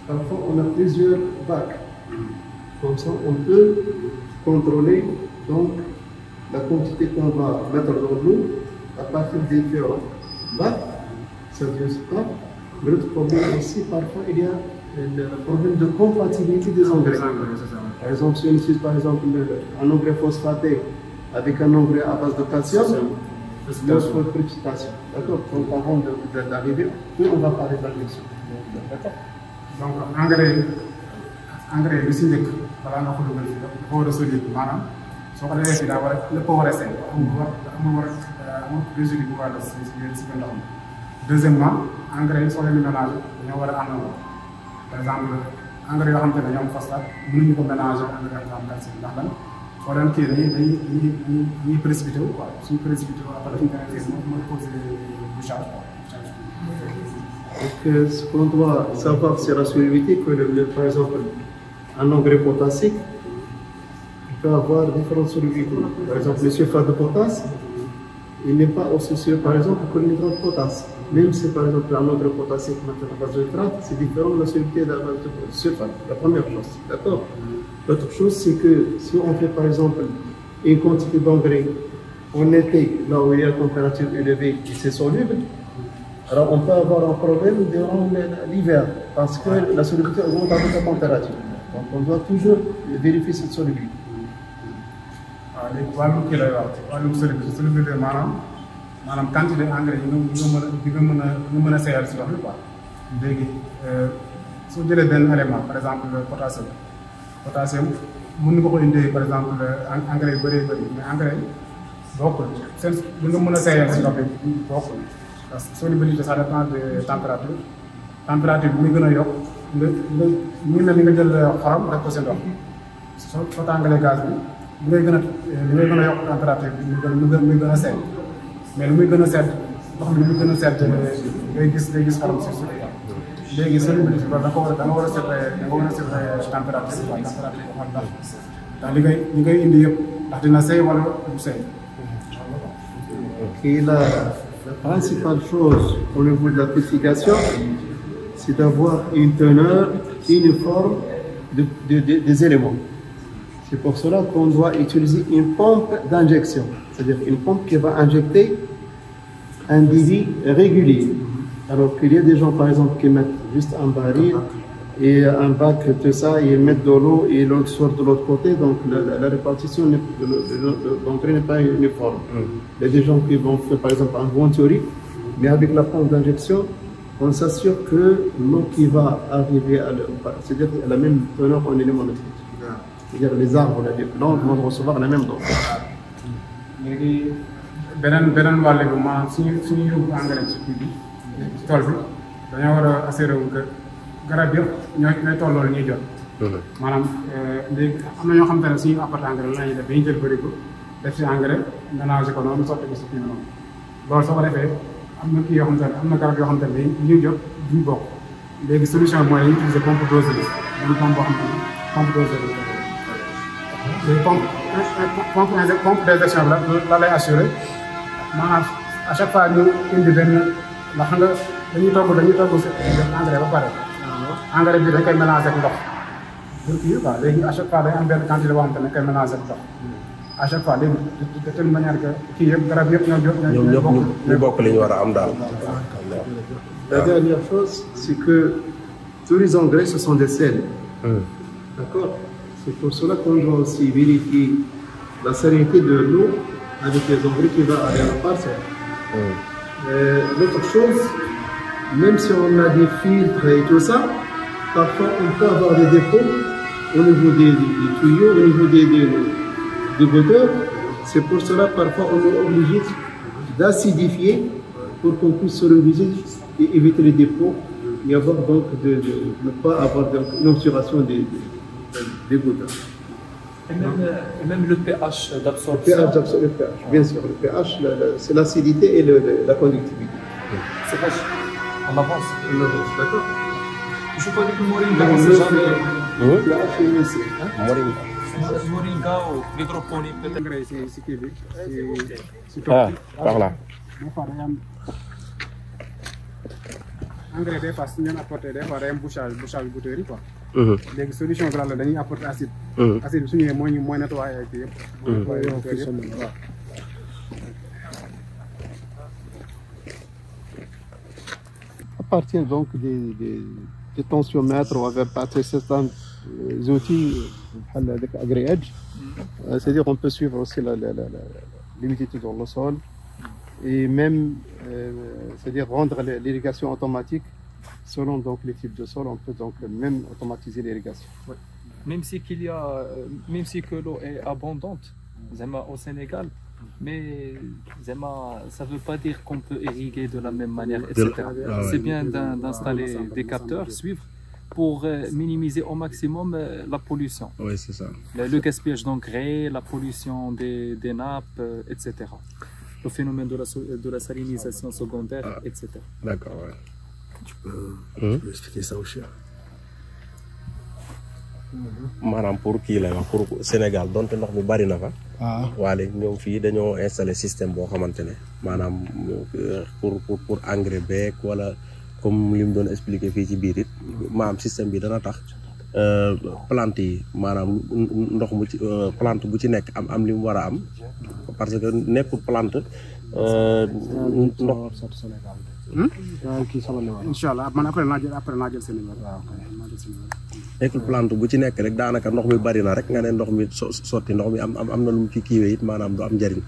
Speaker 15: parfois on a plusieurs bacs. Comme ça, on peut contrôler donc la quantité qu'on va mettre dans l'eau à partir des différents bacs. Ça ne vient pas. Mais l'autre problème aussi, parfois, il y a le problème de compatibilité des engrais. Par exemple, si on utilise par exemple un engrais phosphaté avec un engrais à base de calcium, il y a une précipitation. D'accord? Donc avant d'arriver, on va parler de la question. D'accord?
Speaker 14: Donc engrais bi si njëkk balaa nga ko dugal fii dafa war a solide maanaam soo ko defee fii daa war a lépp war a seey amul résidu bu war a def si ndox mi. Deuxièmement, engrais yi soo leen di mélanger dañoo war a àndandoo par exemple engrais yoo xamante ne ñoom phosphate mënuñu ko mélanger engrais yoo xam calcium ndax lan soo leen kii dañuy précipité wu quoi suñu précipité wu après dañu koy kii mooy causer bouchage quoi.
Speaker 15: Donc, ce qu'on doit savoir, c'est la solubilité que, par exemple, un engrais potassique peut avoir différentes solubilités. Par exemple, le sulfate de potasse, il n'est pas aussi sûr, par exemple, que le nitrate de potasse. Même si, par exemple, un engrais potassique maintenant à base de nitrate, c'est différent de la solubilité de la base de sulfate. La première chose, d'accord? L'autre chose, c'est que si on fait, par exemple, une quantité d'engrais en été, là où il y a une température élevée et c'est soluble, alors on peut avoir un problème durant l'hiver parce que la solubilité augmente avec la température. Donc on doit toujours vérifier cette solubilité.
Speaker 14: waaw léegi wàllu kii lay wax wàllum solubilité maanaam quantité engrais yi nga mën a seeyal si ndox mi quoi. léegi soo jëlee benn élément par exemple potassium mën nga ko indee par exemple engrais yu bëree bëri mais engrais bokkul seen li nga mën a seeyal si ndox mi bokkul. parce que solubilité ça dépend de température température bi muy gën a yokk muy mel ni nga jël xorom def ko sa ndox soo tàngalee gaz bi li ngay gën a yokk température bi muy gën a sedd mais lu muy gën a sedd ndox mi lu muy gën a sedd ngay gis xorom si suuf léegi solubilité da nga war a surveiller température bi ndax li ngay indi yëpp ndax dina seey wala du seey.
Speaker 16: Et la principale chose au niveau de la purification, c'est d'avoir une teneur uniforme des éléments. C'est pour cela qu'on doit utiliser une pompe d'injection, c'est-à-dire une pompe qui va injecter un débit régulier. Alors qu'il y a des gens, par exemple, qui mettent juste un baril et un bac, tout ça, et ils mettent de l'eau et l'autre sort de l'autre côté, donc la répartition de l'entrée n'est pas uniforme. Il y a des gens qui vont faire, par exemple, un venturi, mais avec la pompe d'injection, on s'assure que l'eau qui va arriver c'est-à-dire à la même teneur en élément de truc. C'est-à-dire les arbres, les plantes vont recevoir la même dose.
Speaker 14: beneen wàll bi maanaam suñu yóbbu engrais ci kii bi ci tool bi dañoo war a assuré wu que garab yëpp ñooy tolloo la ñuy jot. maanaam léegi am na ñoo xamante ne suñu apporté engrais la ñuy def dañuy jël bëri ko def ci engrais ménagé ko noonu sotti ko si kii bi noonu loolu soo ko defee am na kii yoo xamante ne am na garab yoo xamante ne ñuy jot duñ bokk léegi solution bi mooy dañuy utiliser pompe doseuse muy pompe boo xamante ne pompe doseuse léegi pompe d'injection bi la lay assuré maanaam à chaque fois ñu indi benn ndax nga dañuy togg si engrais ba pare engrais bi dañ koy mélanger ak ndox pour kii quoi léegi à chaque fois day am benn quantité boo xamante ne dañ koy mélanger ak ndox à chaque fois léegi de telle manière que kii yëpp garab yëpp
Speaker 3: ñoo bokk li ñu war a am daal.
Speaker 16: La dernière chose, c'est que tous les engrais, ce sont des sels. D'accord? C'est pour cela qu'on doit aussi vérifier la salinité de l'eau avec les engrais qui va aller à la parcelle. L'autre chose, même si on a des filtres et tout ça, parfois on peut avoir des dépôts au niveau des tuyaux, au niveau des goutteurs. C'est pour cela parfois on est obligé d'acidifier pour qu'on puisse se réviser et éviter les dépôts et avoir donc ne pas avoir une obturation des goutteurs.
Speaker 13: Et même le pH d'absorption.
Speaker 16: Le pH, bien sûr. Le pH, c'est l'acidité et la conductivité.
Speaker 13: C'est vrai. On avance.
Speaker 16: D'accord.
Speaker 13: Je connais que Moringa, c'est jamais.
Speaker 16: Le pH est laissé.
Speaker 13: Moringa ou l'hydroponie peut-être.
Speaker 3: Ah, par là.
Speaker 14: engrais des fois su ñu leen apporté des fois day am bouchage bouteille yi quoi. léegi solution bi la dañuy apporter acide. acide bi su ñëwee mooy nettoyer ay kii yëpp. waaw.
Speaker 16: À partir donc des tensiomètres, on va partir certains outils avec AgriEdge. C'est-à-dire qu'on peut suivre aussi l'humidité dans le sol et même c'est-à-dire rendre l'irrigation automatique selon donc les types de sol. On peut donc même automatiser l'irrigation.
Speaker 13: Ouais. Même si que l'eau est abondante au Sénégal, mais ça ne veut pas dire qu'on peut irriguer de la même manière, etc. C'est bien d'installer des capteurs, suivre, pour minimiser au maximum la pollution.
Speaker 3: Oui, c'est ça.
Speaker 13: Le gaspillage d'engrais, la pollution des nappes, etc. Le phénomène de la salinisation secondaire, etc.
Speaker 3: D'accord, ouais.
Speaker 4: Tu peux expliquer ça au cher.
Speaker 3: maanaam pour kii lay wax pour Sénégal donte ndox mi bari na fa. waa léegi ñoom fii dañoo installé système boo xamante ne maanaam pour engrais beeg wala comme li mu doon expliqué fii ci biir it maanaam système bi dana tax plante yi maanaam ndox mu ci plante bu ci nekk am li mu war a am parce que nekkul plante ndox.
Speaker 14: incha allah man après naa jël seen numéro.
Speaker 3: nekkul plante bu ci nekk rek daanaka ndox mi bari na rek nga ne ndox mi sotti ndox mi am na lu mu ci kiiwee it maanaam du am njëriñ.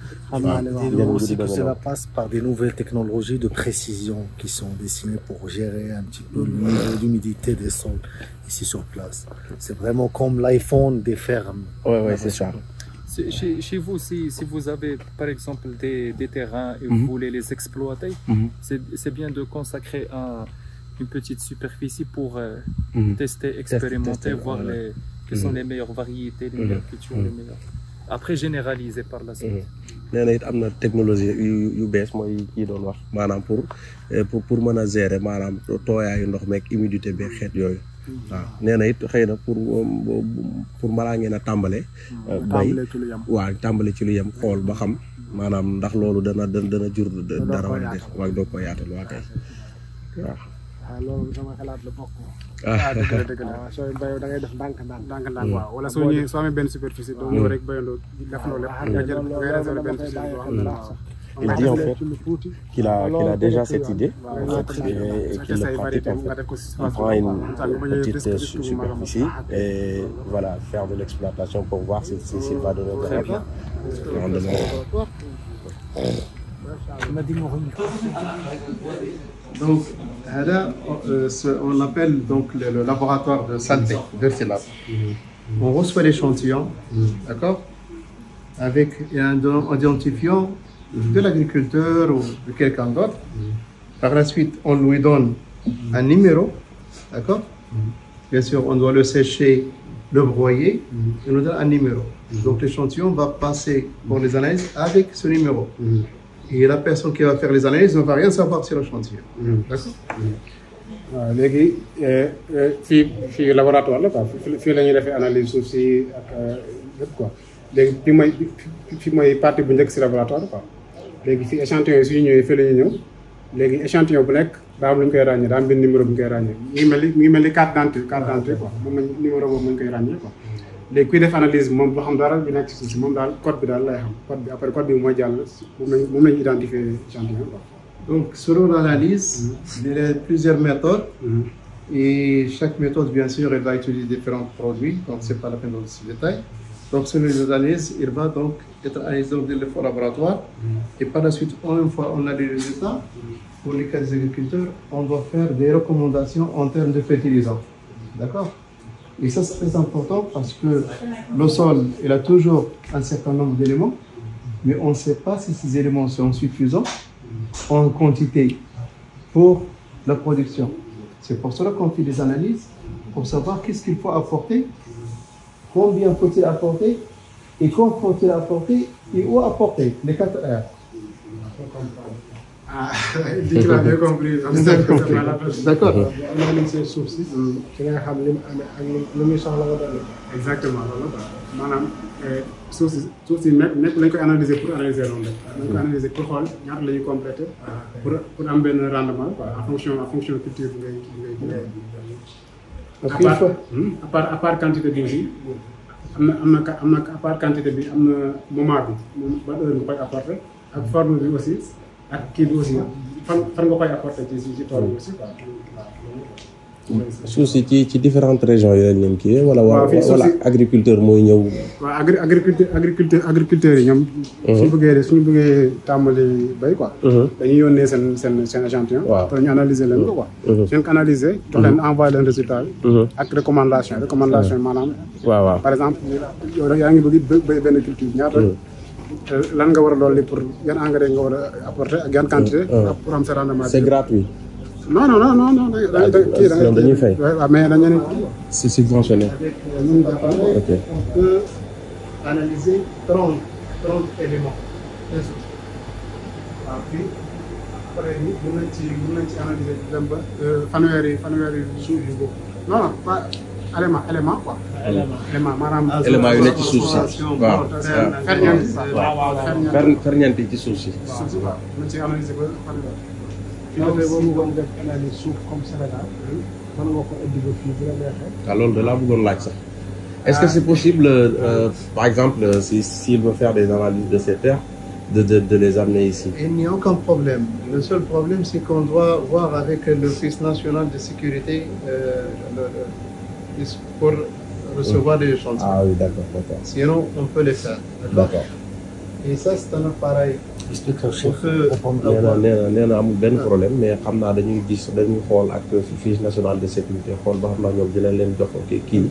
Speaker 4: aussi que cela passe par des nouvelles technologies de précision qui sont destinées pour gérer un petit peu le niveau d'humidité des sols ici sur place. C'est vraiment comme l'iPhone des fermes.
Speaker 3: Oui, c'est ça.
Speaker 18: Chez vous, si vous avez par exemple des terrains et vous voulez les exploiter, c'est bien de consacrer une petite superficie pour tester, expérimenter, voir quelles sont les meilleures variétés, les meilleures cultures, les meilleures. Après généraliser par la suite.
Speaker 3: nee na it am na technologie yu bees mooy kii doon wax maanaam pour mën a gérer maanaam tooyaayu ndox meeg humidité beeg xeet yooyu. waaw nee na it xëy na pour balaa ngeen a tàmbale. bay waaw tàmbale ci lu yem xool ba xam maanaam ndax loolu dana jur dara wala déet waaye doo ko yaatal waa kay waaw.
Speaker 19: waaw loolu sama xalaat la bokk. dëgg la waaw sooy bayoo da ngay def ndànk-ndànk. waaw wala soo ñëwee soo amee benn superficie doo ñëw rek bayandoo def loolu lépp nga jël ngay réserver benn superficie boo xam ne
Speaker 3: Il dit en fait qu'il a déjà cette idée et qu'il le pratique en fait. Il prend une petite superficie et voilà, faire de l'exploitation pour voir s'il va donner de la rendement.
Speaker 15: Donc, on l'appelle donc le laboratoire de saleté d'Ertilab. On reçoit l'échantillon, d'accord, en identifiant de l'agriculteur ou de quelqu'un d'autre. Par la suite, on lui donne un numéro, d'accord. Bien sûr, on doit le sécher, le broyer, et on nous donne un numéro. Donc l'échantillon va passer pour les analyses avec ce numéro. Et la personne qui va faire les analyses ne va rien savoir sur l'échantillon. D'accord.
Speaker 19: waaw léegi fii laboratoire la quoi fii la ñuy defee analyse suuf si ak lépp quoi léegi fii mooy partie bu njëkk si laboratoire quoi léegi fii échantillon yi suñu ñëwee fii la ñuy ñëw léegi échantillon bu nekk daa am lu ñu koy ràññee daa am benn numéro bu ñu koy ràññee mi ngi mel ni carte d'identité quoi moom lañ numéro boobu mu ngi koy ràññee quoi léegi kuy def analyse moom du xam dara bi nekk ci suuf si moom daal code bi daal lay xam code bi après code bi mooy jàll moom lañu identifier échantillon quoi.
Speaker 15: Donc, selon l'analyse, il y a plusieurs méthodes. Et chaque méthode, bien sûr, elle va utiliser différents produits. Donc, ce n'est pas la peine de ce détail. Donc, selon les analyses, il va donc être analysé dans le laboratoire. Et par la suite, une fois on a les résultats, pour les cas des agriculteurs, on doit faire des recommandations en termes de fertilisants. D'accord? Et ça, c'est très important parce que le sol, il a toujours un certain nombre d'éléments, mais on ne sait pas si ces éléments sont suffisants en quantité pour la production. C'est pour cela qu'on fait des analyses, pour savoir qu'est-ce qu'il faut apporter, combien faut-il apporter, et quand faut-il apporter, et où apporter, les 4 R.
Speaker 19: Ah, j'ai bien compris.
Speaker 15: D'accord.
Speaker 19: Exactement. Maanaam suuf si nekk lañ koy analyser pour analyser loolu rek. dañ koy analyser pour xool ñaata la ñuy complété pour am benn rendement quoi en fonction culture bi ngay à part quantité bi aussi am na à part quantité bi am na moment bi ban heure nga koy apporter ak forme bi aussi ak kii bi aussi fan nga koy apporter ci tool bi aussi quoi.
Speaker 3: suuf si ci différentes régions yi lañ leen kii wala agriculteur mooy ñëw.
Speaker 19: waaw agriculteurs yi ñoom. suñu bëggee tàmbali bay quoi. dañuy yónnee seen échantillon. waaw pour ñu analyser leen ko quoi. suñ ko analyser jox leen envoyé leen résultat bi. ak recommandation maanaam. waaw par exemple yow yaa ngi bëgg benn culture ñaata. lan nga war a dolli pour yan engrais nga war a apporter ak yan quantité. pour am sa rendement.
Speaker 3: C'est gratuit.
Speaker 19: Non.
Speaker 3: dañuy fay.
Speaker 19: Mais dañu
Speaker 3: c'est subventionné.
Speaker 15: On peut analyser 30 éléments.
Speaker 19: Après mën nañ ci analyser dem ba fanweeri suuf yi boobu. Non, pas élément quoi. Élément maanaam.
Speaker 3: élément yu nekk ci suuf si. waaw ferñeent yi ci suuf si.
Speaker 19: waaw mën ci analyser ba fanweeri.
Speaker 3: loolu de laa bëggoon laaj sax est-ce que c'est possible par exemple s'il veut faire des analyses de ces terres de les amener ici?
Speaker 15: Il n'y a aucun problème. Le seul problème c'est qu'on doit voir avec l'Office national de sécurité pour recevoir les échantillons.
Speaker 3: Ah oui, d'accord.
Speaker 15: Sinon on peut les faire.
Speaker 3: D'accord.
Speaker 15: Et ça c'est un appareil
Speaker 3: nee na amul benn problème mais xam naa dañuy xool ak fiche nationale de sécurité xool ba xam naa ñoom dinañ leen jox kii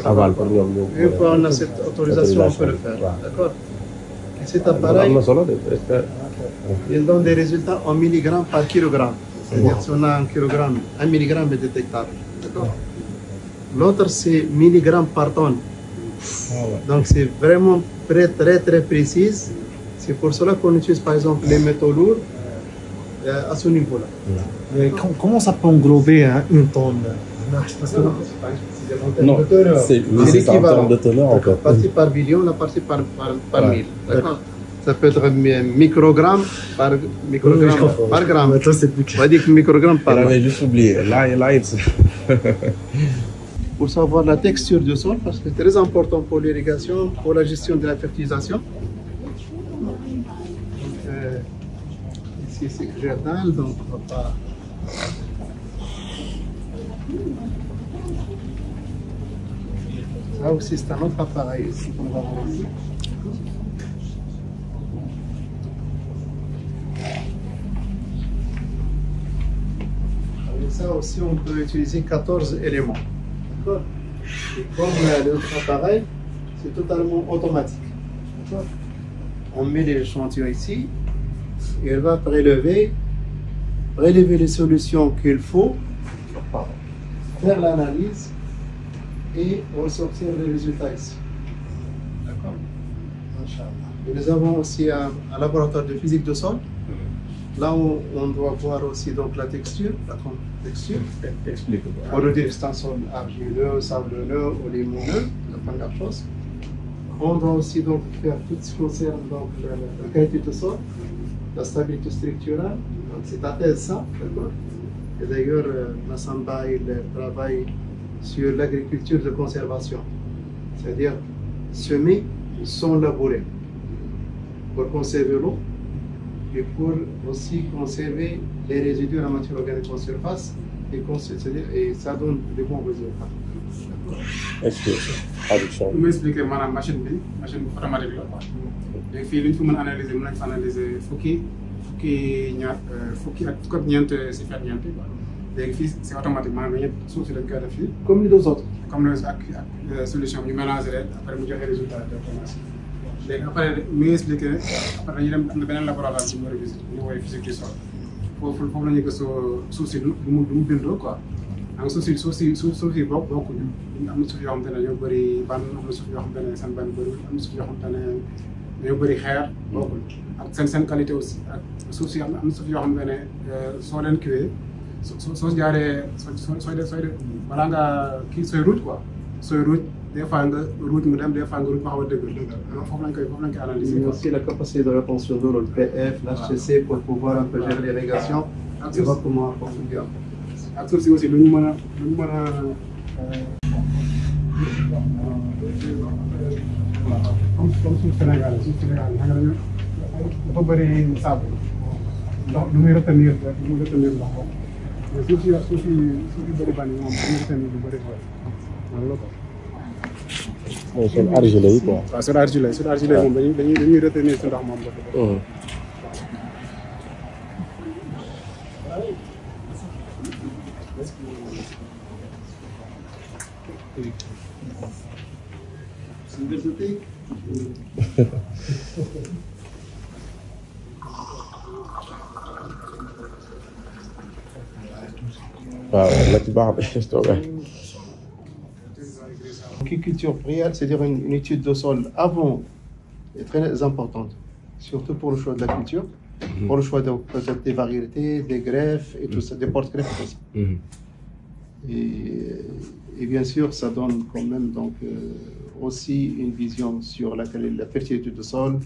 Speaker 3: aval pour ñoom ñu.
Speaker 16: Une fois on a cette autorisation on peut le faire. D'accord. Cet appareil
Speaker 3: am na solo de.
Speaker 16: il donne des résultats en milligrammes par kilogramme. C'est-à-dire si on a un kilogramme, 1 milligramme est détectable. D'accord. L'autre c'est milligrammes par tonne. Donc c'est vraiment très précise. C'est pour cela qu'on utilise par exemple les métaux lourds à ce niveau-là.
Speaker 17: Comment ça peut englober une tonne?
Speaker 3: Non, c'est l'équivalent de teneur en fait.
Speaker 16: Partie par billion, la partie par mille. D'accord. Ça peut être microgramme par gramme. On va dire microgramme par gramme.
Speaker 3: J'avais juste oublié. Là,
Speaker 16: pour savoir la texture du sol, parce que c'est très important pour l'irrigation, pour la gestion de la fertilisation. Ici, c'est végétal, donc on ne va pas. Ça aussi, c'est un autre appareil ici qu'on va voir ici. Avec ça aussi, on peut utiliser 14 éléments. D'accord. Et comme l'autre appareil, c'est totalement automatique. D'accord. On met l'échantillon ici et elle va prélever les solutions qu'il faut, faire l'analyse et ressortir les résultats ici. D'accord. Et nous avons aussi un laboratoire de physique de sol. Là où on doit voir aussi donc la texture, Explique-moi. On dit c'est un sol argileux, sablonneux ou limoneux, la première chose. On doit aussi donc faire tout ce qui concerne donc la qualité de sol, la stabilité structurelle. Donc c'est à tête ça, d'accord. Et d'ailleurs, Massamba il travaille sur l'agriculture de conservation, c'est-à-dire semer sans labourer pour conserver l'eau et pour aussi conserver les résidus de la matière organique en surface et ça donne de bons résultats.
Speaker 3: Traduction.
Speaker 19: Vous m'expliquez maanaam machine automatique la quoi. léegi fii li ñu fi mën a analyser mën nañ fa analyser fukki ak ñeent si fer ñeent quoi. léegi fii c'est automatique maanaam ñëpp suuf si dañ koy def fii.
Speaker 16: Comme les deux autres.
Speaker 19: Comme les ak solution ñu mélanger leen après mu joxe résultat de formation. léegi après mi ngi expliqué ne après dañuy dem am na beneen laboratoire bu ñu war a visiter ñu woowee physique du sol foofu la ñuy gëstoo suuf si du mu bindoo quoi. am suuf si bokkuñu am na suuf yoo xamante ne ñoo bëri ban am na suuf yoo xamante ne seen ban bëri am na suuf yoo xamante ne ñoo bëri xeer bokkul ak seen qualité aussi ak suuf si am na suuf yoo xamante ne soo leen kiwee soo jaaree sooy def balaa nga kii sooy route quoi sooy route des fois nga route mu dem des fois nga route ba xaw a dëgg foofu lañ koy analyser.
Speaker 16: Mais aussi la capacité de rétention d'eau, le PF, l'HCC pour pouvoir un peu gérer l'irrigation et voir comment approfondir.
Speaker 19: ak suuf si aussi lu ñu mën a comme suuf Sénégal xam nga dafa bëri saabu ndox lu muy retenir ndox mais suuf si bëri ban yi moom dañuy retenir lu bëri quoi loolu la quoi.
Speaker 3: mooy seen argileux yi quoi.
Speaker 19: waaw seen argileux moom dañuy retenir si ndox moom ba.
Speaker 16: L'agriculture prière, c'est-à-dire une étude de sol avant, est très importante, surtout pour le choix de la culture, pour le choix peut-être des variétés, des greffes et tout ça, des porte-greffes et tout ça. Et bien sûr, ça donne quand même donc aussi une vision sur la fertilité du sol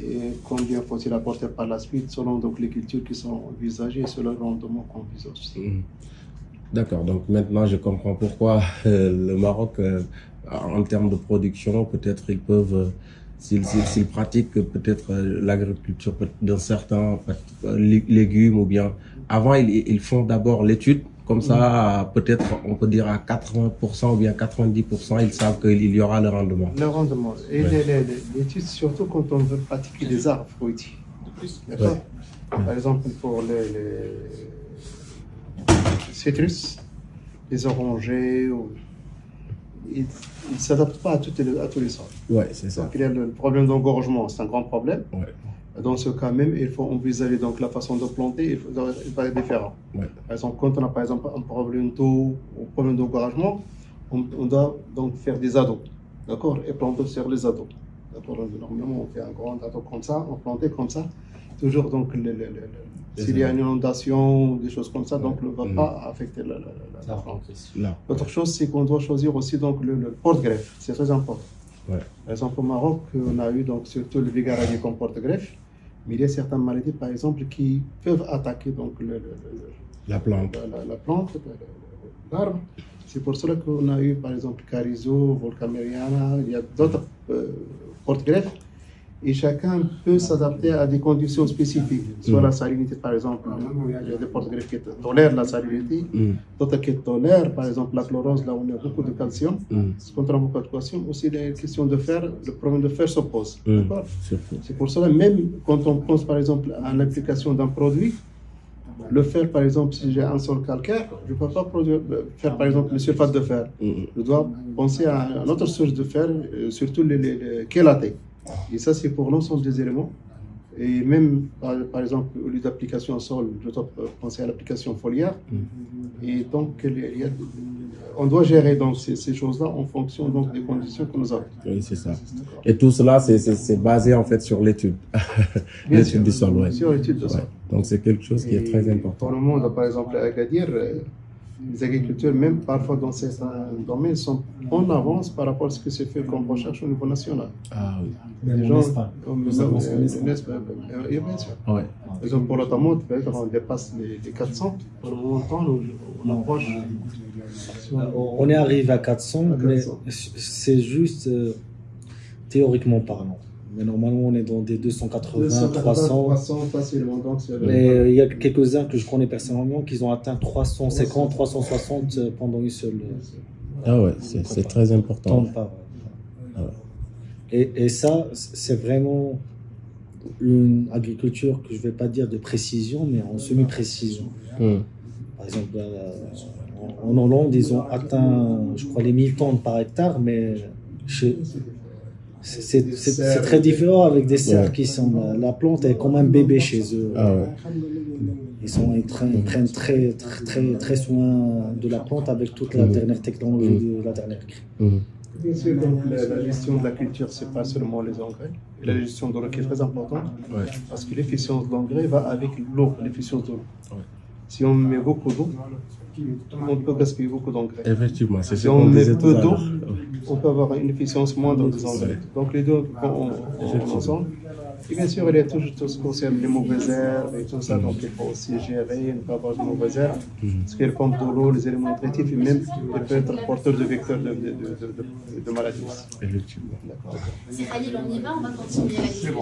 Speaker 16: et combien faut-il apporter par la suite selon donc les cultures qui sont envisagées, selon le rendement qu'on envisage.
Speaker 3: D'accord, donc maintenant je comprends pourquoi le Maroc, en termes de production, peut-être ils peuvent, s'ils pratiquent peut-être l'agriculture d'un certain légume ou bien, avant ils font d'abord l'étude. Comme ça, peut-être, on peut dire à 80% ou bien 90%, ils savent qu'il y aura le rendement.
Speaker 16: Le rendement. Et l'étude, surtout quand on veut pratiquer des arbres fruitiers.
Speaker 10: plus.
Speaker 16: D'accord. Par exemple, pour les citrus, les orangers, ils ne s'adaptent pas à tous les sols.
Speaker 3: Ouais, c'est ça.
Speaker 16: Donc, il y a le problème d'engorgement, c'est un grand problème. Dans ce cas même, il faut envisager donc la façon de planter, il va être différent. Par exemple, quand on a par exemple un problème d'eau ou un problème d'engorgement, on doit donc faire des ados, d'accord, et planter sur les ados. D'accord, normalement on fait un grand ado comme ça, on plantait comme ça. Toujours donc s'il y a une inondation, des choses comme ça, donc ne va pas affecter la plante. L'autre chose, c'est qu'on doit choisir aussi donc le porte-greffe, c'est très important. Par exemple, au Maroc, on a eu donc surtout le bigaradier comme porte-greffe, mais il y a certaines maladies, par exemple, qui peuvent attaquer donc
Speaker 3: la plante,
Speaker 16: l'arbre. C'est pour cela qu'on a eu, par exemple, Carizo, Volcameriana, il y a d'autres porte-greffes, et chacun peut s'adapter à des conditions spécifiques. Soit la salinité, par exemple, il y a des porte-greffes qui tolèrent la salinité, d'autres qui tolèrent, par exemple, la chlorose, là où il y a beaucoup de calcium. Quand on a beaucoup de calcium, aussi, il y a une question de fer, le problème de fer se pose. C'est pour cela, même quand on pense, par exemple, à l'application d'un produit, le fer, par exemple, si j'ai un sol calcaire, je ne peux pas faire, par exemple, le sulfate de fer. Je dois penser à une autre source de fer, surtout les chélatés. Et ça, c'est pour l'ensemble des éléments. Et même, par exemple, au lieu d'application au sol, je dois penser à l'application foliaire. Et donc, on doit gérer donc, ces choses-là en fonction donc, des conditions que nous avons.
Speaker 3: Oui, c'est ça. Et tout cela, c'est basé en fait sur l'étude. L'étude du sol,
Speaker 16: Sur l'étude du sol.
Speaker 3: Donc, c'est quelque chose qui est très important.
Speaker 16: Pour le monde, par exemple, à Agadir, les agriculteurs, même parfois dans certains domaines, sont en avance par rapport à ce que c'est fait comme recherche au niveau national.
Speaker 3: Ah oui.
Speaker 16: Les gens, comme bien sûr. Par exemple, pour la tomate, on dépasse les 400. Pour le moment, on approche.
Speaker 17: On est arrivé à 400, mais c'est juste théoriquement parlant. Mais normalement, on est dans des 280, 300
Speaker 16: facilement. Donc,
Speaker 17: mais il y a quelques-uns que je connais personnellement qui ont atteint 350, 360 pendant une seule.
Speaker 3: Ah ouais, c'est très important.
Speaker 17: Et ça, c'est vraiment une agriculture que je ne vais pas dire de précision, mais en semi-précision. Par exemple, en Hollande, ils ont atteint, je crois, les 1000 tonnes par hectare, mais c'est très différent avec des serres qui sont. La plante est comme un bébé chez eux. Ils prennent très soin de la plante avec toute la dernière technologie de la dernière crise.
Speaker 16: Bien sûr, donc la gestion de la culture, ce n'est pas seulement les engrais. Et la gestion de l'eau qui est très importante, parce que l'efficience de l'engrais va avec l'eau, l'efficience de l'eau. Si on met beaucoup d'eau, on peut gaspiller beaucoup d'engrais.
Speaker 3: Effectivement, c'est
Speaker 16: si on met peu d'eau, on peut avoir une efficience moindre des engrais. Donc les deux vont ensemble. Et bien sûr, il y a toujours tout ce qui concerne les mauvaises herbes et tout ça, donc il faut aussi gérer, ne pas avoir de mauvaises herbes. Parce qu'elles pompent de l'eau, les éléments nutritifs, et même elles peuvent être porteurs de vecteurs de maladies.
Speaker 3: Effectivement.
Speaker 2: Si Khalil, on y va, on va continuer la discussion.